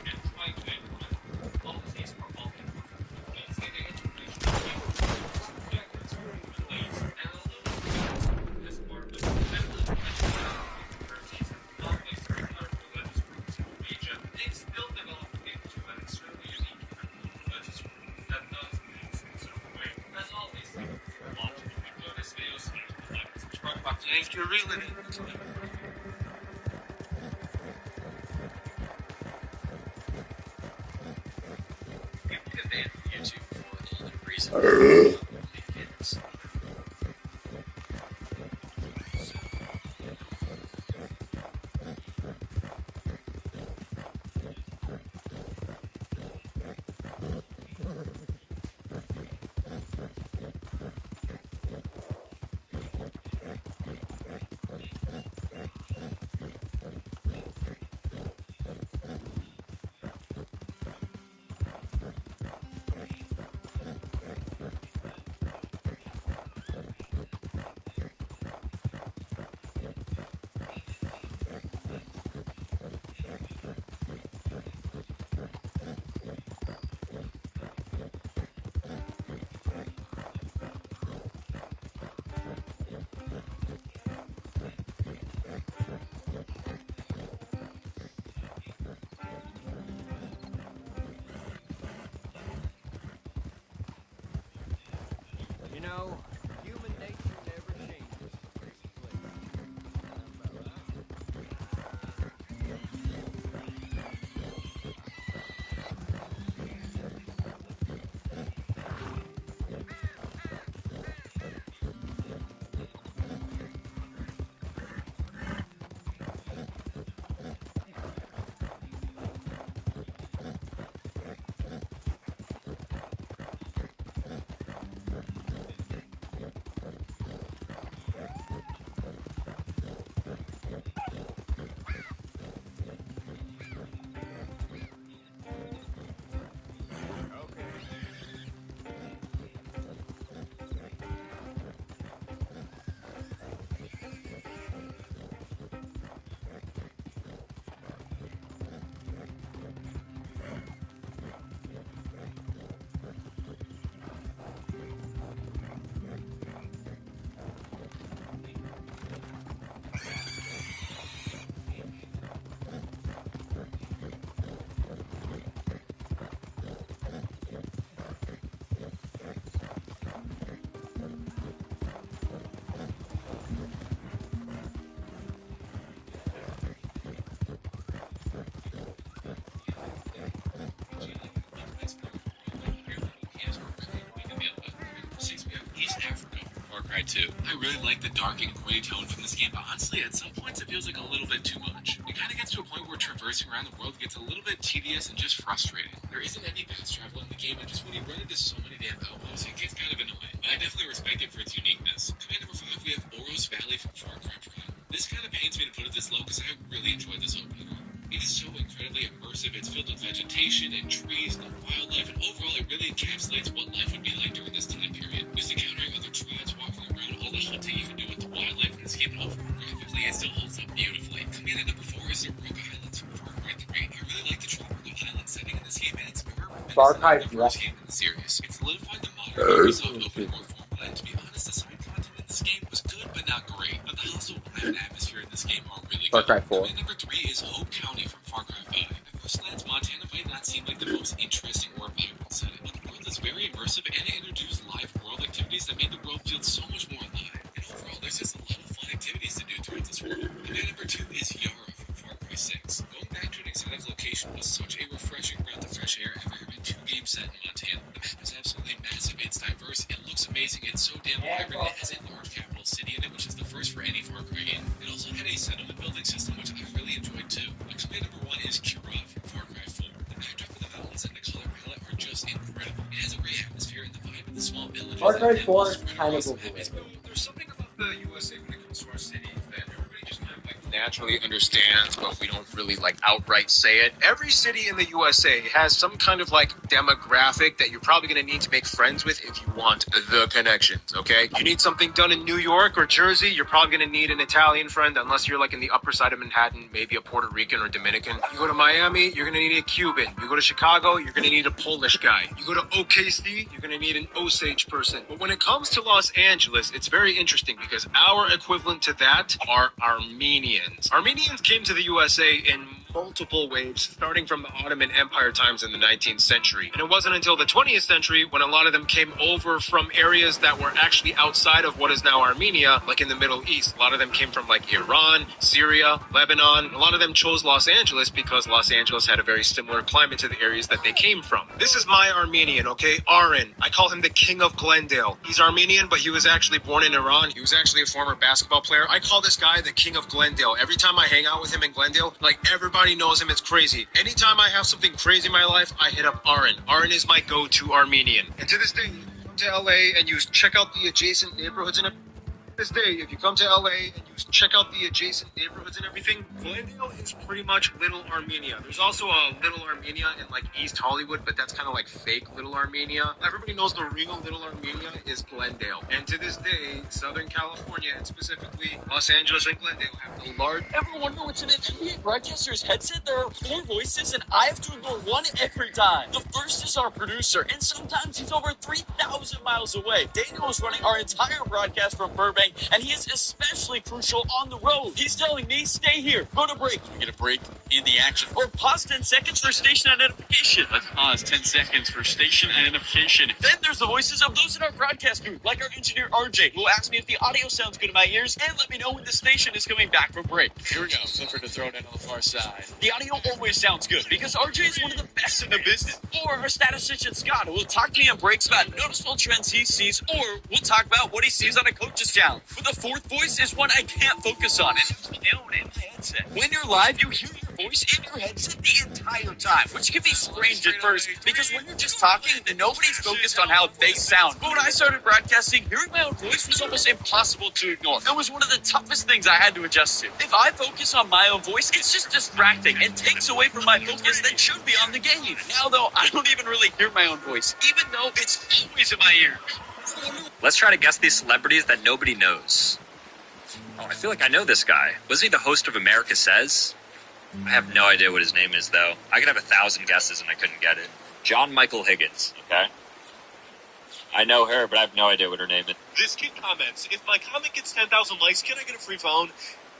And trying to implement policies for Balkan countries in the integration of youth, subjects, release, and although this part of the controversies and conflicts with other religious if you reel it in. You can ban YouTube for all the reasons. Kids. You know, human nature never changes from place to place. East Africa, Far Cry 2. I really like the dark and gritty tone from this game, but honestly, at some points it feels like a little bit too much. It kind of gets to a point where traversing around the world gets a little bit tedious and just frustrating. There isn't any fast travel in the game, and just when you run into so many damn outposts, it gets kind of annoying. But I definitely respect it for its uniqueness. Command number 5, we have Oros Valley from Far Cry Prime. This kind of pains me to put it this low because I really enjoyed this opening one. It is so incredibly immersive. It's filled with vegetation and trees and wildlife, and overall it really encapsulates what life would be like during this time period. Just encountering other tribes, walking around, all the hunting you can do with the wildlife in this game, and overall graphically it still holds up beautifully. Command number 4 is the Rogue Islands from Far Cry 3. I really like the tropical island setting in this game, and it's more reminiscent of the first game in the series. It solidified the modern Ubisoft open world formula, and to be honest, the side content in this game was good but not great. But the hostile and atmosphere in this game are really good. Far Cry 4. Command number 3 is Hope County from Far Cry 5. At first glance, Montana might not seem like the most interesting or vibrant setting, but the world is very immersive and it introduced live world activities that made the world feel so much more alive. And overall, there's just a lot of fun activities to do throughout this world. Command number 2 is Yara from Far Cry 6. Going back to an exotic location was such a refreshing breath of fresh air after having 2 games set in Montana. The map is absolutely massive, it's diverse, it looks amazing, it's so damn vibrant, it has a large capital city in it, which is the first for any Far Cry game. It also had a settlement building system, which I really enjoyed too. Command number 1 is Kira from Far Cry 4. The backdrop of the mountains and the color palette are just incredible. It has a great atmosphere and the vibe of the small villages. Far Cry 4 is kind of There's something about the USA when it comes to our cities that everybody just kind of like naturally understands, but we don't really like outright say it. Every city in the USA has some kind of like demographic that you're probably going to need to make friends with if you want the connections, okay? You need something done in New York or Jersey, you're probably going to need an Italian friend, unless you're like in the upper side of Manhattan, maybe a Puerto Rican or Dominican. You go to Miami, you're going to need a Cuban. You go to Chicago, you're going to need a Polish guy. You go to OKC, you're going to need an Osage person. But when it comes to Los Angeles, it's very interesting because our equivalent to that are Armenians. Armenians came to the USA in multiple waves starting from the Ottoman Empire times in the 19th century. And it wasn't until the 20th century when a lot of them came over from areas that were actually outside of what is now Armenia, like in the Middle East. A lot of them came from like Iran, Syria, Lebanon. A lot of them chose Los Angeles because Los Angeles had a very similar climate to the areas that they came from. This is my Armenian, okay? Arin. I call him the King of Glendale. He's Armenian, but he was actually born in Iran. He was actually a former basketball player. I call this guy the King of Glendale. Every time I hang out with him in Glendale, like everybody knows him. It's crazy. Anytime I have something crazy in my life, I hit up Arin. Arin is my go-to Armenian. And to this day, you come to LA and you check out the adjacent neighborhoods and this day, if you come to LA and you check out the adjacent neighborhoods and everything, Glendale is pretty much Little Armenia. There's also a Little Armenia in like East Hollywood, but that's kind of like fake Little Armenia. Everybody knows the real Little Armenia is Glendale. And to this day, Southern California and specifically Los Angeles and Glendale have the large... Ever wonder what's in an NBA broadcaster's headset? There are 4 voices and I have to ignore one every time. The first is our producer, and sometimes he's over 3,000 miles away. Daniel is running our entire broadcast from Burbank, and he is especially crucial on the road. He's telling me, stay here, go to break. Can we get a break in the action? Or pause 10 seconds for station identification. Let's pause 10 seconds for station identification. Then there's the voices of those in our broadcast group, like our engineer RJ, who will ask me if the audio sounds good in my ears and let me know when the station is coming back from break. Here we go, Clifford to throw it in on the far side. The audio always sounds good because RJ is one of the best in the business. Or our statistician Scott, who will talk to me on breaks about noticeable trends he sees, or we'll talk about what he sees on a coach's challenge. But the fourth voice is one I can't focus on, and it's my own in my headset. When you're live, you hear your voice in your headset the entire time, which can be strange at first, because when you're just talking, nobody's focused on how they sound. But when I started broadcasting, hearing my own voice was almost impossible to ignore. It was one of the toughest things I had to adjust to. If I focus on my own voice, it's just distracting and takes away from my focus that should be on the game. Now, though, I don't even really hear my own voice, even though it's always in my ear. Let's try to guess these celebrities that nobody knows. Oh, I feel like I know this guy. Was he the host of America Says? I have no idea what his name is, though. I could have 1,000 guesses and I couldn't get it. John Michael Higgins. Okay. I know her, but I have no idea what her name is. This kid comments, if my comment gets 10,000 likes, can I get a free phone?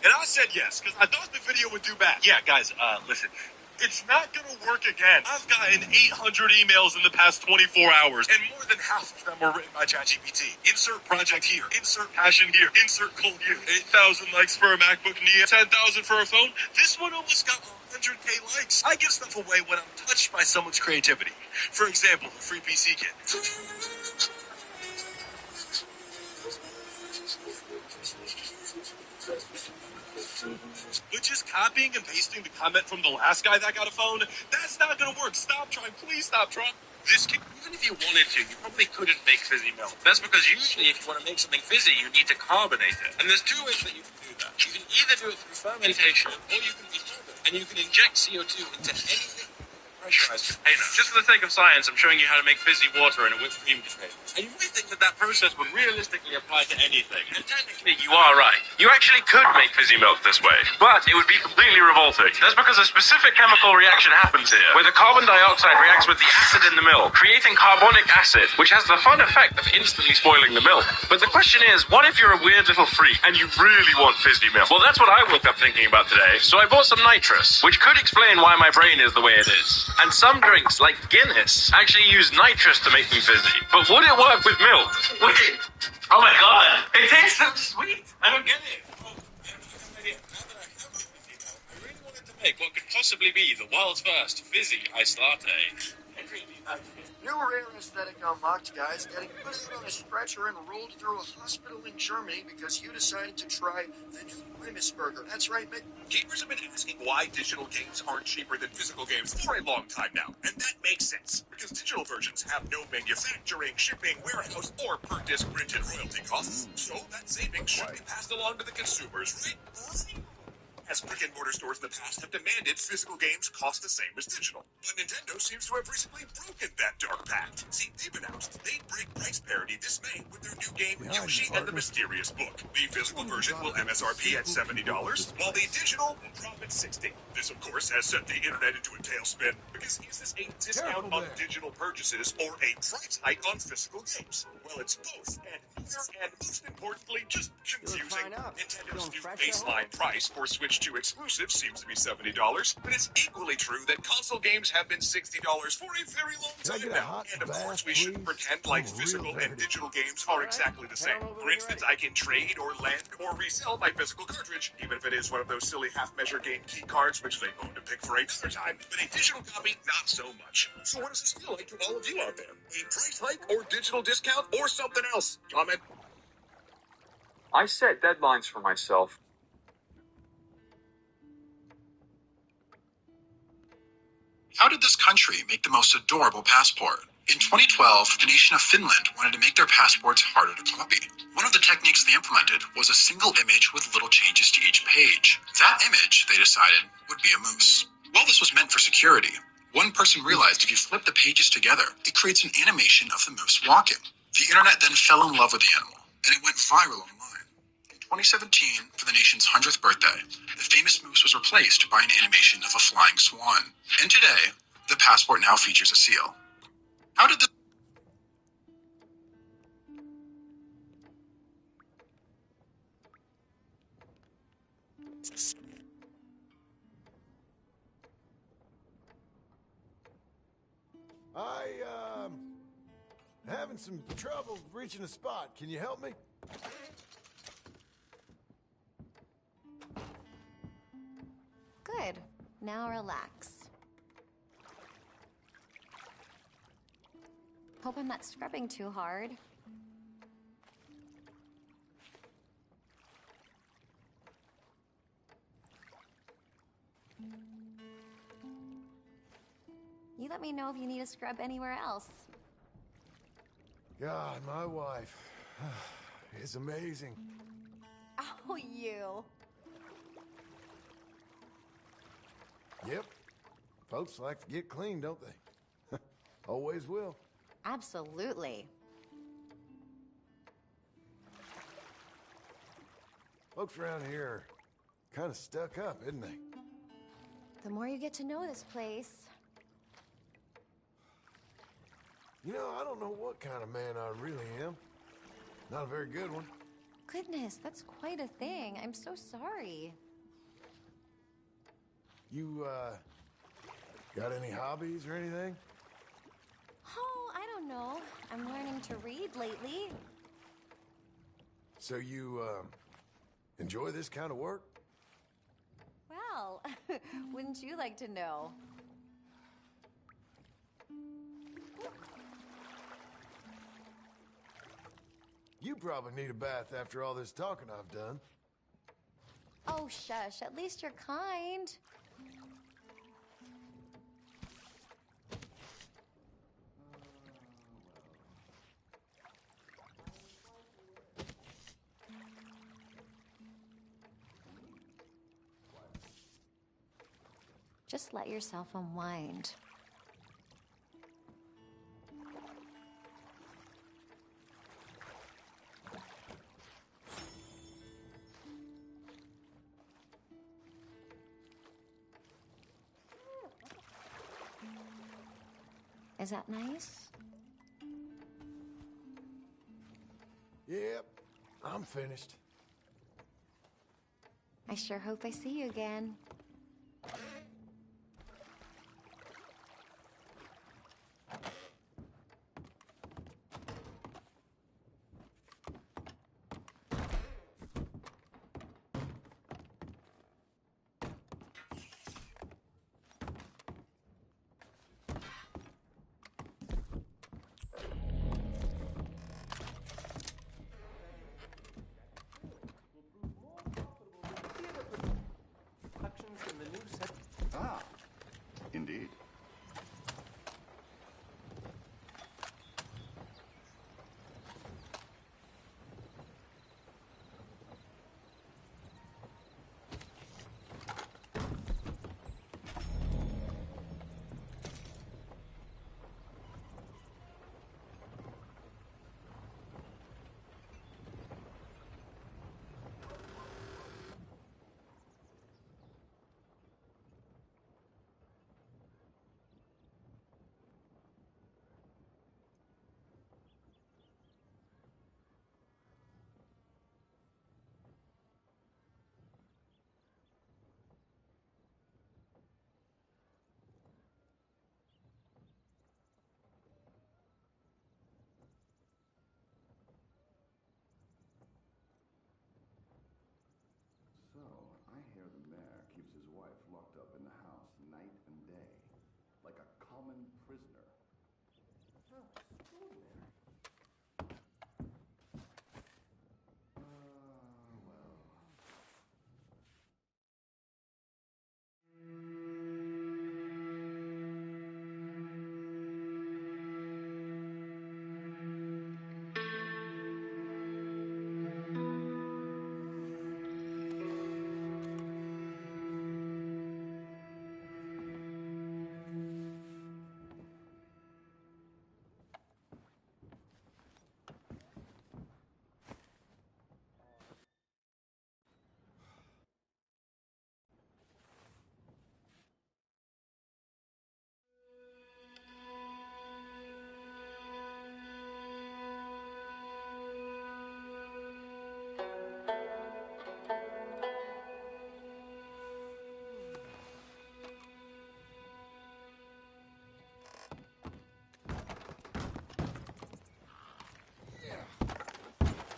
And I said yes, because I thought the video would do bad. Yeah, guys, listen. It's not going to work again. I've gotten 800 emails in the past 24 hours, and more than half of them were written by ChatGPT. Insert project here. Insert passion here. Insert goal here. 8,000 likes for a MacBook Neo. 10,000 for a phone. This one almost got 100K likes. I give stuff away when I'm touched by someone's creativity. For example, the free PC kit. But just copying and pasting the comment from the last guy that got a phone, that's not gonna work. Stop trying. Please stop trying. This kid, even if you wanted to, you probably couldn't make fizzy milk. That's because usually if you want to make something fizzy, you need to carbonate it. And there's 2 ways that you can do that. You can either do it through fermentation, or you can dehydrate it. And you can inject CO2 into anything pressurized container. Just for the sake of science, I'm showing you how to make fizzy water in a whipped cream container. And you might think that that process would realistically apply to anything. And technically, you are right. You actually could make fizzy milk this way, but it would be completely revolting. That's because a specific chemical reaction happens here, where the carbon dioxide reacts with the acid in the milk, creating carbonic acid, which has the fun effect of instantly spoiling the milk. But the question is, what if you're a weird little freak and you really want fizzy milk? Well, that's what I woke up thinking about today, so I bought some nitrous, which could explain why my brain is the way it is. And some drinks, like Guinness, actually use nitrous to make them fizzy. But would it work with milk? Wait! Oh my god! It tastes so sweet! I don't get it! I really wanted to make what could possibly be the world's first fizzy iced latte. New rare aesthetic unlocked, guys. Getting put on a stretcher and rolled through a hospital in Germany because you decided to try the new Grimace Burger. That's right, Mick. Gamers have been asking why digital games aren't cheaper than physical games for a long time now. And that makes sense, because digital versions have no manufacturing, shipping, warehouse, or per-disc printed royalty costs. So that savings should be passed along to the consumers, right? As brick-and-mortar stores in the past have demanded physical games cost the same as digital. But Nintendo seems to have recently broken that dark pact. See, they've announced they'd break price parity this May with their new game, Yoshi and the Mysterious Book. The physical version will MSRP at $70, while the digital will drop at $60. This, of course, has set the internet into a tailspin, because is this a discount on digital purchases or a price hike on physical games? Well, it's both, and neither, and most importantly, just confusing. Nintendo's new baseline price for Switch 2 exclusives seems to be $70, but it's equally true that console games have been $60 for a very long time now. And of course, we shouldn't pretend like physical and digital games are exactly the same. For instance, I can trade or lend or resell my physical cartridge, even if it is one of those silly half-measure game key cards, which they bone to pick for another time. But a digital copy, not so much. So what does this feel like to all of you out there? A price hike or digital discount or something else? Comment. I set deadlines for myself. How did this country make the most adorable passport? In 2012, the nation of Finland wanted to make their passports harder to copy. One of the techniques they implemented was a single image with little changes to each page. That image, they decided, would be a moose. While this was meant for security, one person realized if you flip the pages together, it creates an animation of the moose walking. The internet then fell in love with the animal, and it went viral online. In 2017, for the nation's 100th birthday, the famous moose was replaced by an animation of a flying swan. And today, the passport now features a seal. How did this... Having some trouble reaching a spot. Can you help me? Good. Now relax. Hope I'm not scrubbing too hard. You let me know if you need a scrub anywhere else. God, my wife is amazing. Oh, you. Yep. Folks like to get clean, don't they? Always will. Absolutely. Folks around here are kind of stuck up, isn't they? The more you get to know this place. You know, I don't know what kind of man I really am. Not a very good one. Goodness, that's quite a thing. I'm so sorry. You, got any hobbies or anything? Oh, I don't know. I'm learning to read lately. So you, enjoy this kind of work? Well, wouldn't you like to know? You probably need a bath after all this talking I've done. Oh, shush. At least you're kind. Just let yourself unwind. Is that nice? Yep, I'm finished. I sure hope I see you again.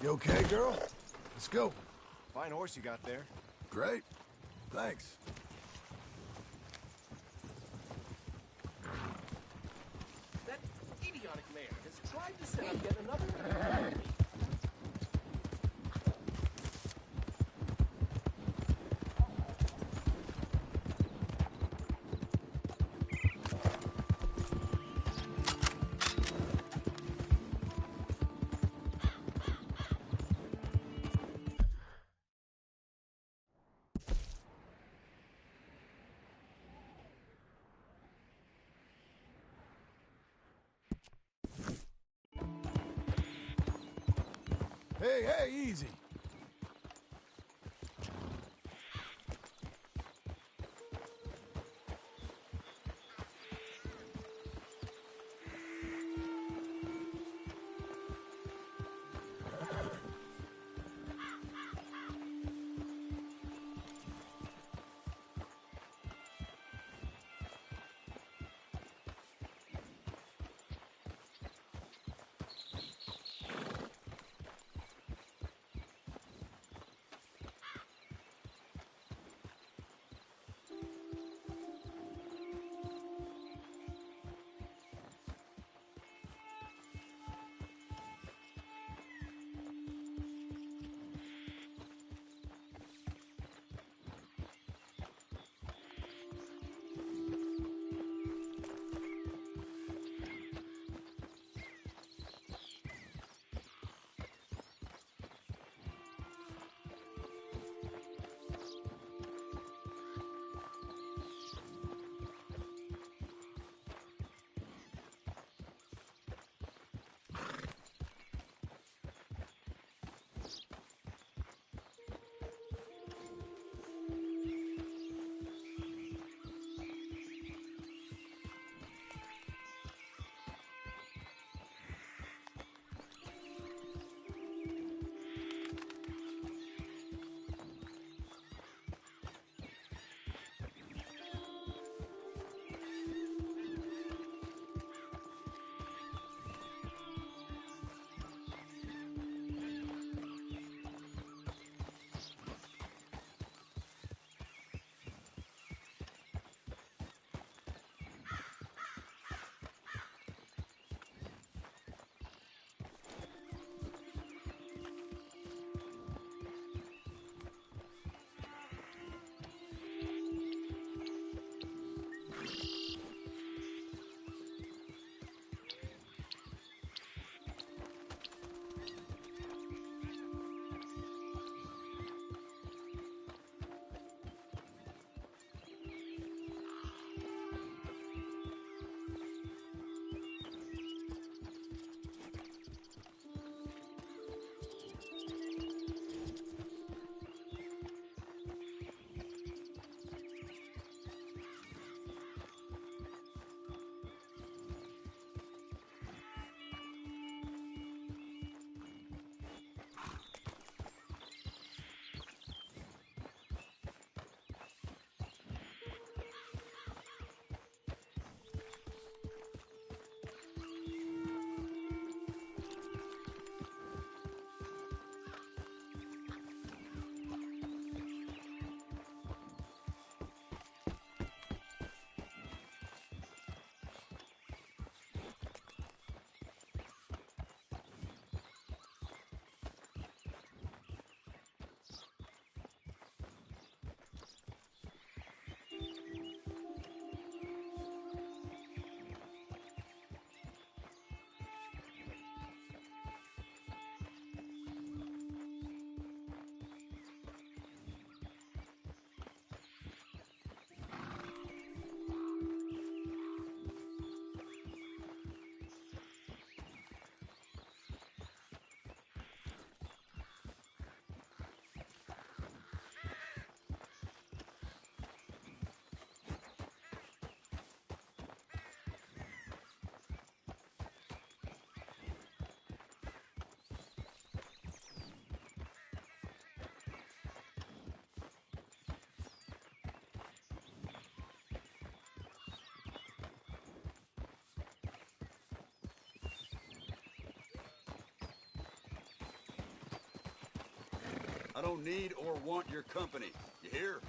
You okay, girl? Let's go. Fine horse you got there. Great. Thanks. That idiotic mayor has tried to set up yet another... Hey, easy. I don't need or want your company. You hear?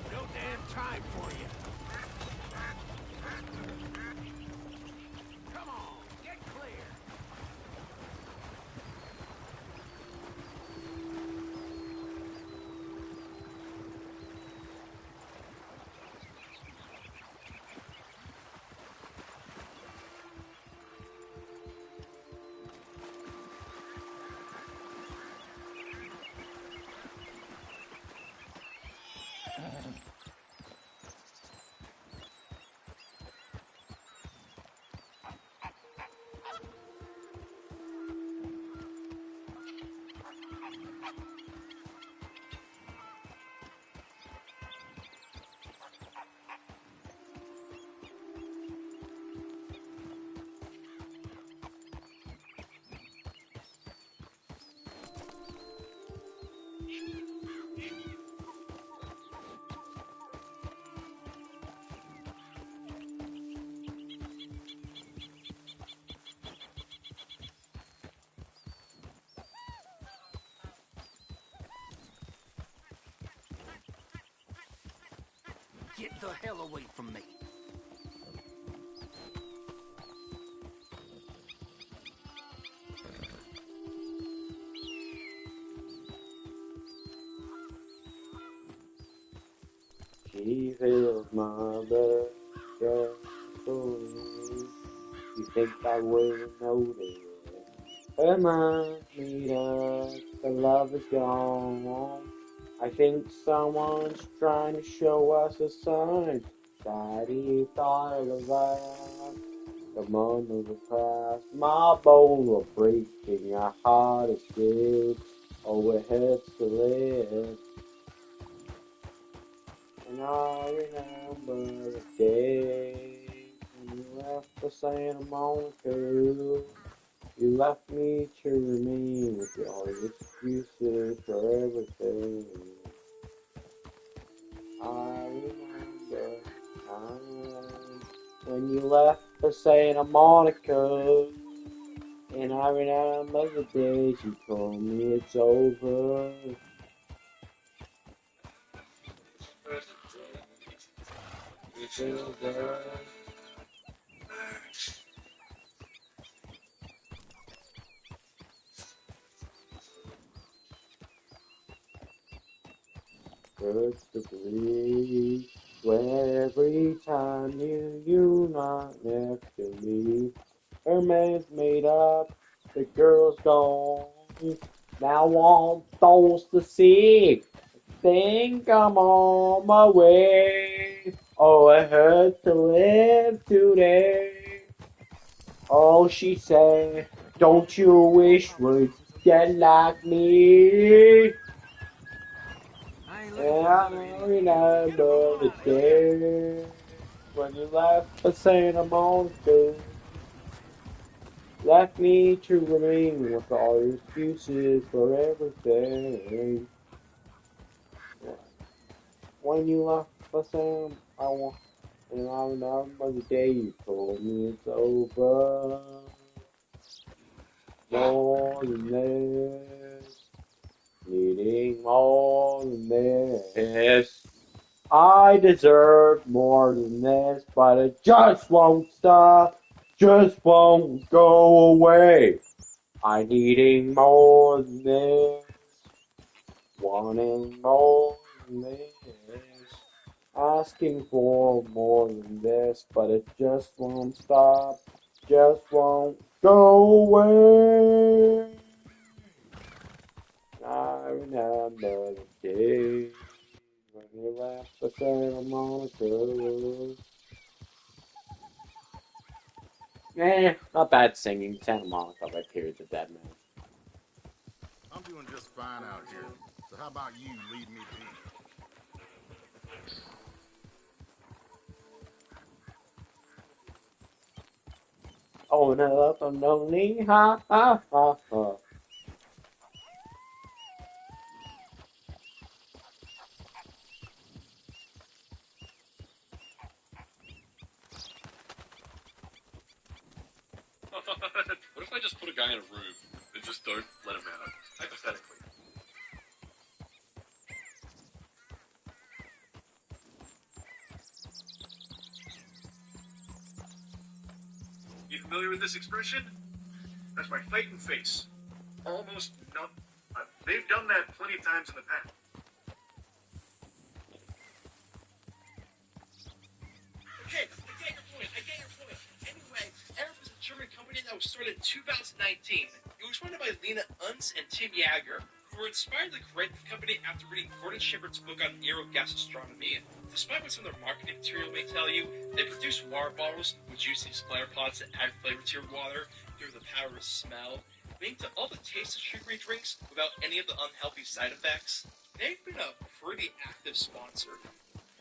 No damn time for you. Come on, get clear. Get the hell away from me. She feels my blood gasoline. You think I wouldn't notice? Her mind's made up, the love is gone. I think someone's trying to show us a sign. Daddy thought it was us. The moment will pass, my bone will break, and your heart is good. Oh, it hurts to live. And I remember the day when you left for Santa Monica. You left me to remain with your excuses for everything. I remember time when you left for Santa Monica. And I remember the days you told me it's over. It's over. Hurts to believe where every time you're not next to me. Her man's made up, the girl's gone. Now I'm forced to see. Think I'm on my way. Oh, it hurts to live today. Oh, she said, don't you wish we'd get like me? And I remember the day when you left for Santa Monica. Left me to remain with all your excuses for everything. When you left the same, and I remember the day you told me it's over. More than this, needing more than this. I deserve more than this, but it just won't stop, just won't go away. I needing more than this, wanting more than this, asking for more than this, but it just won't stop, just won't go away. I remember the day when you left the Santa Monica. Not bad singing. Santa Monica by Tears of Dead Man. I'm doing just fine out here. So how about you leave me be? Oh, no, ha, ha, ha, ha. What if I just put a guy in a room and just don't let him out? Hypothetically. You familiar with this expression? That's my fighting face. Almost none. They've done that plenty of times in the past. Okay, I get your point. Anyway, Eric was a German company that was started in 2019. It was founded by Lena Unz and Tim Jager, who were inspired to create the company after reading Gordon Shepard's book on aerogas astronomy. Despite what some of their marketing material may tell you, they produce water bottles, which use these splatter pods that add flavor to your water through the power of smell, leading to all the taste of sugary drinks without any of the unhealthy side effects. They've been a pretty active sponsor.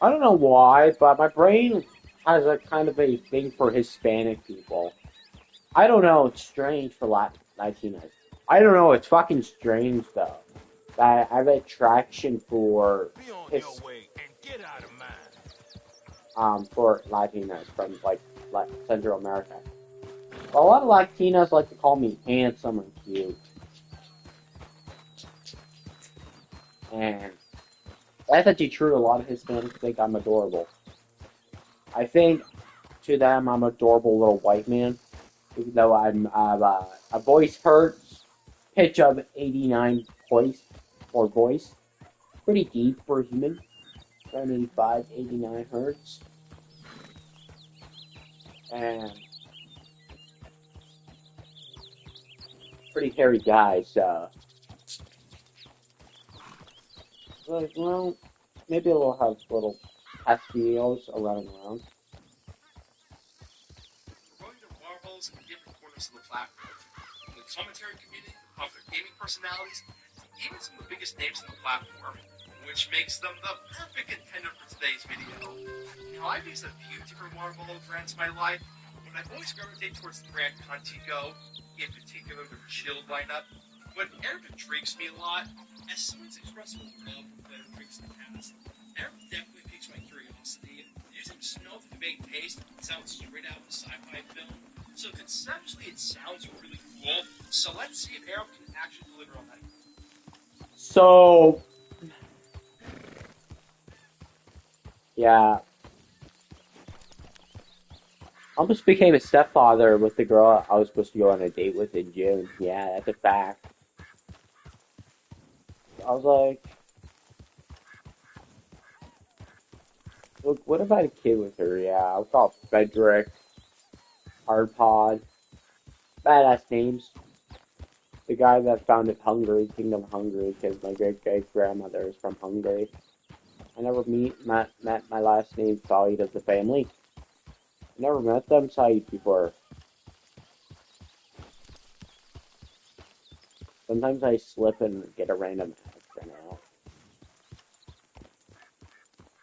I don't know why, but my brain has a kind of a thing for Hispanic people. I don't know, it's strange for Latinos. I don't know, it's fucking strange though. That I have attraction for for Latinos from like Central America. A lot of Latinos like to call me handsome and cute. And that's actually true. A lot of Hispanics think I'm adorable. I think to them I'm an adorable little white man, even though I'm a voice hertz, pitch of 89 voice, pretty deep for a human, around 85, 89 hertz, and pretty hairy guy. So, well, maybe we'll have little pastillos around. Growing their marbles in different corners of the platform. From the commentary community, popular gaming personalities, even some of the biggest names on the platform, which makes them the perfect contender for today's video. Now, I've used a few different water bottle brands in my life, but I've always gravitated towards the brand Contigo, in particular their chilled lineup. But Eric intrigues me a lot. As someone's expressed a love for better drinks in the past, Eric definitely piques my curiosity. Using snow to make taste sounds straight out of a sci-fi film, so conceptually it sounds really cool. So let's see if Eric can actually deliver on that. So, yeah. I almost became a stepfather with the girl I was supposed to go on a date with in June. Yeah, that's a fact. I was like, look, what if I had a kid with her? Yeah, I'll call it Frederick, Hardpod, badass names. The guy that founded Hungary, Kingdom of Hungary, because my great-great-grandmother is from Hungary. I never met my last name Saeed of the family. I never met them Saeed before. Sometimes I slip and get a random accent out.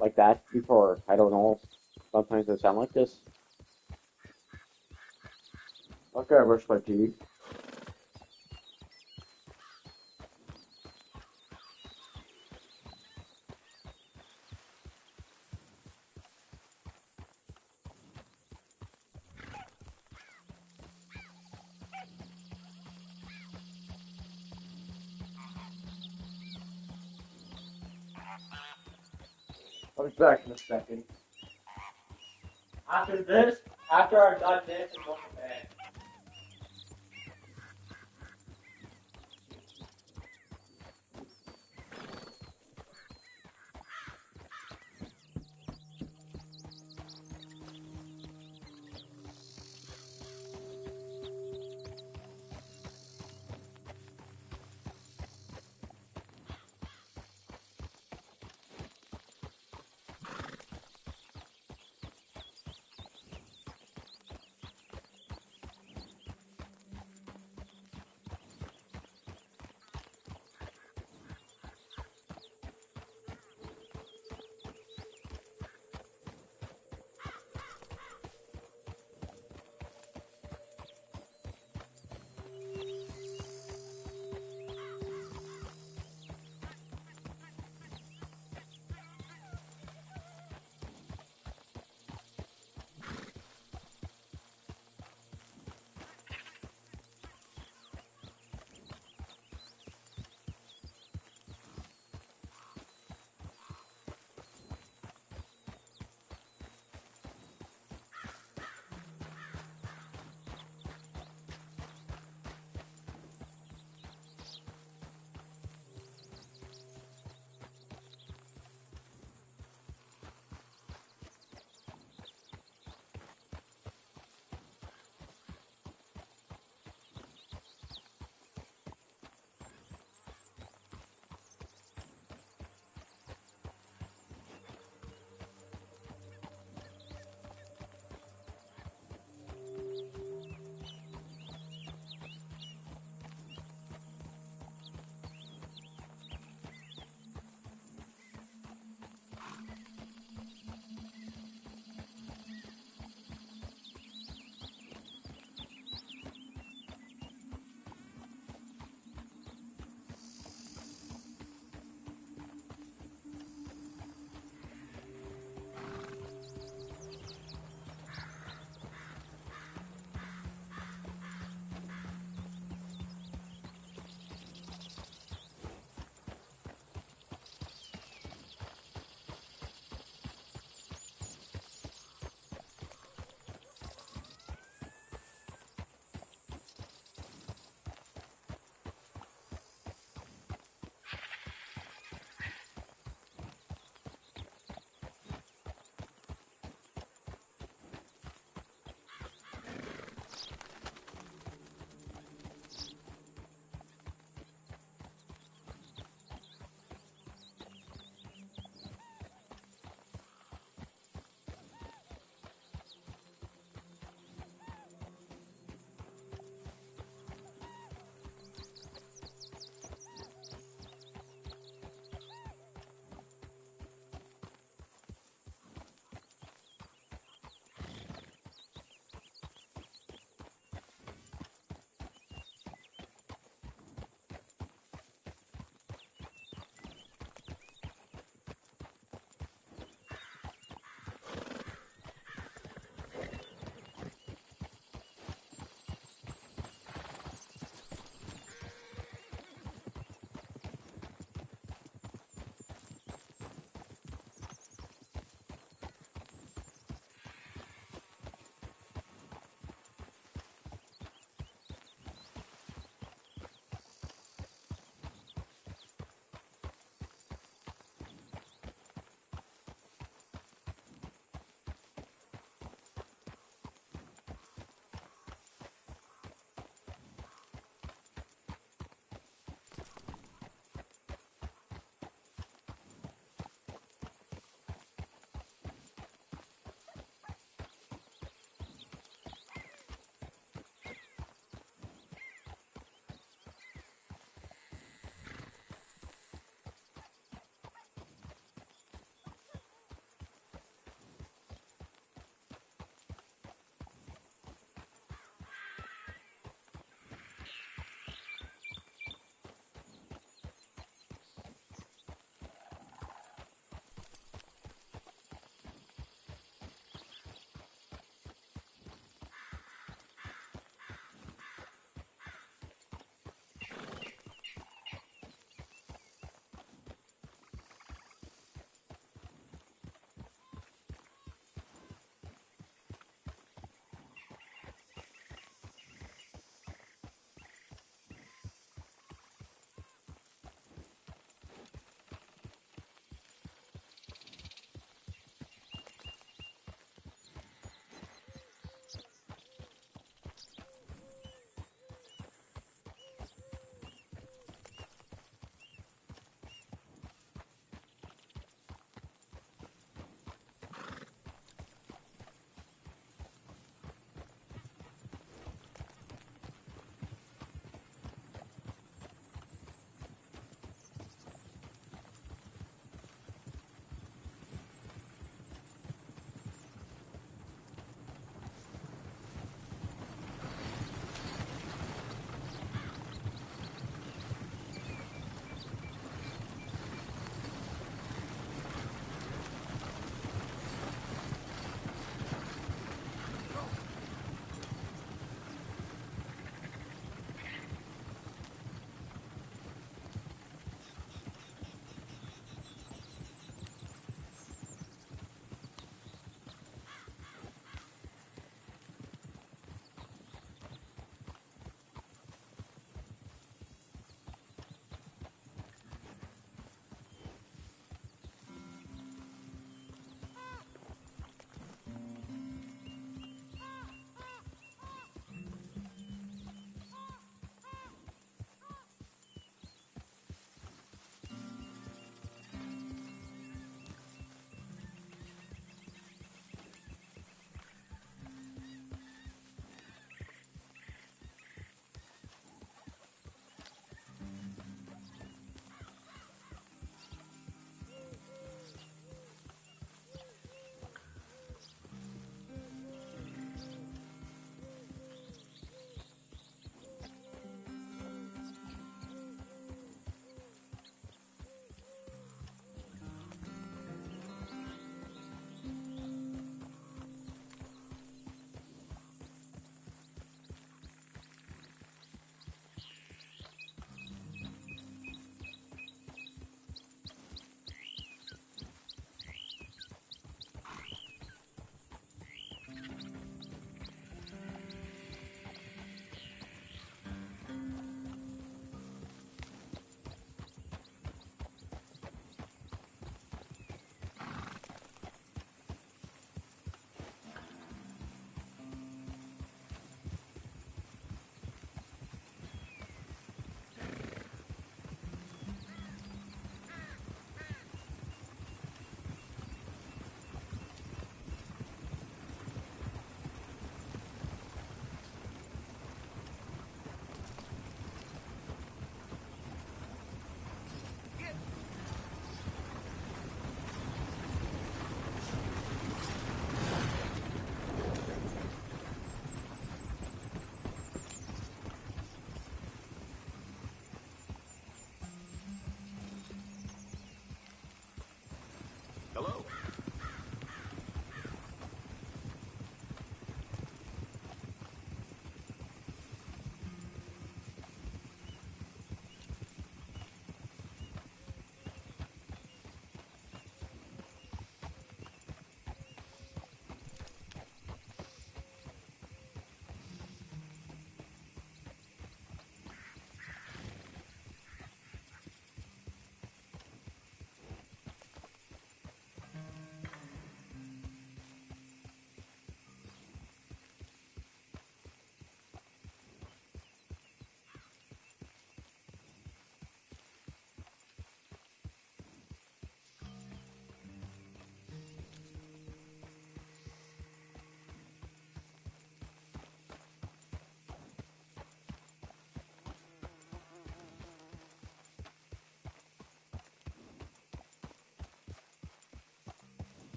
Like that before, I don't know. Sometimes I sound like this. Okay, I brush my teeth. I'll be back in a second. After this, after I've done this, I'm going to bed.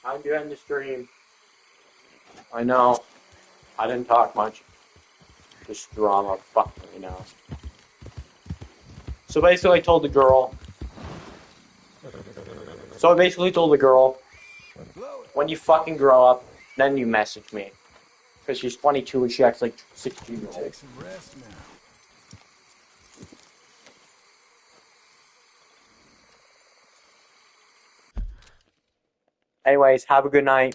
Time to end the stream. I know. I didn't talk much. Just drama. Fuck me now. So basically I told the girl. When you fucking grow up, then you message me. Because she's 22 and she acts like 16-year-old. Take some rest now. Anyways, have a good night.